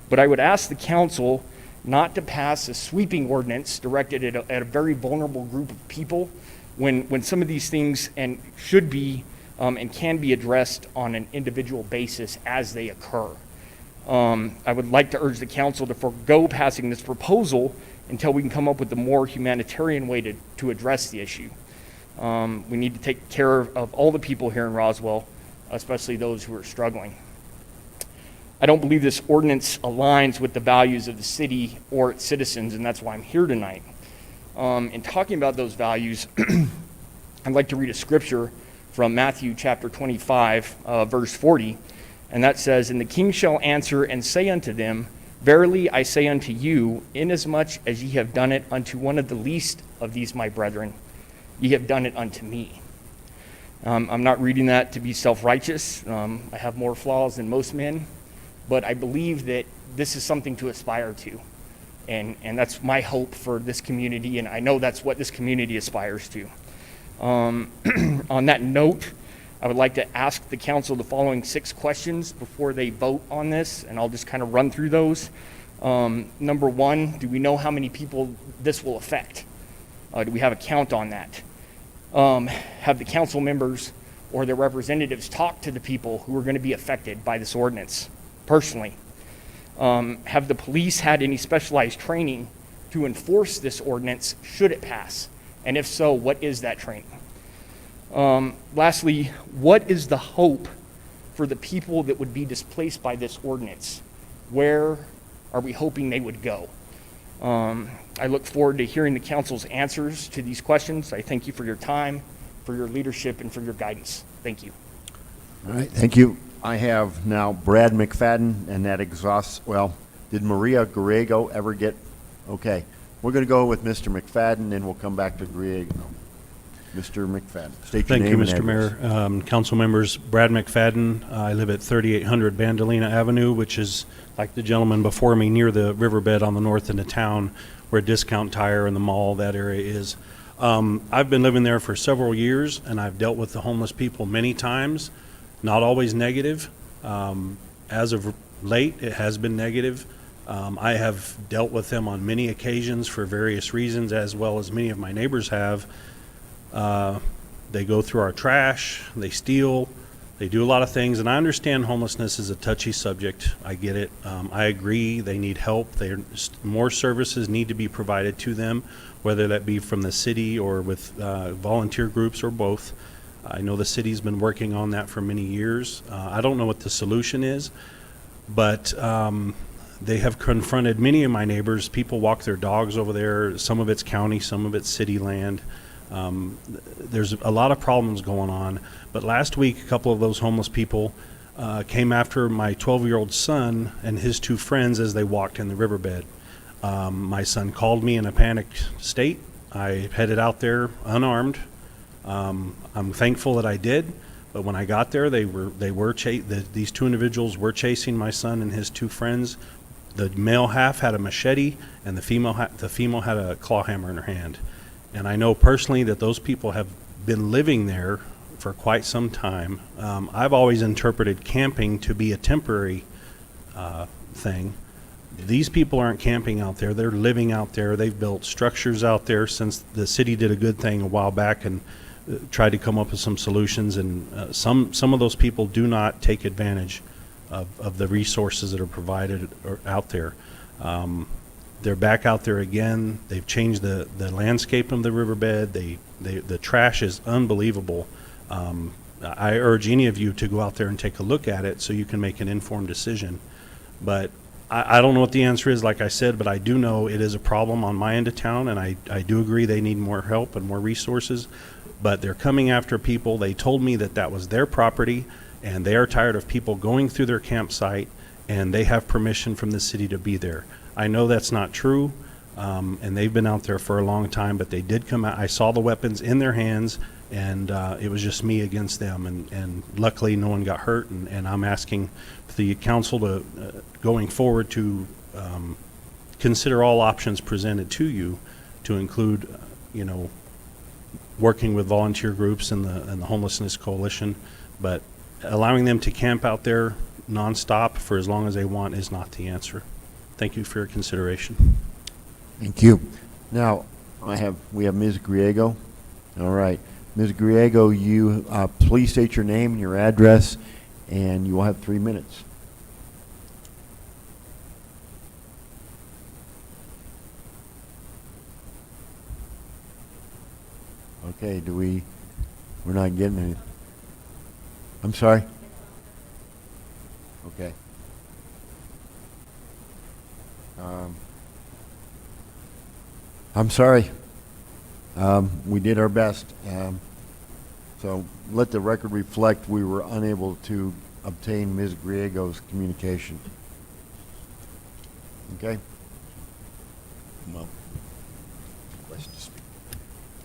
But I would ask the council not to pass a sweeping ordinance directed at a very vulnerable group of people when some of these things should be and can be addressed on an individual basis as they occur. I would like to urge the council to forego passing this proposal until we can come up with a more humanitarian way to address the issue. We need to take care of all the people here in Roswell, especially those who are struggling. I don't believe this ordinance aligns with the values of the city or its citizens, and that's why I'm here tonight. In talking about those values, I'd like to read a scripture from Matthew chapter 25, verse 40, and that says, "And the king shall answer and say unto them, Verily I say unto you, inasmuch as ye have done it unto one of the least of these my brethren, ye have done it unto me." I'm not reading that to be self-righteous. I have more flaws than most men, but I believe that this is something to aspire to. And that's my hope for this community, and I know that's what this community aspires to. On that note, I would like to ask the council the following 6 questions before they vote on this, and I'll just kind of run through those. Number 1, do we know how many people this will affect? Do we have a count on that? Have the council members or their representatives talked to the people who are going to be affected by this ordinance personally? Have the police had any specialized training to enforce this ordinance should it pass? And if so, what is that training? Lastly, what is the hope for the people that would be displaced by this ordinance? Where are we hoping they would go? I look forward to hearing the council's answers to these questions. I thank you for your time, for your leadership, and for your guidance. Thank you. All right, thank you. I have now Brad McFadden, and that exhausts, well, did Maria Garrego ever get, okay. We're going to go with Mr. McFadden, and we'll come back to Garrego. Mr. McFadden, state your name and address. Thank you, Mr. Mayor. Council members, Brad McFadden. I live at 3800 Bandolina Avenue, which is, like the gentleman before me, near the riverbed on the north end of town, where Discount Tire and the mall, that area is. I've been living there for several years, and I've dealt with the homeless people many times, not always negative. As of late, it has been negative. I have dealt with them on many occasions for various reasons, as well as many of my neighbors have. They go through our trash, they steal, they do a lot of things, and I understand homelessness is a touchy subject. I get it. I agree they need help. More services need to be provided to them, whether that be from the city or with volunteer groups or both. I know the city's been working on that for many years. I don't know what the solution is, but they have confronted many of my neighbors. People walk their dogs over there. Some of it's county, some of it's city land. There's a lot of problems going on. But last week, a couple of those homeless people came after my 12-year-old son and his 2 friends as they walked in the riverbed. My son called me in a panicked state. I headed out there unarmed. I'm thankful that I did. But when I got there, these 2 individuals were chasing my son and his 2 friends. The male half had a machete, and the female had a claw hammer in her hand. And I know personally that those people have been living there for quite some time. I've always interpreted camping to be a temporary thing. These people aren't camping out there. They're living out there. They've built structures out there since the city did a good thing a while back and tried to come up with some solutions. And some of those people do not take advantage of the resources that are provided out there. They're back out there again. They've changed the landscape of the riverbed. The trash is unbelievable. I urge any of you to go out there and take a look at it so you can make an informed decision. But I don't know what the answer is, like I said, but I do know it is a problem on my end of town, and I do agree they need more help and more resources. But they're coming after people. They told me that was their property, and they are tired of people going through their campsite, and they have permission from the city to be there. I know that's not true, and they've been out there for a long time, but they did come out. I saw the weapons in their hands, and it was just me against them, and luckily no one got hurt, and I'm asking the council to, going forward, to consider all options presented to you, to include, working with volunteer groups and the Homelessness Coalition, but allowing them to camp out there nonstop for as long as they want is not the answer. Thank you for your consideration. Thank you. Now, we have Ms. Griego. All right. Ms. Griego, you please state your name and your address, and you will have 3 minutes. Okay, we're not getting any. I'm sorry? Okay. I'm sorry. We did our best. So let the record reflect we were unable to obtain Ms. Griego's communication. Okay? Well, request to speak.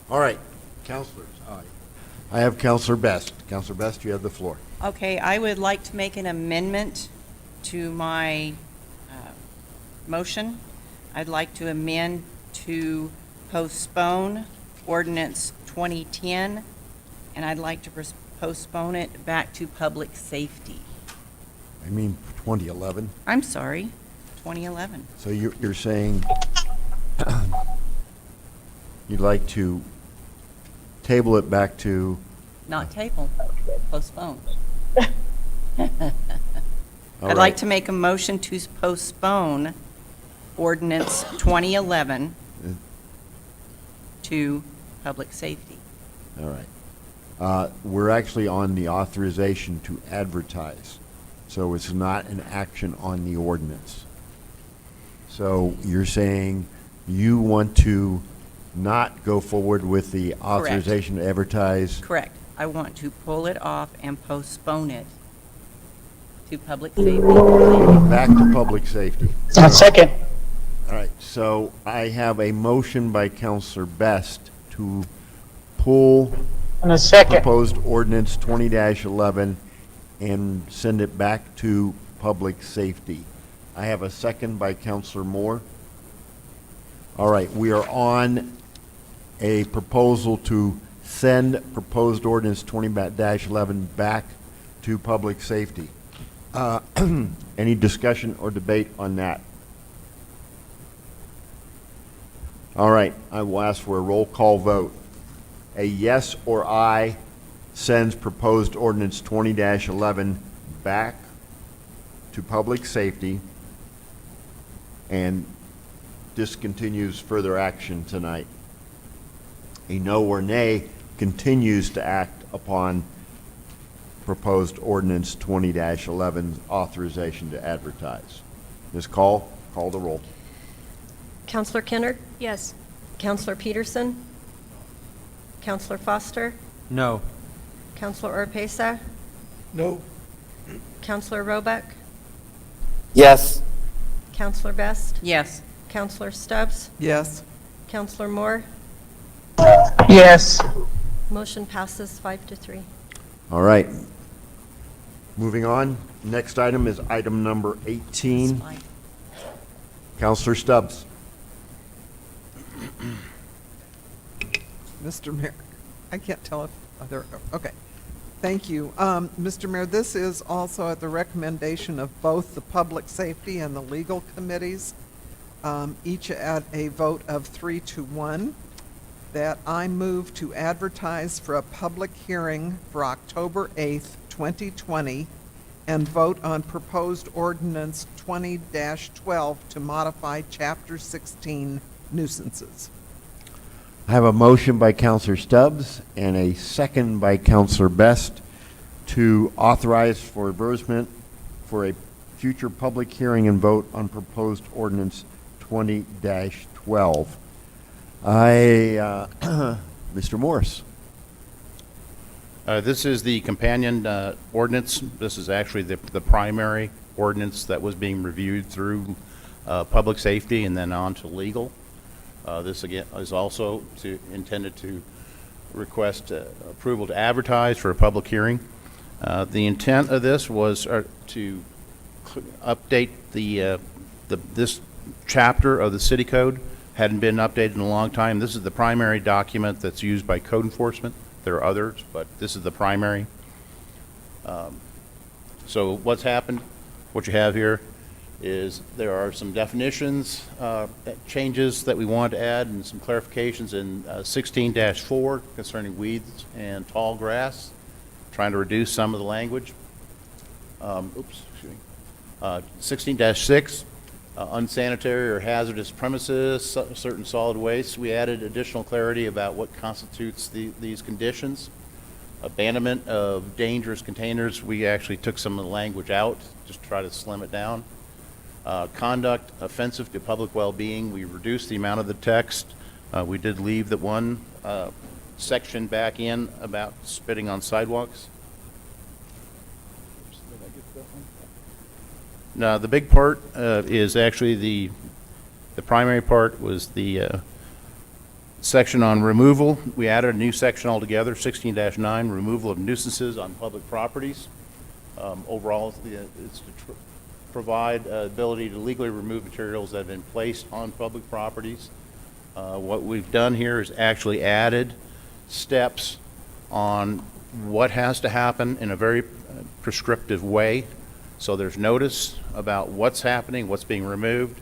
All right, counselors. I have Counselor Best. Counselor Best, you have the floor. Okay, I would like to make an amendment to my motion. I'd like to amend to postpone ordinance 2010, and I'd like to postpone it back to public safety. I mean 2011. I'm sorry, 2011. So you're saying you'd like to table it back to... Not table, postpone. All I'd like right. to make a motion to postpone ordinance 2011 to public safety. All right. We're actually on the authorization to advertise, so it's not an action on the ordinance. So you're saying you want to not go forward with the authorization to advertise? Correct. I want to pull it off and postpone it to public safety. Back to public safety. Second. All right, so I have a motion by Counselor Best to pull And a second. proposed ordinance 20-11 and send it back to public safety. I have a second by Counselor Moore. All right, we are on a proposal to send proposed ordinance 20-11 back to public safety. Any discussion or debate on that? All right, I will ask for a roll call vote. A yes or aye sends proposed ordinance 20-11 back to public safety and discontinues further action tonight. A no or nay continues to act upon proposed ordinance 20-11 authorization to advertise. Ms. Call the roll. Counselor Kennard? Yes. Counselor Peterson? Counselor Foster? No. Counselor Orpesa? No. Counselor Roebuck? Yes. Counselor Best? Yes. Counselor Stubbs? Yes. Counselor Moore? Yes. Motion passes 5-3. All right. Moving on. Next item is item number 18. Counselor Stubbs. Mr. Mayor, I can't tell if other, okay. Thank you. Mr. Mayor, this is also at the recommendation of both the Public Safety and the Legal Committees, each at a vote of 3-1, that I move to advertise for a public hearing for October 8th, 2020, and vote on proposed ordinance 20-12 to modify Chapter 16 nuisances. I have a motion by Counselor Stubbs and a second by Counselor Best to authorize for advertisement for a future public hearing and vote on proposed ordinance 20-12. Mr. Morris. This is the companion ordinance. This is actually the primary ordinance that was being reviewed through public safety and then on to legal. This again is also intended to request approval to advertise for a public hearing. The intent of this was to update this chapter of the city code. Hadn't been updated in a long time. This is the primary document that's used by code enforcement. There are others, but this is the primary. So what's happened, what you have here is there are some definitions, changes that we want to add and some clarifications in 16-4 concerning weeds and tall grass, trying to reduce some of the language. 16-6, unsanitary or hazardous premises, certain solid waste. We added additional clarity about what constitutes these conditions. Abandonment of dangerous containers, we actually took some of the language out, just to try to slim it down. Conduct offensive to public well-being, we reduced the amount of the text. We did leave the one section back in about spitting on sidewalks. Now, the big part is actually the primary part was the section on removal. We added a new section altogether, 16-9, removal of nuisances on public properties. Overall, it's to provide ability to legally remove materials that have been placed on public properties. What we've done here is actually added steps on what has to happen in a very prescriptive way. So there's notice about what's happening, what's being removed,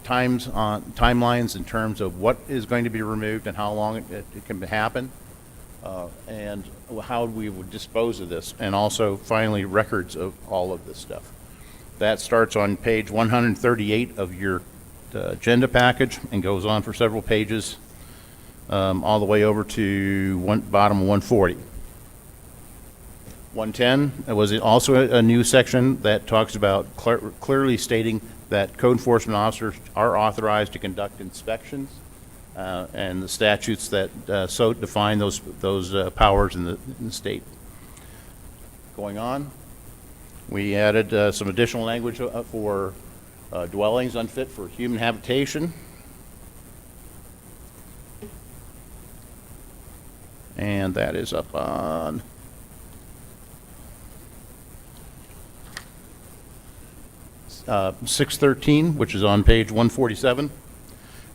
timelines in terms of what is going to be removed and how long it can happen, and how we would dispose of this, and also finally records of all of this stuff. That starts on page 138 of your agenda package and goes on for several pages all the way over to bottom 140. 110 was also a new section that talks about clearly stating that code enforcement officers are authorized to conduct inspections, and the statutes that so define those powers in the state. Going on, we added some additional language for dwellings unfit for human habitation. And that is up on uh, 613, which is on page 147.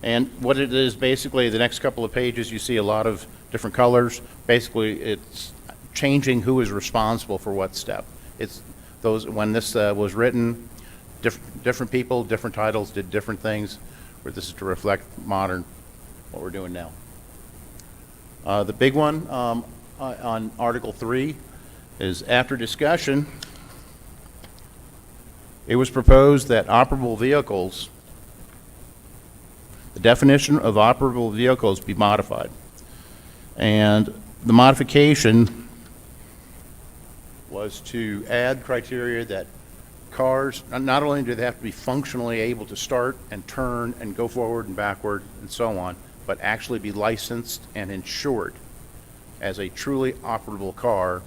And what it is basically, the next couple of pages, you see a lot of different colors. Basically, it's changing who is responsible for what step. It's those, when this was written, different people, different titles did different things, where this is to reflect modern, what we're doing now. The big one on Article 3 is after discussion, it was proposed that operable vehicles, the definition of operable vehicles be modified. And the modification was to add criteria that cars, not only do they have to be functionally able to start and turn and go forward and backward and so on, but actually be licensed and insured as a truly operable car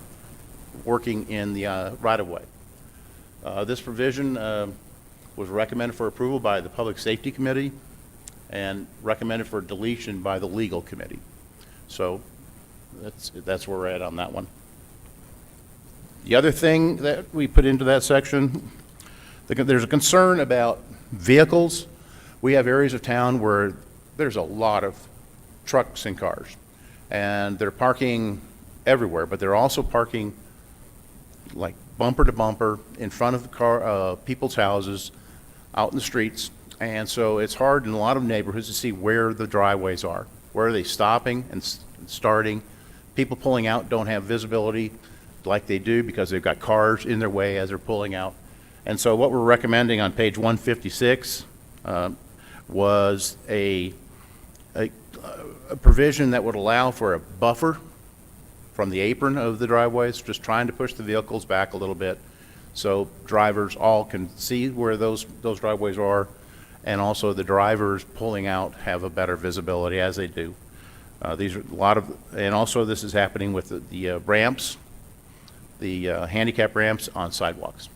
working in the right-of-way. This provision was recommended for approval by the Public Safety Committee and recommended for deletion by the Legal Committee. So that's where we're at on that one. The other thing that we put into that section, there's a concern about vehicles. We have areas of town where there's a lot of trucks and cars, and they're parking everywhere, but they're also parking like bumper to bumper in front of the car, people's houses, out in the streets. And so it's hard in a lot of neighborhoods to see where the driveways are. Where are they stopping and starting? People pulling out don't have visibility like they do because they've got cars in their way as they're pulling out. And so what we're recommending on page 156 was a provision that would allow for a buffer from the apron of the driveways, just trying to push the vehicles back a little bit so drivers all can see where those driveways are, and also the drivers pulling out have a better visibility as they do. These are a lot of, and also this is happening with the ramps, the handicap ramps on sidewalks.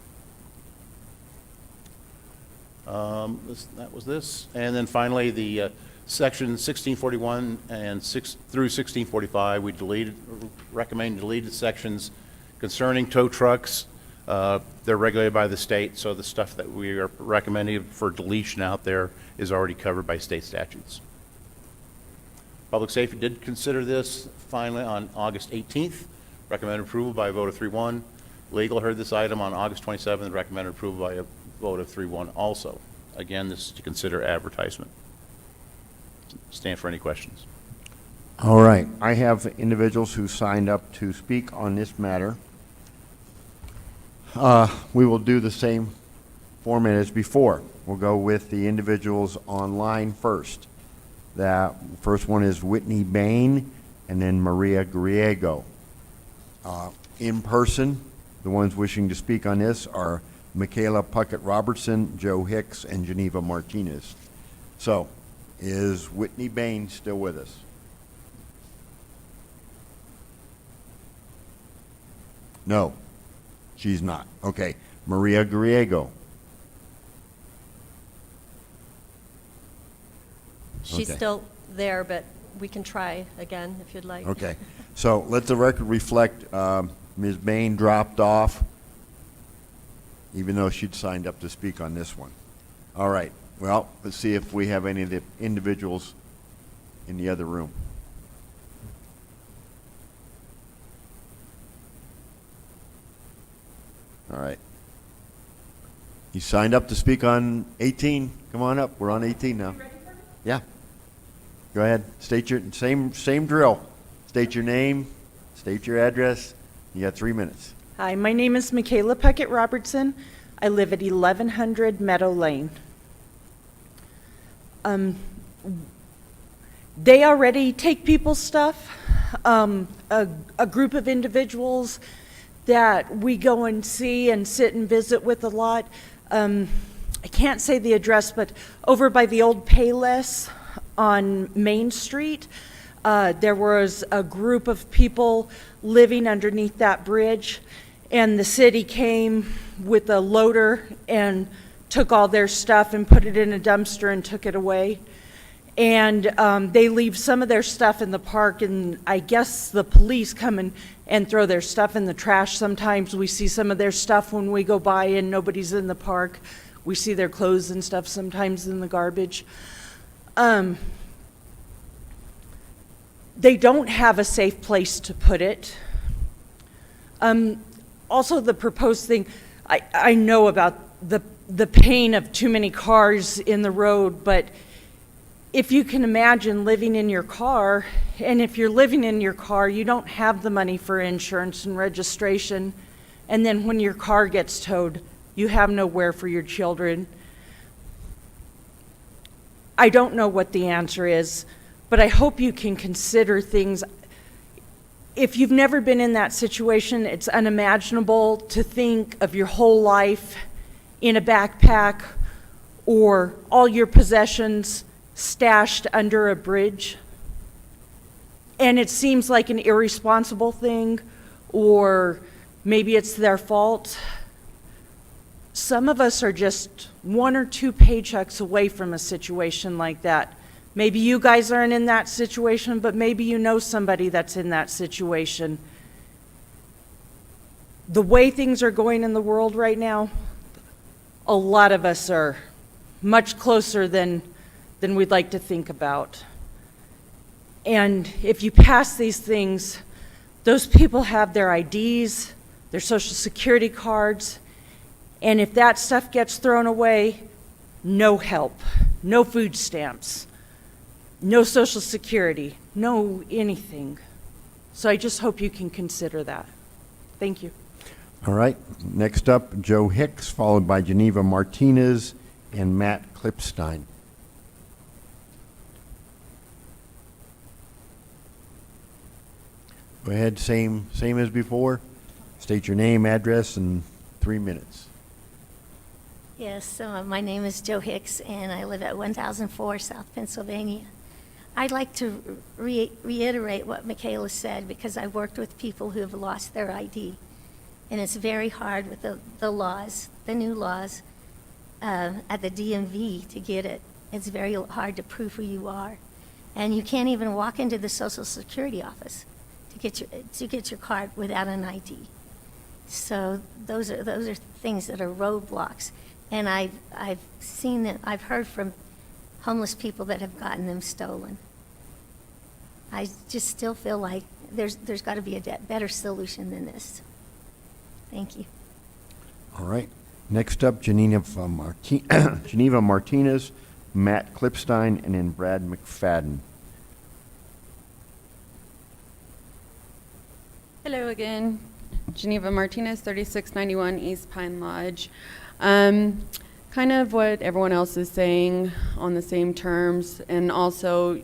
That was this. And then finally, the section 1641 and through 1645, we recommend deleted sections concerning tow trucks. They're regulated by the state, so the stuff that we are recommending for deletion out there is already covered by state statutes. Public Safety did consider this finally on August 18th, recommended approval by a vote of 3-1. Legal heard this item on August 27th, recommended approval by a vote of 3-1 also. Again, this is to consider advertisement. Stand for any questions. All right, I have individuals who signed up to speak on this matter. We will do the same format as before. We'll go with the individuals online first. That first one is Whitney Bain and then Maria Griego. In person, the ones wishing to speak on this are Michaela Puckett Robertson, Joe Hicks, and Geneva Martinez. So, is Whitney Bain still with us? No, she's not. Okay, Maria Griego. She's Okay. still there, but we can try again if you'd like. Okay, so let the record reflect, Ms. Bain dropped off, even though she'd signed up to speak on this one. All right, well, let's see if we have any of the individuals in the other room. All right. You signed up to speak on 18. Come on up. We're on 18 now. Yeah. Go ahead. State your same drill. State your name, state your address. You got 3 minutes. Hi, my name is Michaela Puckett Robertson. I live at 1100 Meadow Lane. They already take people's stuff. A group of individuals that we go and see and sit and visit with a lot. I can't say the address, but over by the old Payless on Main Street, there was a group of people living underneath that bridge, and the city came with a loader and took all their stuff and put it in a dumpster and took it away. And they leave some of their stuff in the park, and I guess the police come and throw their stuff in the trash. Sometimes we see some of their stuff when we go by and nobody's in the park. We see their clothes and stuff sometimes in the garbage. They don't have a safe place to put it. Also, the proposed thing, I know about the pain of too many cars in the road, but if you can imagine living in your car, and if you're living in your car, you don't have the money for insurance and registration, and then when your car gets towed, you have nowhere for your children. I don't know what the answer is, but I hope you can consider things. If you've never been in that situation, it's unimaginable to think of your whole life in a backpack or all your possessions stashed under a bridge. And it seems like an irresponsible thing, or maybe it's their fault. Some of us are just 1 or 2 paychecks away from a situation like that. Maybe you guys aren't in that situation, but maybe you know somebody that's in that situation. The way things are going in the world right now, a lot of us are much closer than we'd like to think about. And if you pass these things, those people have their IDs, their social security cards, and if that stuff gets thrown away, no help, no food stamps, no social security, no anything. So I just hope you can consider that. Thank you. All right, next up, Joe Hicks, followed by Geneva Martinez and Matt Klipstein. Go ahead, same as before. State your name, address, and 3 minutes. Yes, my name is Joe Hicks, and I live at 1004 South Pennsylvania. I'd like to reiterate what Michaela said, because I've worked with people who have lost their ID, and it's very hard with the laws, the new laws, at the DMV to get it. It's very hard to prove who you are, and you can't even walk into the Social Security office to get your card without an ID. So those are things that are roadblocks, and I've seen that. I've heard from homeless people that have gotten them stolen. I just still feel like there's got to be a better solution than this. Thank you. All right, Next up, Geneva Martinez, Matt Klipstein, and then Brad McFadden. Hello again. Geneva Martinez, 3691 East Pine Lodge. Kind of what everyone else is saying on the same terms, and also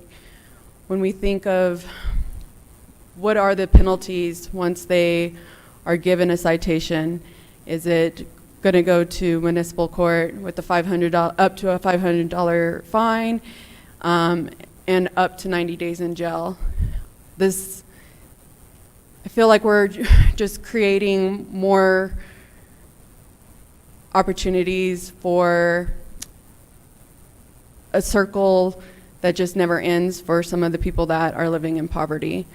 when we think of what are the penalties once they are given a citation, is it going to go to municipal court with the $500 up to a $500 fine, and up to 90 days in jail? This, I feel like we're just creating more opportunities for a circle that just never ends for some of the people that are living in poverty.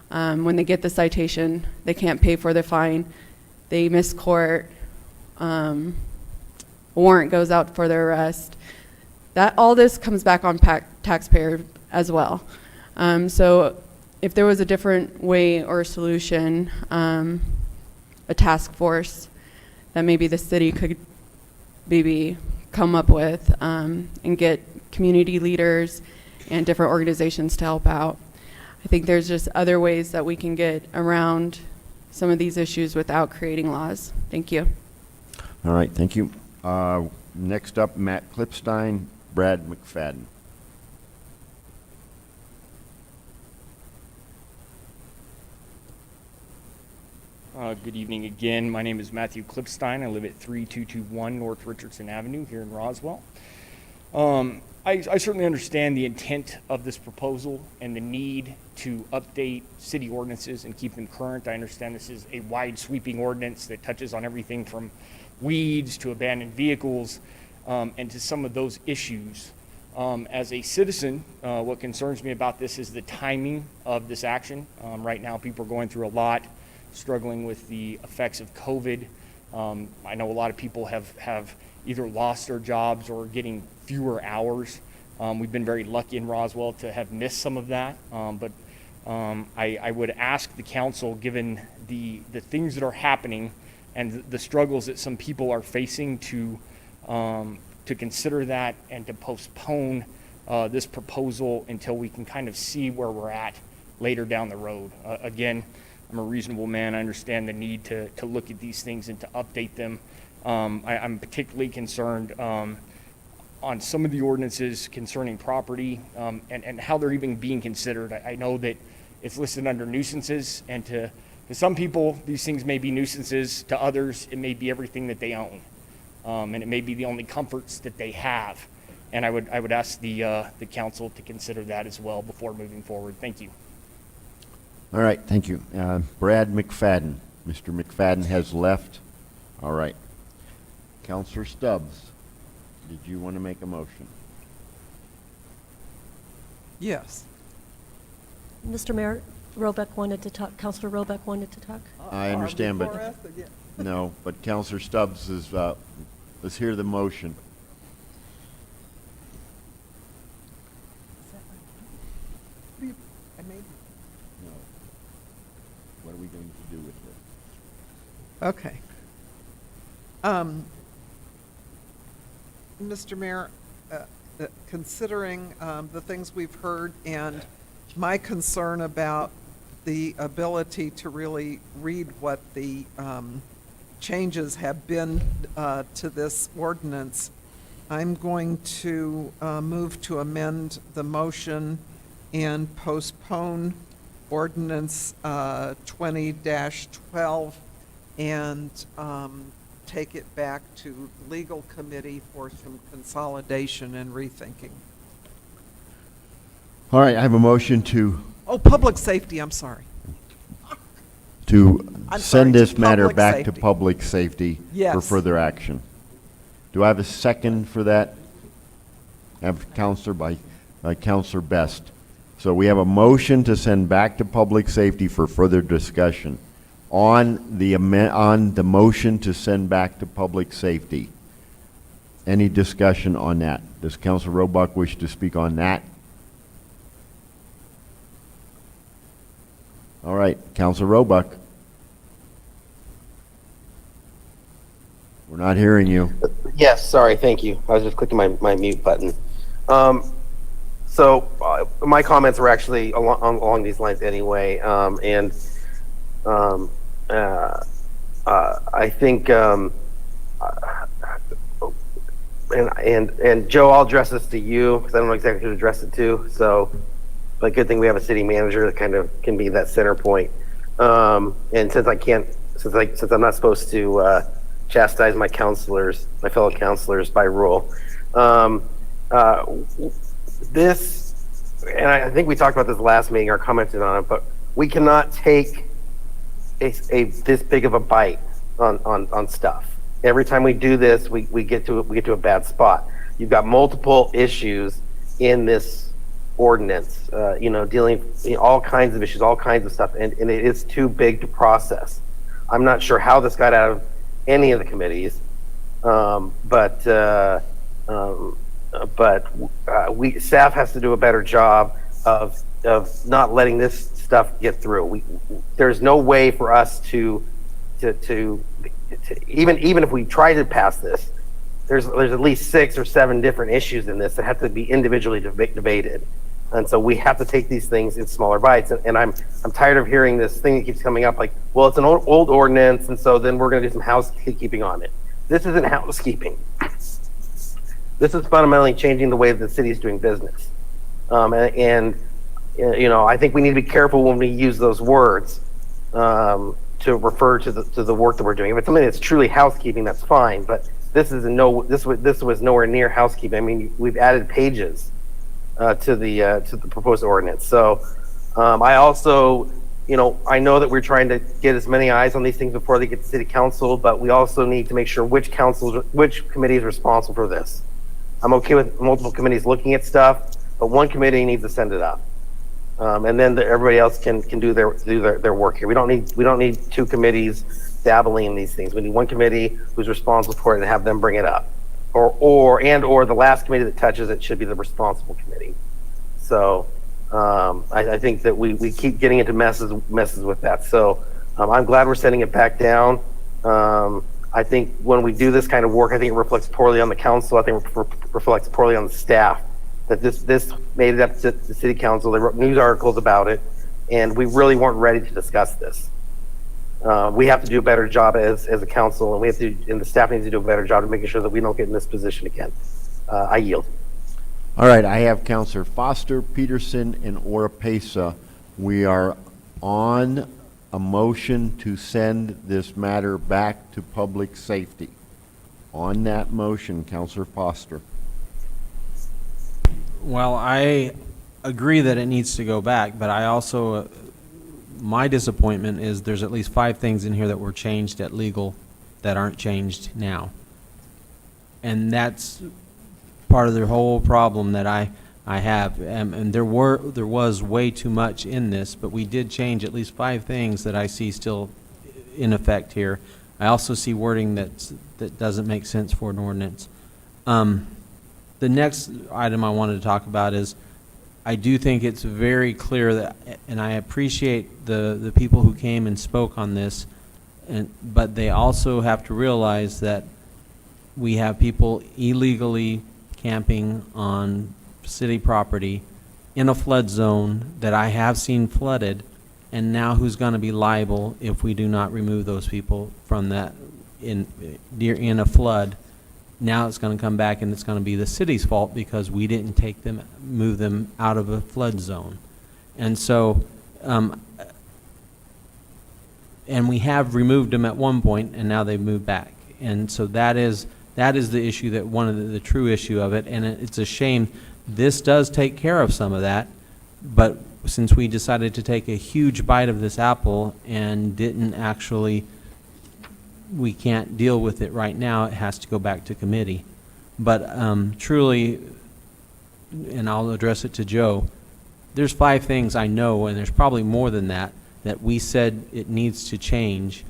When they get the citation, they can't pay for the fine. They miss court. A warrant goes out for their arrest. That all this comes back on taxpayer as well. So if there was a different way or a solution, a task force that maybe the city could maybe come up with, and get community leaders and different organizations to help out. I think there's just other ways that we can get around some of these issues without creating laws. Thank you. All right, thank you. Next up, Matt Klipstein, Brad McFadden. Good evening again. My name is Matthew Klipstein. I live at 3221 North Richardson Avenue here in Roswell. I certainly understand the intent of this proposal and the need to update city ordinances and keep them current. I understand this is a wide sweeping ordinance that touches on everything from weeds to abandoned vehicles, and to some of those issues. As a citizen, what concerns me about this is the timing of this action. Right now, people are going through a lot, struggling with the effects of COVID. I know a lot of people have either lost their jobs or getting fewer hours. We've been very lucky in Roswell to have missed some of that, but I would ask the council, given the things that are happening and the struggles that some people are facing, to consider that and to postpone this proposal until we can kind of see where we're at later down the road. Again, I'm a reasonable man. I understand the need to look at these things and to update them. I'm particularly concerned on some of the ordinances concerning property, and how they're even being considered. I know that it's listed under nuisances, and to some people, these things may be nuisances. To others, it may be everything that they own, and it may be the only comforts that they have. And I would ask the council to consider that as well before moving forward. Thank you. All right, thank you. Brad McFadden. Mr. McFadden has left. All right. Counselor Stubbs, did you want to make a motion? Yes. Mr. Mayor, Robeck wanted to talk. Councilor Robeck wanted to talk. I understand, before but us, yeah. no, but Counselor Stubbs is, let's hear the motion. I made No. What are we going to do with this? Okay. Mr. Mayor, considering the things we've heard and my concern about the ability to really read what the changes have been to this ordinance, I'm going to move to amend the motion and postpone ordinance 20-12 and take it back to legal committee for some consolidation and rethinking. All right, I have a motion to Oh, public safety, I'm sorry. send to this matter public back to safety. public safety for Yes. further action. Do I have a second for that? I have Counselor by Counselor Best. So we have a motion to send back to public safety for further discussion. On the motion to send back to public safety, any discussion on that? Does Counselor Roebuck wish to speak on that? All right, Counselor Roebuck. We're not hearing you. Yes, sorry, thank you. I was just clicking my mute button. My comments were actually along these lines anyway, I think, and Joe, I'll address this to you because I don't know exactly who to address it to. So, but good thing we have a city manager that kind of can be that center point. And since I'm not supposed to chastise my counselors, my fellow counselors by rule, this, and I think we talked about this last meeting or commented on it, but we cannot take this big of a bite on stuff. Every time we do this, we get to a bad spot. You've got multiple issues in this ordinance, dealing all kinds of issues, all kinds of stuff, and it is too big to process. I'm not sure how this got out of any of the committees, but staff has to do a better job of not letting this stuff get through. There's no way for us to even if we try to pass this, there's at least 6 or 7 different issues in this that have to be individually debated, and so we have to take these things in smaller bites. And I'm tired of hearing this thing that keeps coming up, like, well, it's an old ordinance, and so then we're going to do some housekeeping on it. This isn't housekeeping. This is fundamentally changing the way the city is doing business, and I think we need to be careful when we use those words to refer to the work that we're doing. If it's something that's truly housekeeping, that's fine. But this was nowhere near housekeeping. I mean, we've added pages to the proposed ordinance. So I also, I know that we're trying to get as many eyes on these things before they get to city council, but we also need to make sure which committee is responsible for this. I'm okay with multiple committees looking at stuff, but one committee needs to send it up. And then everybody else can do their work here. We don't need 2 committees dabbling in these things. We need one committee who's responsible for it and have them bring it up, or the last committee that touches it should be the responsible committee. So I think that we keep getting into messes with that. So I'm glad we're sending it back down. I think when we do this kind of work, I think it reflects poorly on the council. I think it reflects poorly on the staff. That this made it up to the city council. They wrote news articles about it, and we really weren't ready to discuss this. We have to do a better job as a council, and the staff needs to do a better job of making sure that we don't get in this position again. I yield. All right, I have Councilor Foster, Peterson, and Oropesa. We are on a motion to send this matter back to public safety. On that motion, Councilor Foster. Well, I agree that it needs to go back, but I also, my disappointment is there's at least 5 things in here that were changed at legal that aren't changed now. And that's part of the whole problem that I have. And there was way too much in this, but we did change at least 5 things that I see still in effect here. I also see wording that doesn't make sense for an ordinance. The next item I wanted to talk about is, I do think it's very clear that, and I appreciate the people who came and spoke on this, but they also have to realize that we have people illegally camping on city property in a flood zone that I have seen flooded, and now who's going to be liable if we do not remove those people from that in a flood? Now it's going to come back and it's going to be the city's fault because we didn't move them out of a flood zone. And so, and we have removed them at one point and now they've moved back. And so that is the issue, that one of the true issue of it. And it's a shame. This does take care of some of that, but since we decided to take a huge bite of this apple and didn't actually, we can't deal with it right now, it has to go back to committee. But truly, and I'll address it to Joe, there's 5 things I know, and there's probably more than that, that we said it needs to change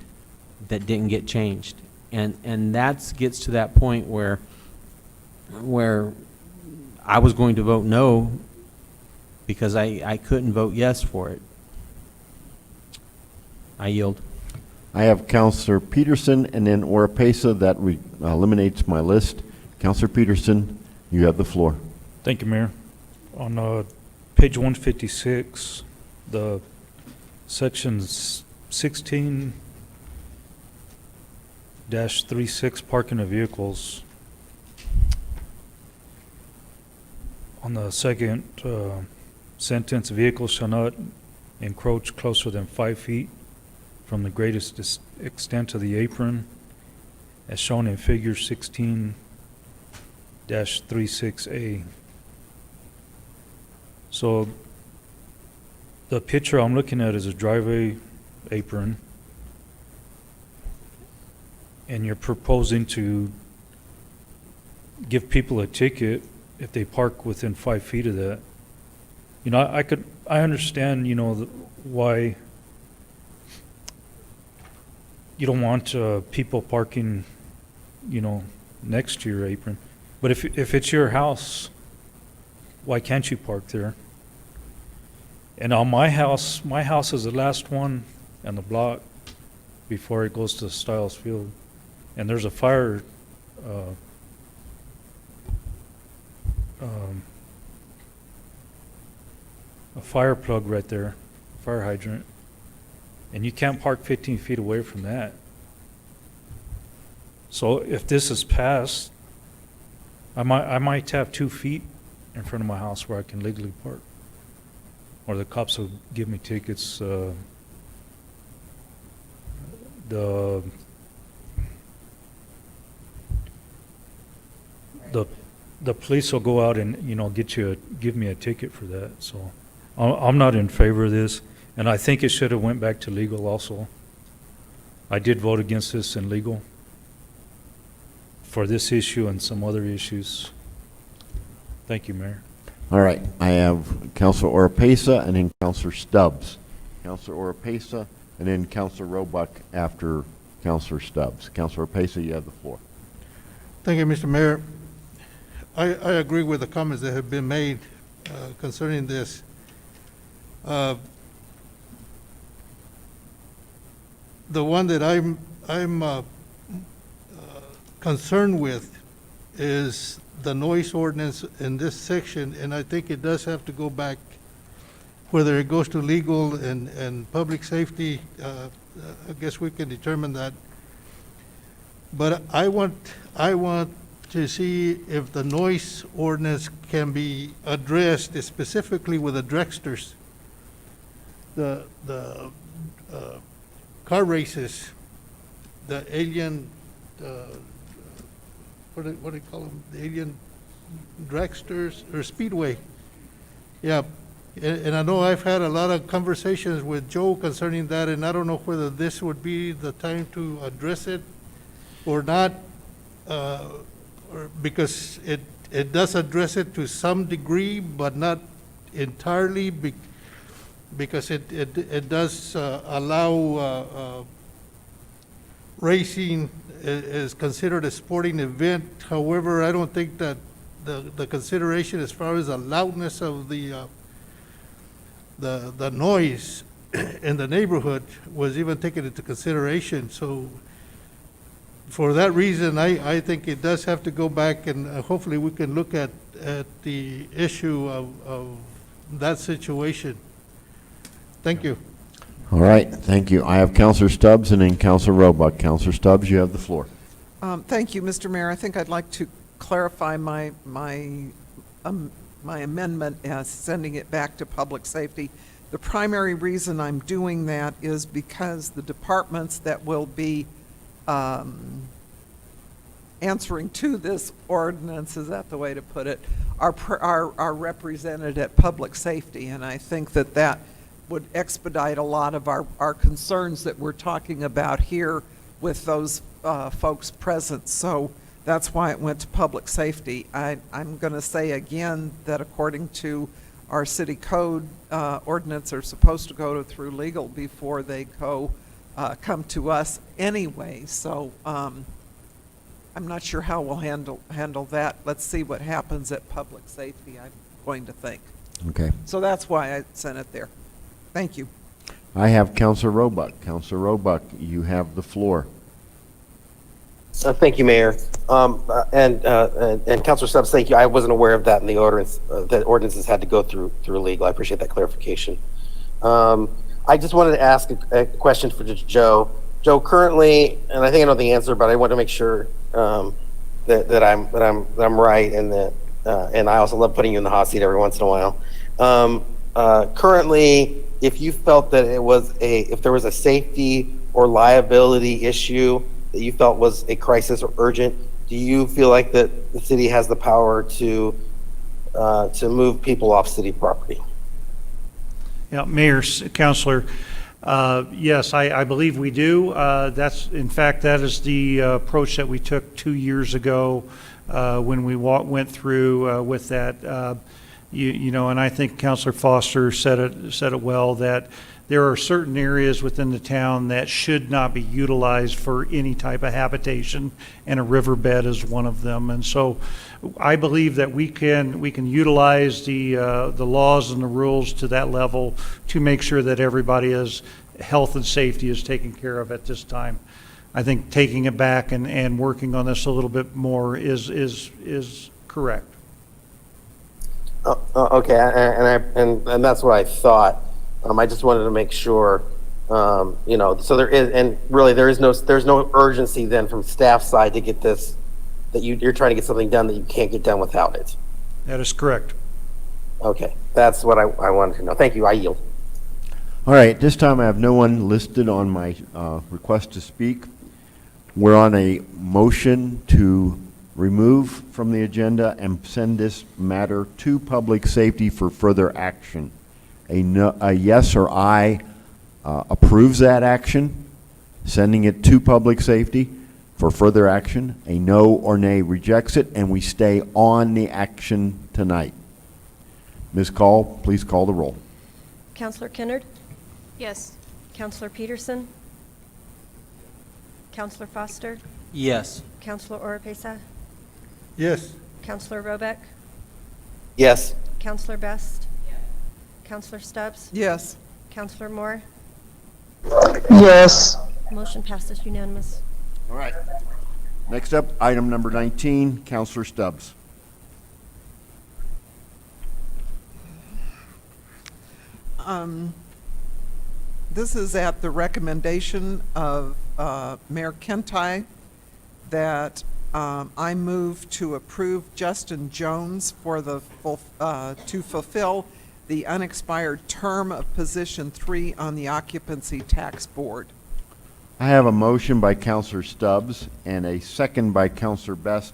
that didn't get changed. And that gets to that point where I was going to vote no because I couldn't vote yes for it. I yield. I have Counselor Peterson and then Oropesa. That eliminates my list. Counselor Peterson, you have the floor. Thank you, Mayor. On page 156, the sections 16-36 parking of vehicles. On the second sentence, vehicles shall not encroach closer than 5 feet from the greatest extent of the apron, as shown in figure 16-36A. So the picture I'm looking at is a driveway apron, and you're proposing to give people a ticket if they park within 5 feet of that. You know, I understand, you know, why you don't want people parking, you know, next to your apron. But if it's your house, why can't you park there? And on my house is the last one on the block before it goes to Stiles Field. And there's a fire plug right there, fire hydrant. And you can't park 15 feet away from that. So if this is passed, I might have 2 feet in front of my house where I can legally park. Or the cops will give me tickets. The police will go out and, you know, give me a ticket for that. So I'm not in favor of this, and I think it should have went back to legal also. I did vote against this in legal for this issue and some other issues. Thank you, Mayor. All right, I have Counselor Oropesa and then Counselor Stubbs. Counselor Oropesa and then Counselor Roebuck after Counselor Stubbs. Counselor Oropesa, you have the floor. Thank you, Mr. Mayor. I agree with the comments that have been made concerning this. The one that I'm concerned with is the noise ordinance in this section, and I think it does have to go back, whether it goes to legal and public safety. I guess we can determine that. But I want to see if the noise ordinance can be addressed specifically with the dragsters, the car races, the alien, what do you call them? The alien dragsters or speedway. Yeah, and I know I've had a lot of conversations with Joe concerning that, and I don't know whether this would be the time to address it or not, or because it does address it to some degree, but not entirely, because it does allow racing is considered a sporting event. However, I don't think that the consideration as far as the loudness of the noise in the neighborhood was even taken into consideration. So for that reason, I think it does have to go back, and hopefully we can look at the issue of that situation. Thank you. All right, thank you. I have Counselor Stubbs and then Counselor Roebuck. Counselor Stubbs, you have the floor. Thank you, Mr. Mayor. I think I'd like to clarify my amendment as sending it back to public safety. The primary reason I'm doing that is because the departments that will be answering to this ordinance, is that the way to put it, are represented at public safety, and I think that would expedite a lot of our concerns that we're talking about here with those folks present. So that's why it went to public safety. I'm going to say again that according to our city code, ordinance are supposed to go through legal before they come to us anyway. So I'm not sure how we'll handle that. Let's see what happens at public safety, I'm going to think. Okay. So that's why I sent it there. Thank you. I have Counselor Roebuck. Counselor Roebuck, you have the floor. Thank you, Mayor. And Councilor Stubbs, thank you. I wasn't aware of that in the ordinance, that ordinances had to go through legal. I appreciate that clarification. I just wanted to ask a question for Joe. Joe, currently, and I think I know the answer, but I want to make sure that I'm right, and that and I also love putting you in the hot seat every once in a while. Currently, if you felt that if there was a safety or liability issue that you felt was a crisis or urgent, do you feel like that the city has the power to move people off city property? Yeah, Mayor, Councilor, yes, I believe we do. In fact, that is the approach that we took 2 years ago when we went through with that. And I think Councilor Foster said it well, that there are certain areas within the town that should not be utilized for any type of habitation, and a riverbed is one of them. And so I believe that we can utilize the laws and the rules to that level to make sure that everybody's health and safety is taken care of at this time. I think taking it back and working on this a little bit more is correct. Okay, and that's what I thought. I just wanted to make sure, so there is, and really there's no urgency then from staff side to get this, that you're trying to get something done that you can't get done without it. That is correct. Okay, that's what I wanted to know. Thank you, I yield. All right, at this time I have no one listed on my request to speak. We're on a motion to remove from the agenda and send this matter to public safety for further action. A yes or aye approves that action, sending it to public safety for further action. A no or nay rejects it, and we stay on the action tonight. Ms. Call, please call the roll. Counselor Kennard? Yes. Counselor Peterson? Counselor Foster? Yes. Counselor Oropesa? Yes. Counselor Roebuck? Yes. Counselor Best? Yes. Counselor Stubbs? Yes. Counselor Moore? Yes. Motion passes unanimous. All right. Next up, item number 19, Counselor Stubbs. This is at the recommendation of Mayor Kentai that I move to approve Justin Jones for to fulfill the unexpired term of position 3 on the Occupancy Tax Board. I have a motion by Counselor Stubbs and a second by Counselor Best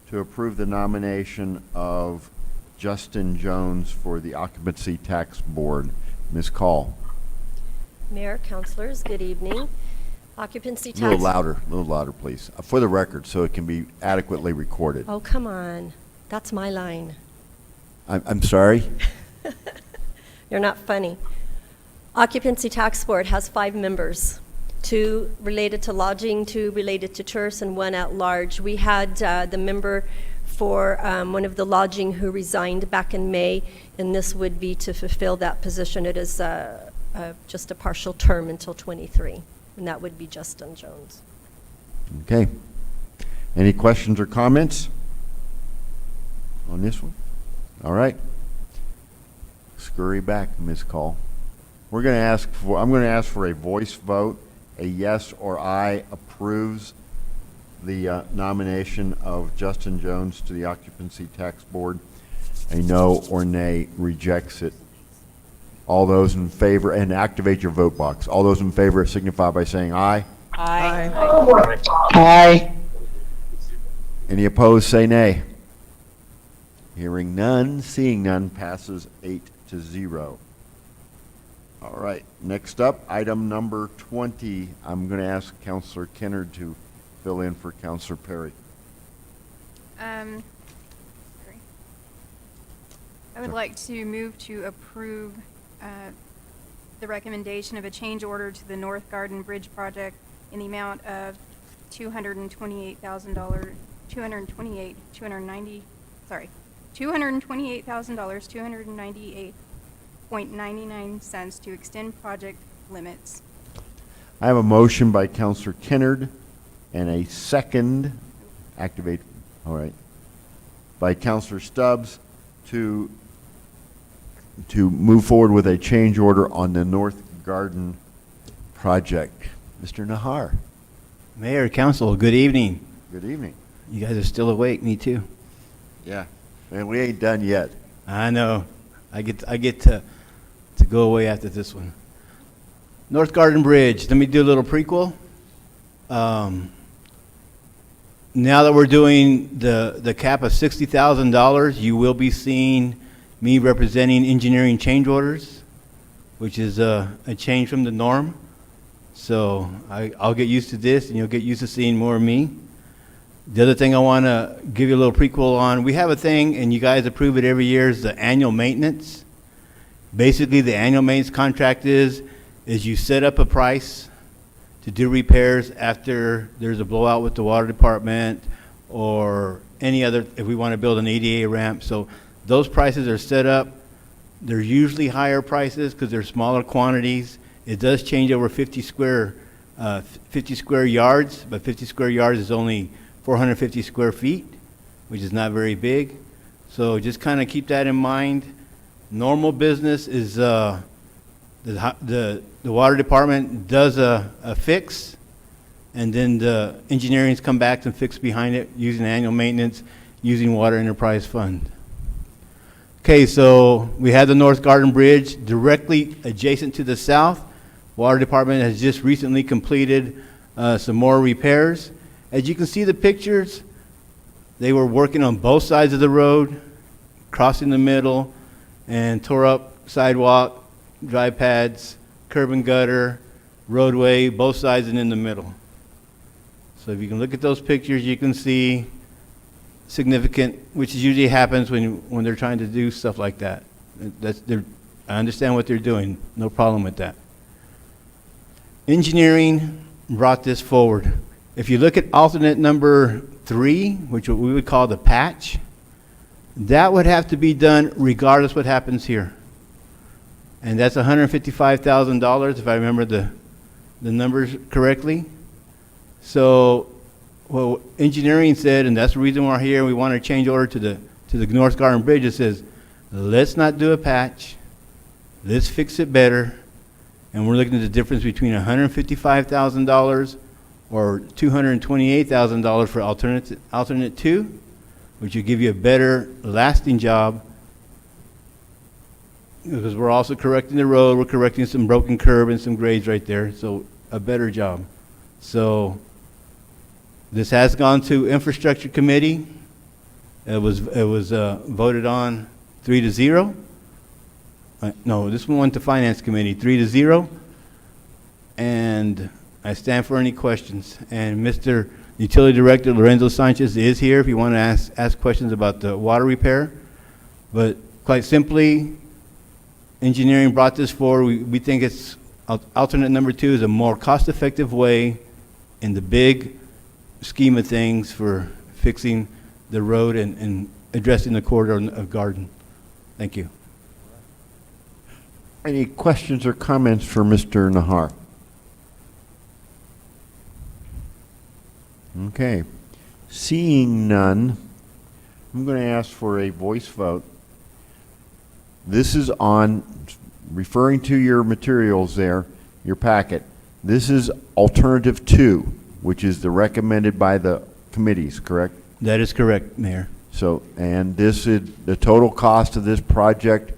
to approve the nomination of Justin Jones for the Occupancy Tax Board. Ms. Call. Mayor, councilors, good evening. Occupancy tax. A little louder, please, for the record, so it can be adequately recorded. Oh, come on. That's my line. I'm sorry? You're not funny. Occupancy Tax Board has 5 members, 2 related to lodging, 2 related to tourists, and 1 at large. We had the member for one of the lodging who resigned back in May, and this would be to fulfill that position. It is just a partial term until 23, and that would be Justin Jones. Okay. Any questions or comments on this one? All right. Scurry back, Ms. Call. I'm going to ask for a voice vote. A yes or aye approves the nomination of Justin Jones to the Occupancy Tax Board. A no or nay rejects it. All those in favor, and activate your vote box. All those in favor signify by saying aye. Aye. Aye. Any opposed, say nay. Hearing none, seeing none, passes 8-0. All right, next up, item number 20. I'm going to ask Counselor Kennard to fill in for Counselor Perry. Sorry. I would like to move to approve the recommendation of a change order to the North Garden Bridge project in the amount of $228,000, $298.99 to extend project limits. I have a motion by Counselor Kennard and a second, activate, all right, by Counselor Stubbs to move forward with a change order on the North Garden project. Mr. Nahar. Mayor, Council, good evening. Good evening. You guys are still awake, me too. Yeah, and we ain't done yet. I know. I get to go away after this one. North Garden Bridge, let me do a little prequel. Now that we're doing the cap of $60,000, you will be seeing me representing engineering change orders, which is a change from the norm. So I'll get used to this, and you'll get used to seeing more of me. The other thing I want to give you a little prequel on, we have a thing, and you guys approve it every year, is the annual maintenance. Basically, the annual maintenance contract is you set up a price to do repairs after there's a blowout with the water department or any other, if we want to build an ADA ramp. So those prices are set up. They're usually higher prices because they're smaller quantities. It does change over 50 square yards, but 50 square yards is only 450 square feet, which is not very big. So just kind of keep that in mind. Normal business is the water department does a fix, and then the engineering's come back and fix behind it using annual maintenance, using Water Enterprise Fund. Okay, so we have the North Garden Bridge directly adjacent to the south. Water department has just recently completed some more repairs. As you can see the pictures, they were working on both sides of the road, crossing the middle, and tore up sidewalk, dry pads, curb and gutter, roadway, both sides and in the middle. So if you can look at those pictures, you can see significant, which usually happens when they're trying to do stuff like that. I understand what they're doing, no problem with that. Engineering brought this forward. If you look at alternate number 3, which we would call the patch, that would have to be done regardless what happens here. And that's $155,000 if I remember the numbers correctly. So what engineering said, and that's the reason we're here, we want to change order to the North Garden Bridge. It says, let's not do a patch, let's fix it better. And we're looking at the difference between $155,000 or $228,000 for alternate 2, which will give you a better lasting job, because we're also correcting the road, we're correcting some broken curb and some grades right there, so a better job. So this has gone to Infrastructure Committee. It was voted on 3-0. No, this one went to Finance Committee, 3-0. And I stand for any questions. And Mr. Utility Director Lorenzo Sanchez is here if you want to ask questions about the water repair. But quite simply, engineering brought this forward. We think it's alternate number 2 is a more cost-effective way in the big scheme of things for fixing the road and addressing the corridor of Garden. Thank you. Any questions or comments for Mr. Nahar? Okay. Seeing none, I'm going to ask for a voice vote. This is on, referring to your materials there, your packet. This is alternative 2, which is the recommended by the committees, correct? That is correct, Mayor. So, and this is, the total cost of this project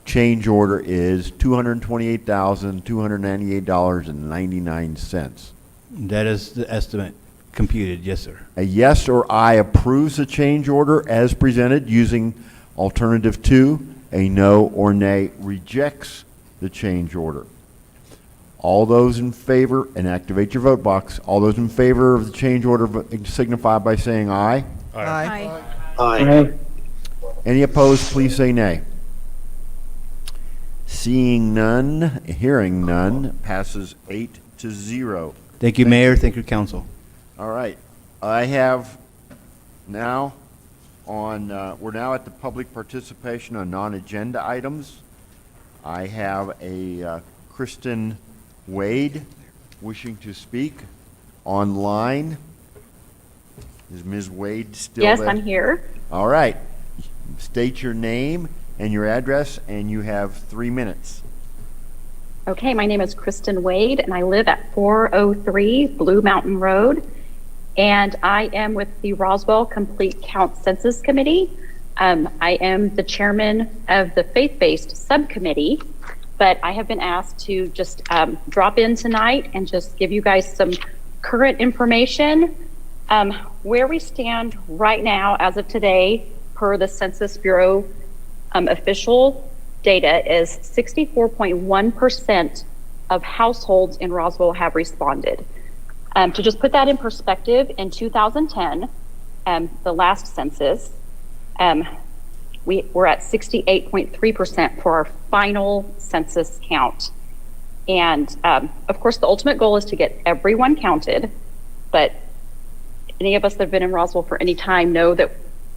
change order is $228,298.99. That is the estimate computed, yes, sir. A yes or aye approves the change order as presented using alternative 2. A no or nay rejects the change order. All those in favor, and activate your vote box, all those in favor of the change order signify by saying aye. Aye. Aye. Any opposed, please say nay. Seeing none, hearing none, passes 8-0. Thank you, Mayor. Thank you, Council. All right. I have now on, we're now at the public participation on non-agenda items. I have a Kristen Wade wishing to speak online. Is Ms. Wade still there? Yes, I'm here. All right. State your name and your address, and you have 3 minutes. Okay, my name is Kristen Wade, and I live at 403 Blue Mountain Road, and I am with the Roswell Complete Count Census Committee. I am the chairman of the faith-based subcommittee, but I have been asked to just drop in tonight and just give you guys some current information. Where we stand right now, as of today, per the Census Bureau official data, is 64.1% of households in Roswell have responded. To just put that in perspective, in 2010, the last census, we were at 68.3% for our final census count. And of course, the ultimate goal is to get everyone counted, but any of us that have been in Roswell for any time know that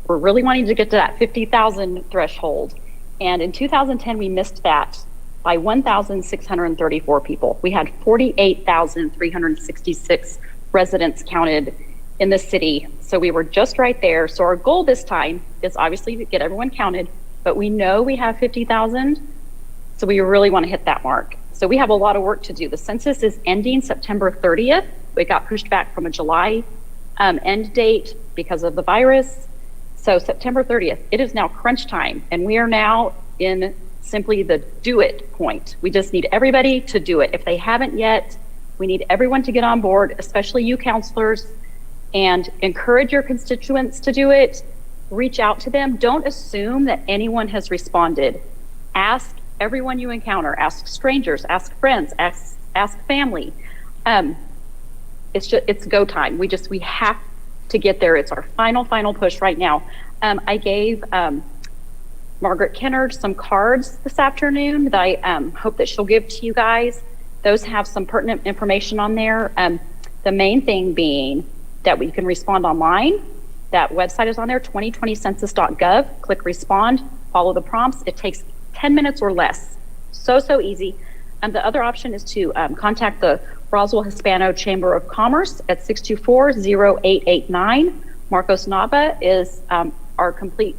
we're really wanting to get to that 50,000 threshold. And in 2010, we missed that by 1,634 people. We had 48,366 residents counted in the city. So we were just right there. So our goal this time is obviously to get everyone counted, but we know we have 50,000. So we really want to hit that mark. So we have a lot of work to do. The census is ending September 30th. It got pushed back from a July end date because of the virus. So September 30th, it is now crunch time, and we are now in simply the do it point. We just need everybody to do it. If they haven't yet, we need everyone to get on board, especially you counselors, and encourage your constituents to do it. Reach out to them. Don't assume that anyone has responded. Ask everyone you encounter. Ask strangers, ask friends, ask family. It's go time. We have to get there. It's our final push right now. I gave Margaret Kennard some cards this afternoon that I hope that she'll give to you guys. Those have some pertinent information on there. The main thing being that we can respond online. That website is on there, 2020census.gov. Click respond, follow the prompts. It takes 10 minutes or less. So easy. And the other option is to contact the Roswell Hispano Chamber of Commerce at 624-0889. Marcos Nava is our complete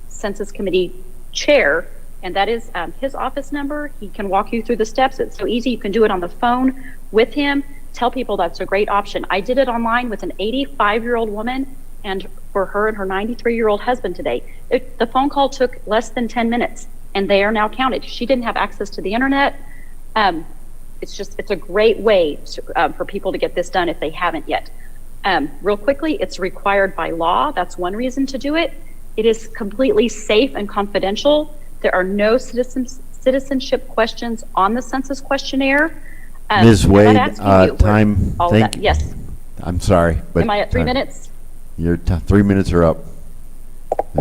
Census Committee chair, and that is his office number. He can walk you through the steps. It's so easy. You can do it on the phone with him. Tell people that's a great option. I did it online with an 85-year-old woman and for her and her 93-year-old husband today. The phone call took less than 10 minutes, and they are now counted. She didn't have access to the internet. It's a great way for people to get this done if they haven't yet. Real quickly, it's required by law. That's one reason to do it. It is completely safe and confidential. There are no citizenship questions on the census questionnaire. Ms. Wade, time. Yes. I'm sorry, but am I at 3 minutes? Your 3 minutes are up.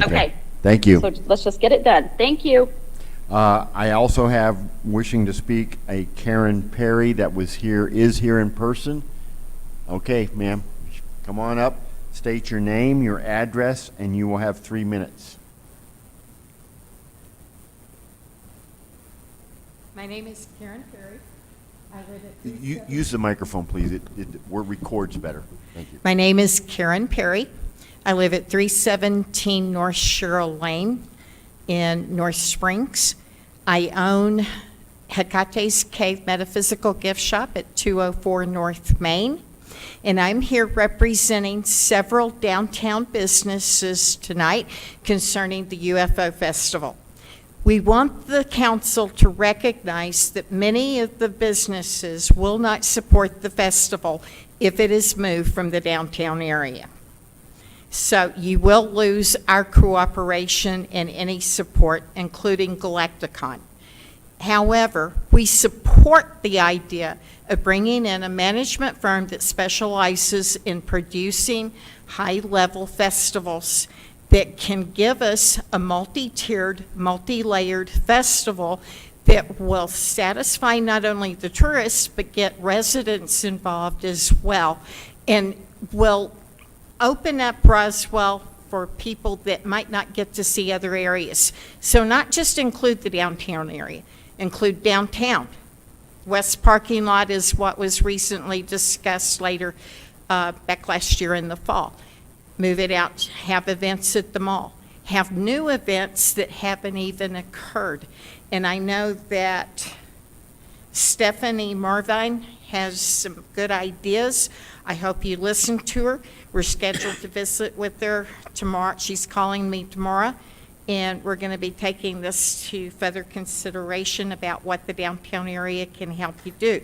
Okay. Thank you. So let's just get it done. Thank you. I also have wishing to speak a Karen Perry that is here in person. Okay, ma'am, come on up. State your name, your address, and you will have 3 minutes. My name is Karen Perry. I live at Use the microphone, please. It records better. Thank you. My name is Karen Perry. I live at 317 North Sherrill Lane in North Springs. I own Hecate's Cave Metaphysical Gift Shop at 204 North Main. And I'm here representing several downtown businesses tonight concerning the UFO Festival. We want the council to recognize that many of the businesses will not support the festival if it is moved from the downtown area. So you will lose our cooperation and any support, including Galacticon. However, we support the idea of bringing in a management firm that specializes in producing high-level festivals that can give us a multi-tiered, multi-layered festival that will satisfy not only the tourists, but get residents involved as well, and will open up Roswell for people that might not get to see other areas. So not just include the downtown area, include downtown, West parking lot is what was recently discussed later, back last year in the fall. Move it out, have events at the mall, have new events that haven't even occurred. And I know that Stephanie Marvine has some good ideas. I hope you listen to her. We're scheduled to visit with her tomorrow. She's calling me tomorrow, and we're going to be taking this to further consideration about what the downtown area can help you do.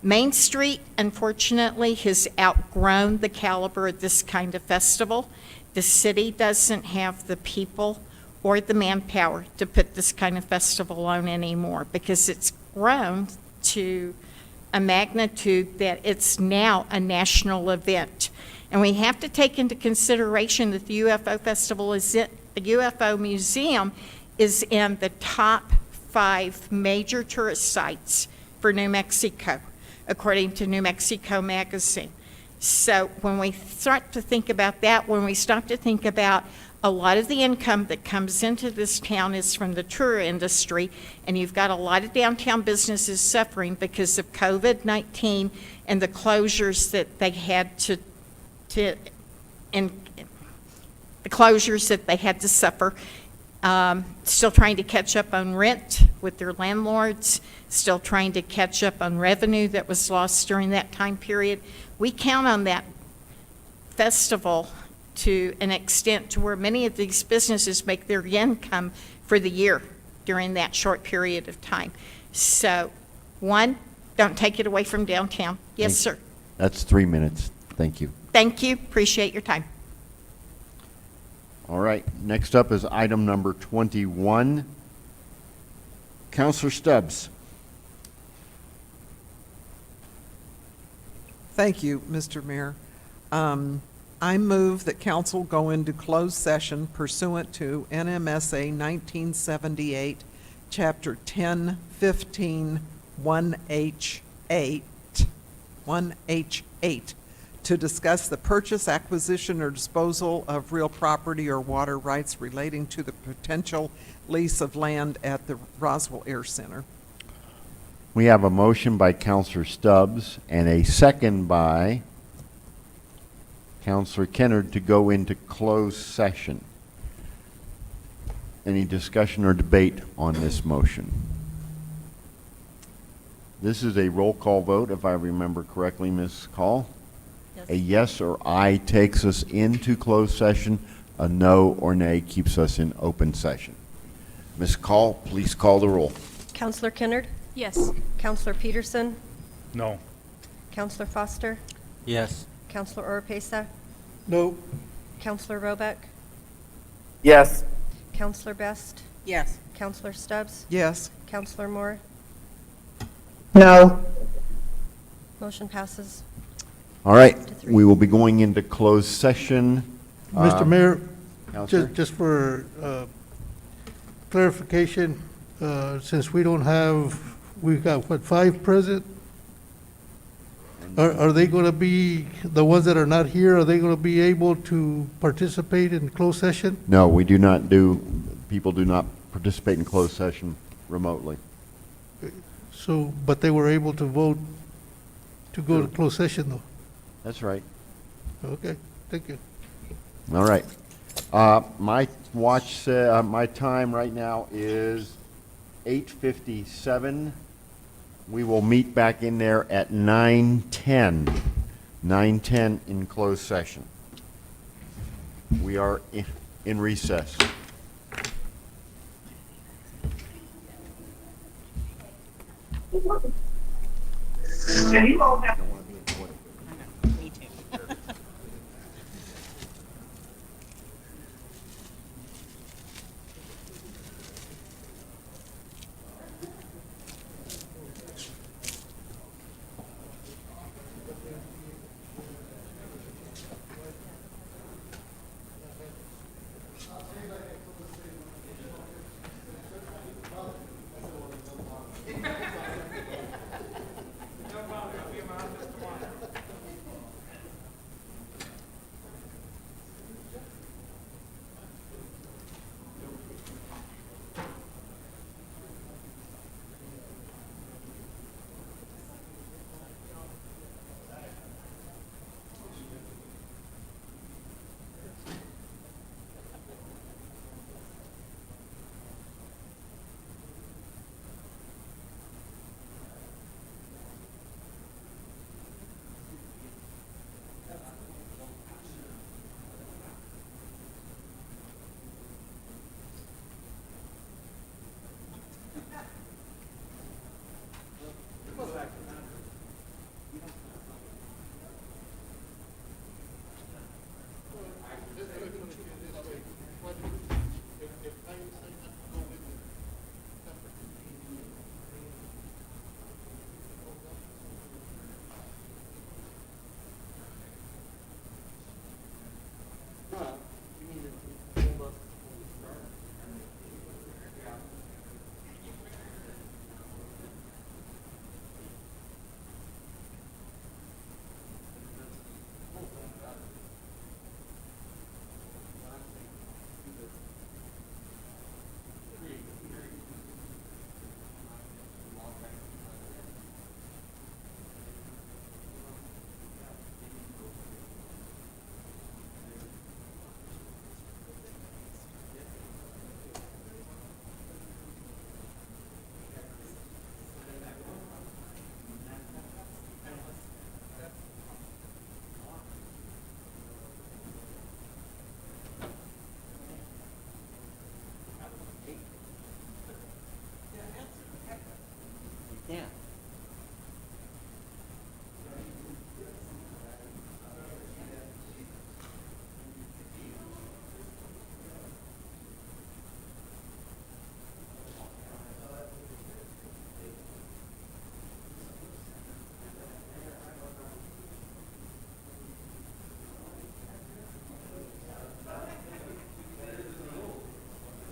Main Street, unfortunately, has outgrown the caliber of this kind of festival. The city doesn't have the people or the manpower to put this kind of festival on anymore because it's grown to a magnitude that it's now a national event. And we have to take into consideration that the UFO Festival the UFO Museum is in the top 5 major tourist sites for New Mexico, according to New Mexico Magazine. So when we start to think about that, when we start to think about a lot of the income that comes into this town is from the tour industry, and you've got a lot of downtown businesses suffering because of COVID-19 and the closures that they had to suffer. Still trying to catch up on rent with their landlords, still trying to catch up on revenue that was lost during that time period. We count on that festival to an extent to where many of these businesses make their income for the year during that short period of time. So, one, don't take it away from downtown. Yes, sir. That's 3 minutes. Thank you. Thank you. Appreciate your time. All right, next up is item number 21. Counselor Stubbs. Thank you, Mr. Mayor. I move that council go into closed session pursuant to NMSA 1978, Chapter 1015, 1H8, to discuss the purchase, acquisition, or disposal of real property or water rights relating to the potential lease of land at the Roswell Air Center. We have a motion by Counselor Stubbs and a second by Counselor Kennard to go into closed session. Any discussion or debate on this motion? This is a roll call vote, if I remember correctly, Ms. Call. Yes. A yes or aye takes us into closed session. A no or nay keeps us in open session. Ms. Call, please call the roll. Counselor Kennard? Yes. Counselor Peterson? No. Counselor Foster? Yes. Counselor Oropesa? No. Counselor Roebuck? Yes. Counselor Best? Yes. Counselor Stubbs? Yes. Counselor Moore? No. Motion passes. All right, we will be going into closed session. Mr. Mayor, Counselor? just for clarification, since we don't have, we've got, what, 5 present? Are they going to be, the ones that are not here, are they going to be able to participate in closed session? No, we do not people do not participate in closed session remotely. So, but they were able to vote to go to closed session, though? That's right. Okay, thank you. All right. My watch, my time right now is 8:57. We will meet back in there at 9:10. 9:10 in closed session. We are in recess. Me too.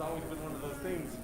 always been one of those things.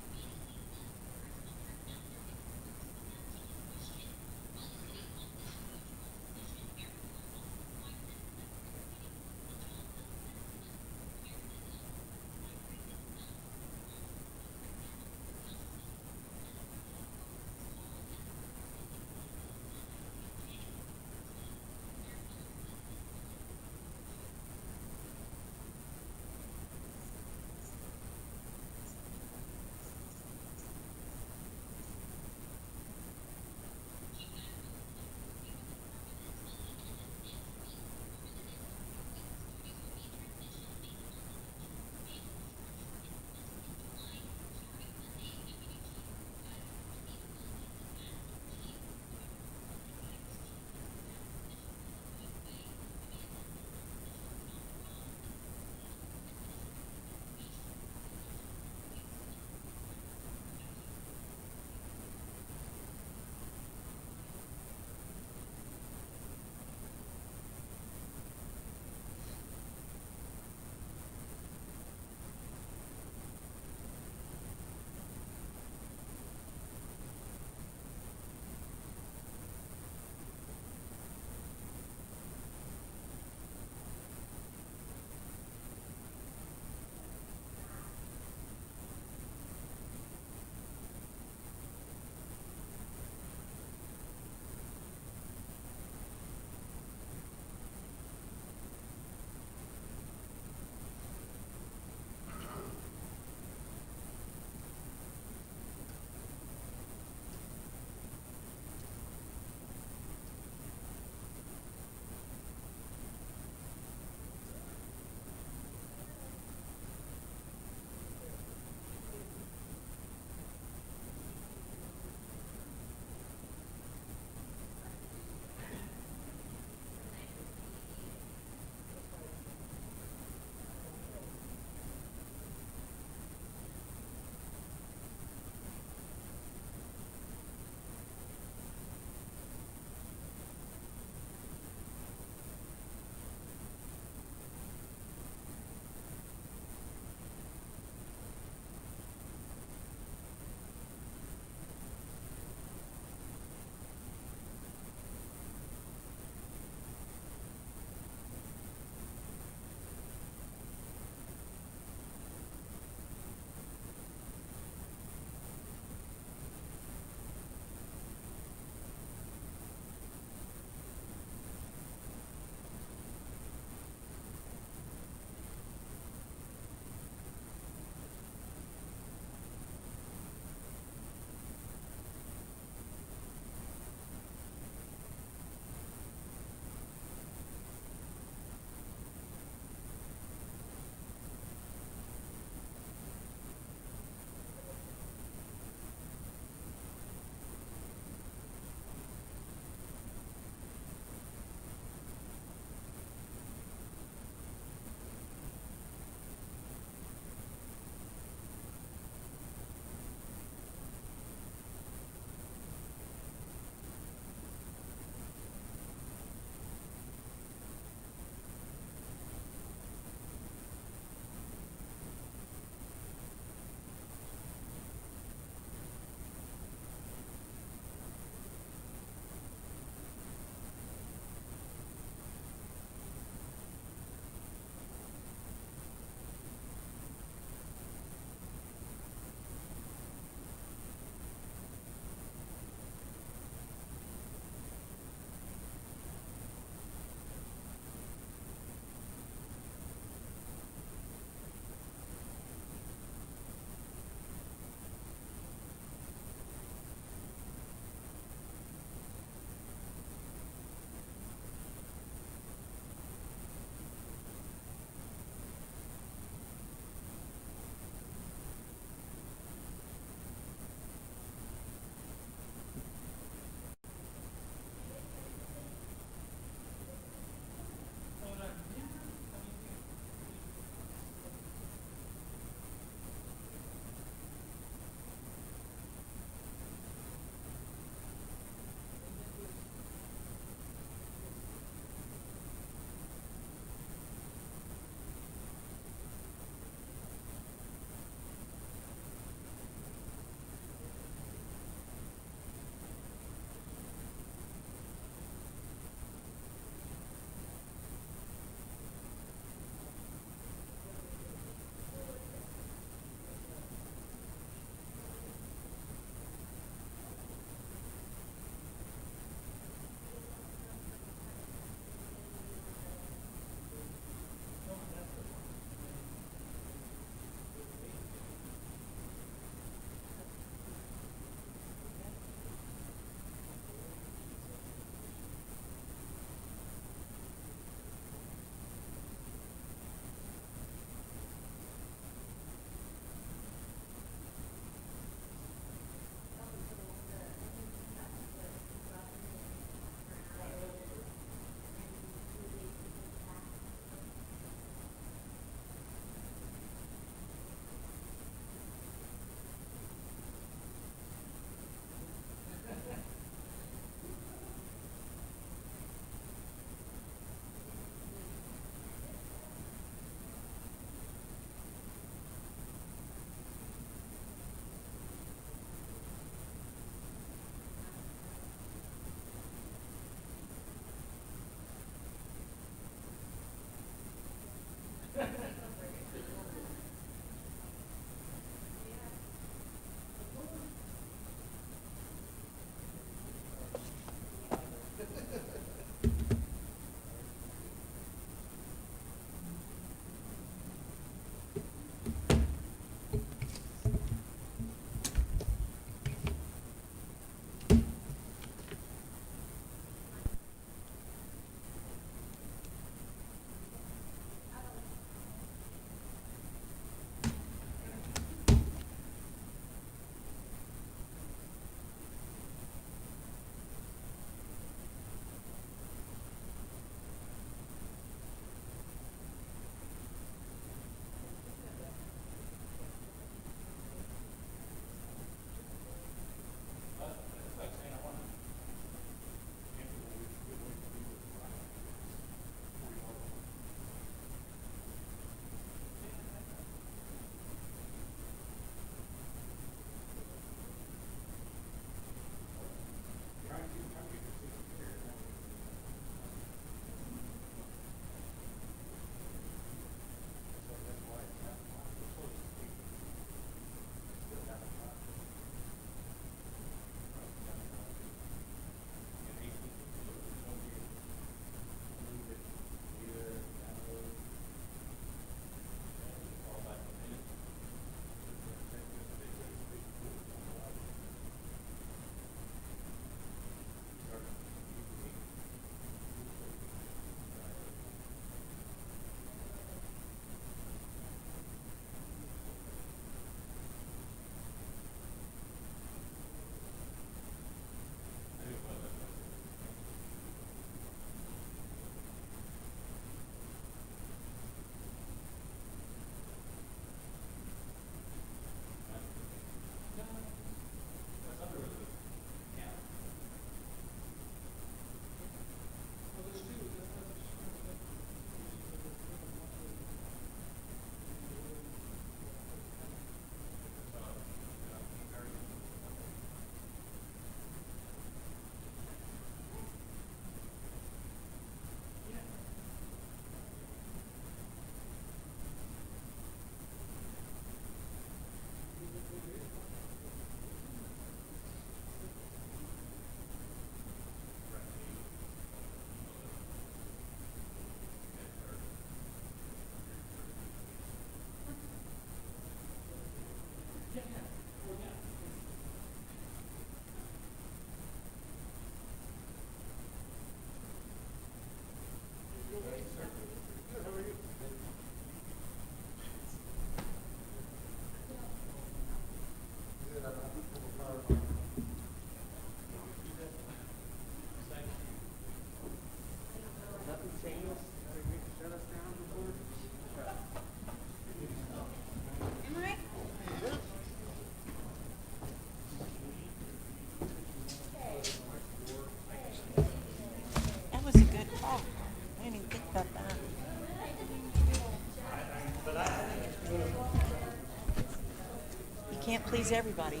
can't please everybody.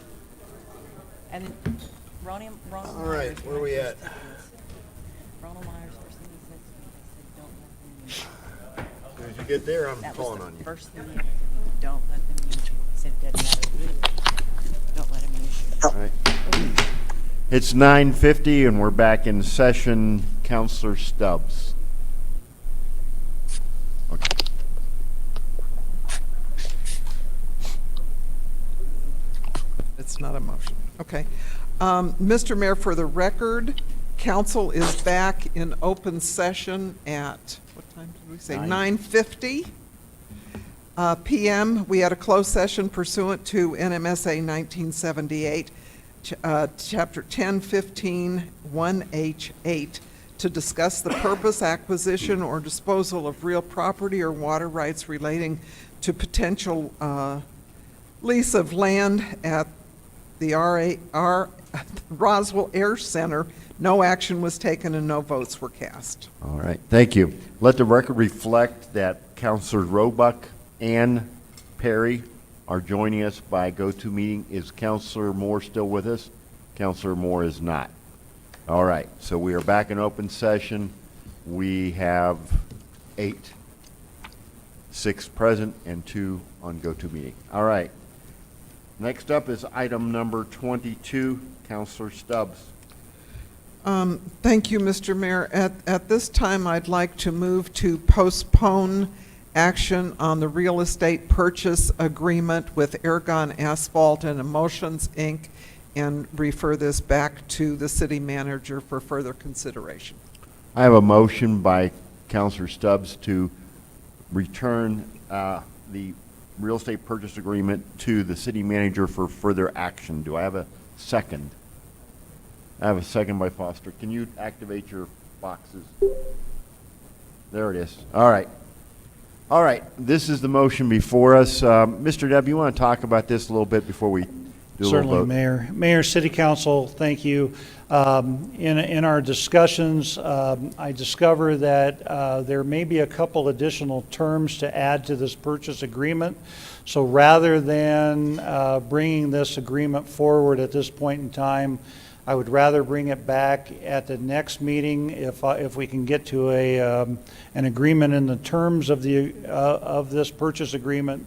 And Ronald All Myers. right, where are we at? Ronald Myers, first thing he said to me, he said, don't let them use you. As soon as you get there, I'm That calling was on the you. first thing he said. Don't let them use you. He said, it doesn't matter who it is. Don't let them use you. All right. It's 9:50 and we're back in session. Counselor Stubbs. Okay. It's not a motion. Okay. Mr. Mayor, for the record, council is back in open session at, what time did we say? 9:50 PM. We had a closed session pursuant to NMSA 1978, Chapter 1015, 1H8, to discuss the purpose, acquisition, or disposal of real property or water rights relating to potential lease of land at the Roswell Air Center. No action was taken and no votes were cast. All right, thank you. Let the record reflect that Counselors Roebuck and Perry are joining us by GoToMeeting. Is Counselor Moore still with us? Counselor Moore is not. All right, so we are back in open session. We have 6 present and 2 on GoToMeeting. All right. Next up is item number 22, Counselor Stubbs. Thank you, Mr. Mayor. At this time, I'd like to move to postpone action on the real estate purchase agreement with Ergon Asphalt and Emulsions, Inc., and refer this back to the city manager for further consideration. I have a motion by Counselor Stubbs to return the real estate purchase agreement to the city manager for further action. Do I have a second? I have a second by Foster. Can you activate your boxes? There it is. All right. All right. This is the motion before us. Mr. Deb, you want to talk about this a little bit before we do a little Certainly, vote? Mayor. Mayor, City Council, thank you. In our discussions, I discovered that there may be a couple additional terms to add to this purchase agreement. So rather than bringing this agreement forward at this point in time, I would rather bring it back at the next meeting if we can get to an agreement in the terms of this purchase agreement.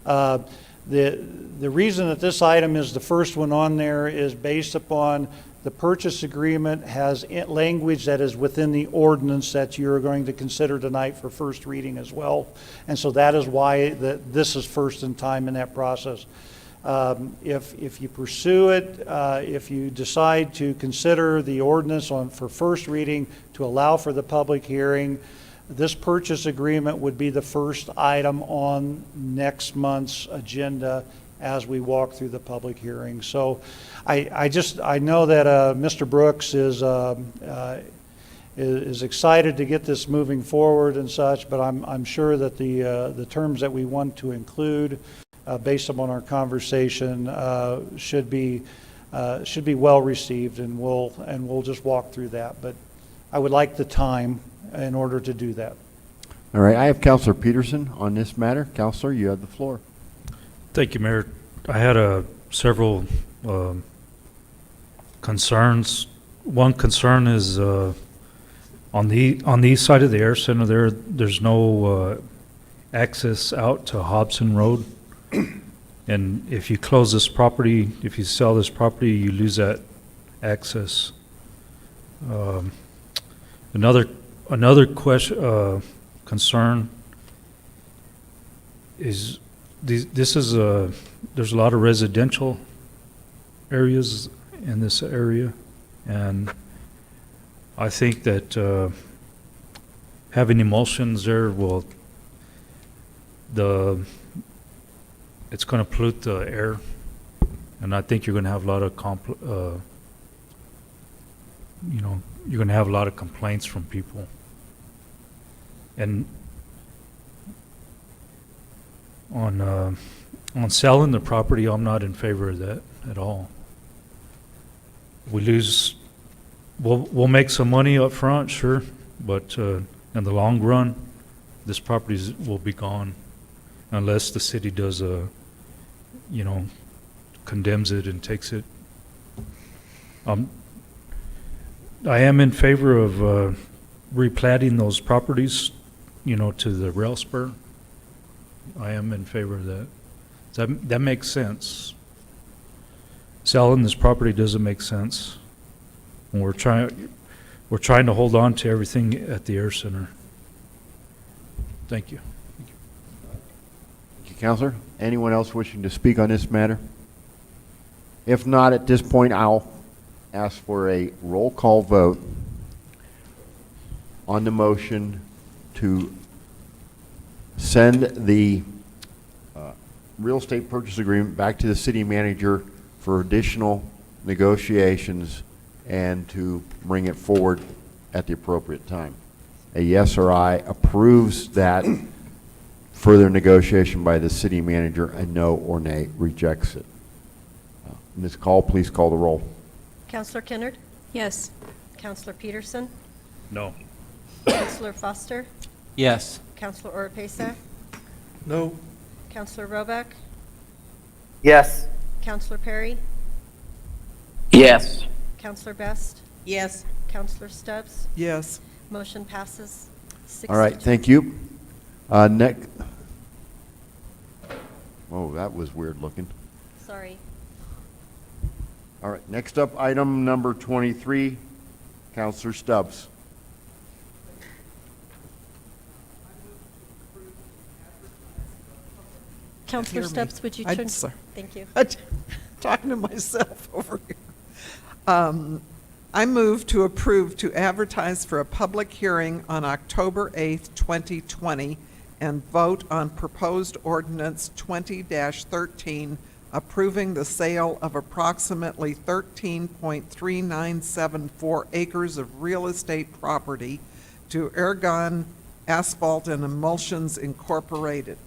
The reason that this item is the first one on there is based upon the purchase agreement has language that is within the ordinance that you're going to consider tonight for first reading as well. And so that is why this is first in time in that process. If you pursue it, if you decide to consider the ordinance for first reading to allow for the public hearing, this purchase agreement would be the first item on next month's agenda as we walk through the public hearing. So I know that Mr. Brooks is excited to get this moving forward and such, but I'm sure that the terms that we want to include based upon our conversation should be well received, and we'll just walk through that. But I would like the time in order to do that. All right. I have Counselor Peterson on this matter. Counselor, you have the floor. Thank you, Mayor. I had several concerns. One concern is on the east side of the air center there's no access out to Hobson Road. And if you close this property, if you sell this property, you lose that access. Another question, concern is there's a lot of residential areas in this area, and I think that having emulsions there it's going to pollute the air, and I think you're going to have a lot of you're going to have a lot of complaints from people. And on selling the property, I'm not in favor of that at all. We'll make some money up front, sure, but in the long run, this property will be gone unless the city does condemns it and takes it. I am in favor of replatting those properties, to the rail spur. I am in favor of that. That makes sense. Selling this property doesn't make sense. And we're trying to hold on to everything at the Air Center. Thank you. Thank you, Counselor. Anyone else wishing to speak on this matter? If not, at this point, I'll ask for a roll call vote on the motion to send the real estate purchase agreement back to the city manager for additional negotiations and to bring it forward at the appropriate time. A yes or aye approves that further negotiation by the city manager. A no or nay rejects it. Ms. Call, please call the roll. Counselor Kennard? Yes. Counselor Peterson? No. Counselor Foster? Yes. Counselor Oropesa? No. Counselor Roebuck? Yes. Counselor Perry? Yes. Counselor Best? Yes. Counselor Stubbs? Yes. Motion passes 6-2. All right, thank you. Next. Oh, that was weird looking. Sorry. All right, next up, item number 23, Counselor Stubbs. Counselor Hear me. Stubbs, would you I'm turn? sorry. Thank you. I'm talking to myself over here. I move to approve to advertise for a public hearing on October 8th, 2020, and vote on proposed ordinance 20-13, approving the sale of approximately 13.3974 acres of real estate property to Ergon Asphalt and Emulsions Incorporated.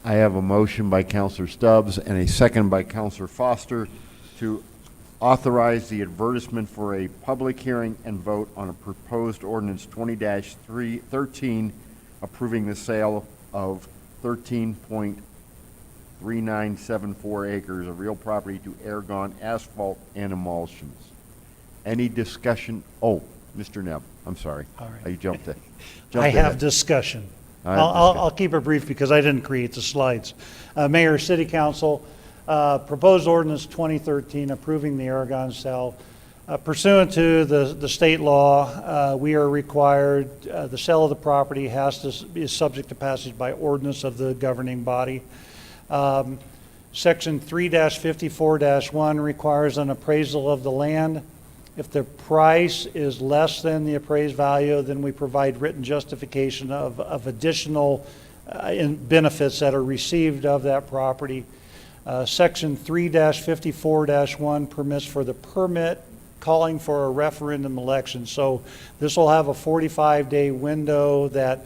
I have a motion by Counselor Stubbs and a second by Counselor Foster to authorize the advertisement for a public hearing and vote on a proposed ordinance 20-13, approving the sale of 13.3974 acres of real property to Ergon Asphalt and Emulsions. Any discussion? Oh, Mr. Neff, I'm sorry. All right. You jumped it. I have discussion. I'll keep it brief because I didn't create the slides. Mayor, City Council, proposed ordinance 2013 approving the Aragon sale. Pursuant to the state law, we are required, the sale of the property is subject to passage by ordinance of the governing body. Section 3-54-1 requires an appraisal of the land. If the price is less than the appraised value, then we provide written justification of additional benefits that are received of that property. Section 3-54-1 permits for the permit calling for a referendum election. So this will have a 45-day window that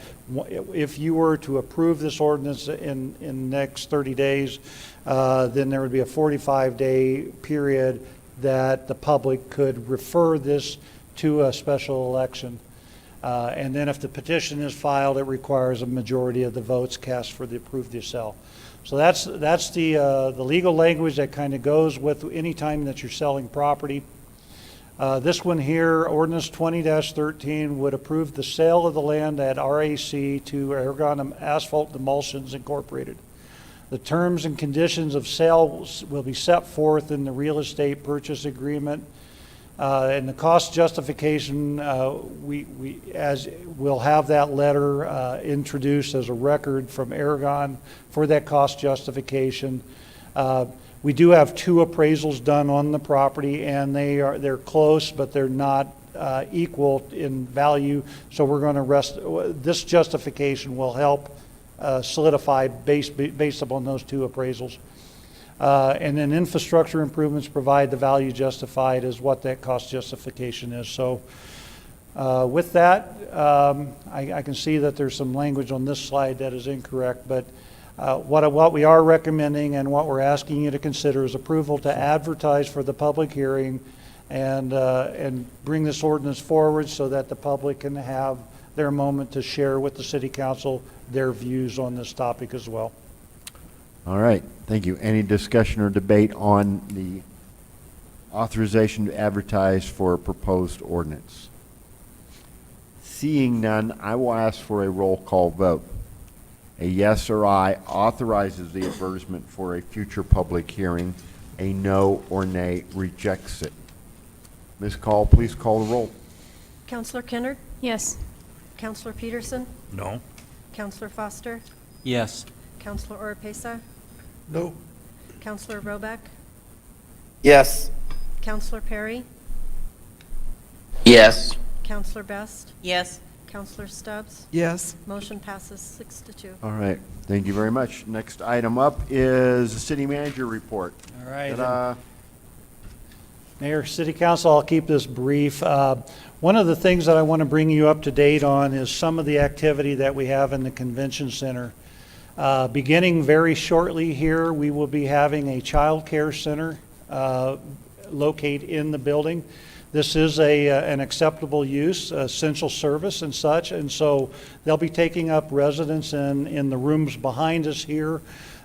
if you were to approve this ordinance in the next 30 days, then there would be a 45-day period that the public could refer this to a special election. And then if the petition is filed, it requires a majority of the votes cast for the approve the sale. So that's the legal language that kind of goes with any time that you're selling property. This one here, ordinance 20-13, would approve the sale of the land at RAC to Aragon Asphalt Emulsions Incorporated. The terms and conditions of sale will be set forth in the real estate purchase agreement. And the cost justification, we'll have that letter introduced as a record from Aragon for that cost justification. We do have 2 appraisals done on the property, and they're close, but they're not equal in value. So we're going to this justification will help solidify based upon those 2 appraisals. And then infrastructure improvements provide the value justified as what that cost justification is. So with that, I can see that there's some language on this slide that is incorrect, but what we are recommending and what we're asking you to consider is approval to advertise for the public hearing and bring this ordinance forward so that the public can have their moment to share with the City Council their views on this topic as well. All right, thank you. Any discussion or debate on the authorization to advertise for a proposed ordinance? Seeing none, I will ask for a roll call vote. A yes or aye authorizes the advertisement for a future public hearing. A no or nay rejects it. Ms. Call, please call the roll. Counselor Kennard? Yes. Counselor Peterson? No. Counselor Foster? Yes. Counselor Oropesa? No. Counselor Roback? Yes. Counselor Perry? Yes. Counselor Best? Yes. Counselor Stubbs? Yes. Motion passes 6-2. All right, thank you very much. Next item up is the city manager report. All right. Ta-da. Mayor, City Council, I'll keep this brief. One of the things that I want to bring you up to date on is some of the activity that we have in the convention center. Beginning very shortly here, we will be having a child care center located in the building. This is an acceptable use, essential service and such, and so they'll be taking up residence in the rooms behind us here.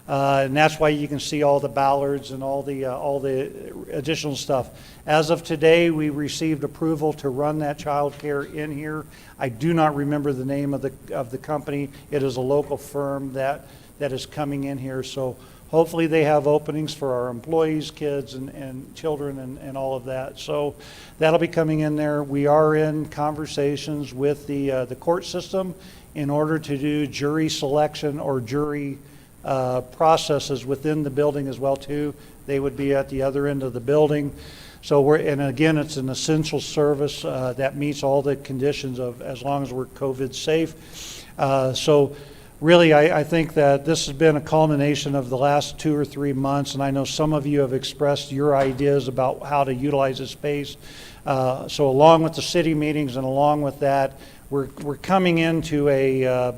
And that's why you can see all the ballards and all the additional stuff. As of today, we received approval to run that child care in here. I do not remember the name of the company. It is a local firm that is coming in here. So hopefully they have openings for our employees, kids, and children, and all of that. So that'll be coming in there. We are in conversations with the court system in order to do jury selection or jury processes within the building as well too. They would be at the other end of the building. So and again, it's an essential service that meets all the conditions of as long as we're COVID safe. So really, I think that this has been a culmination of the last 2 or 3 months, and I know some of you have expressed your ideas about how to utilize the space. So along with the city meetings and along with that, we're coming into a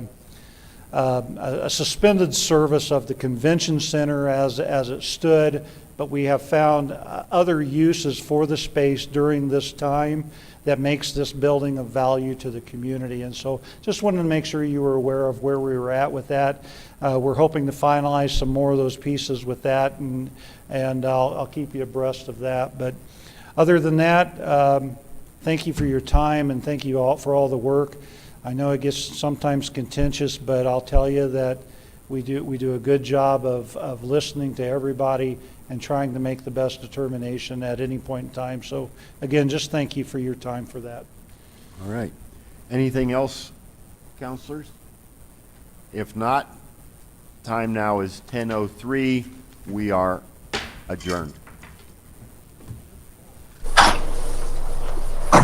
suspended service of the convention center as it stood, but we have found other uses for the space during this time that makes this building of value to the community. And so just wanted to make sure you were aware of where we were at with that. We're hoping to finalize some more of those pieces with that, and I'll keep you abreast of that. But other than that, thank you for your time, and thank you all for all the work. I know it gets sometimes contentious, but I'll tell you that we do a good job of listening to everybody and trying to make the best determination at any point in time. So again, just thank you for your time for that. All right. Anything else, counselors? If not, time now is 10:03. We are adjourned.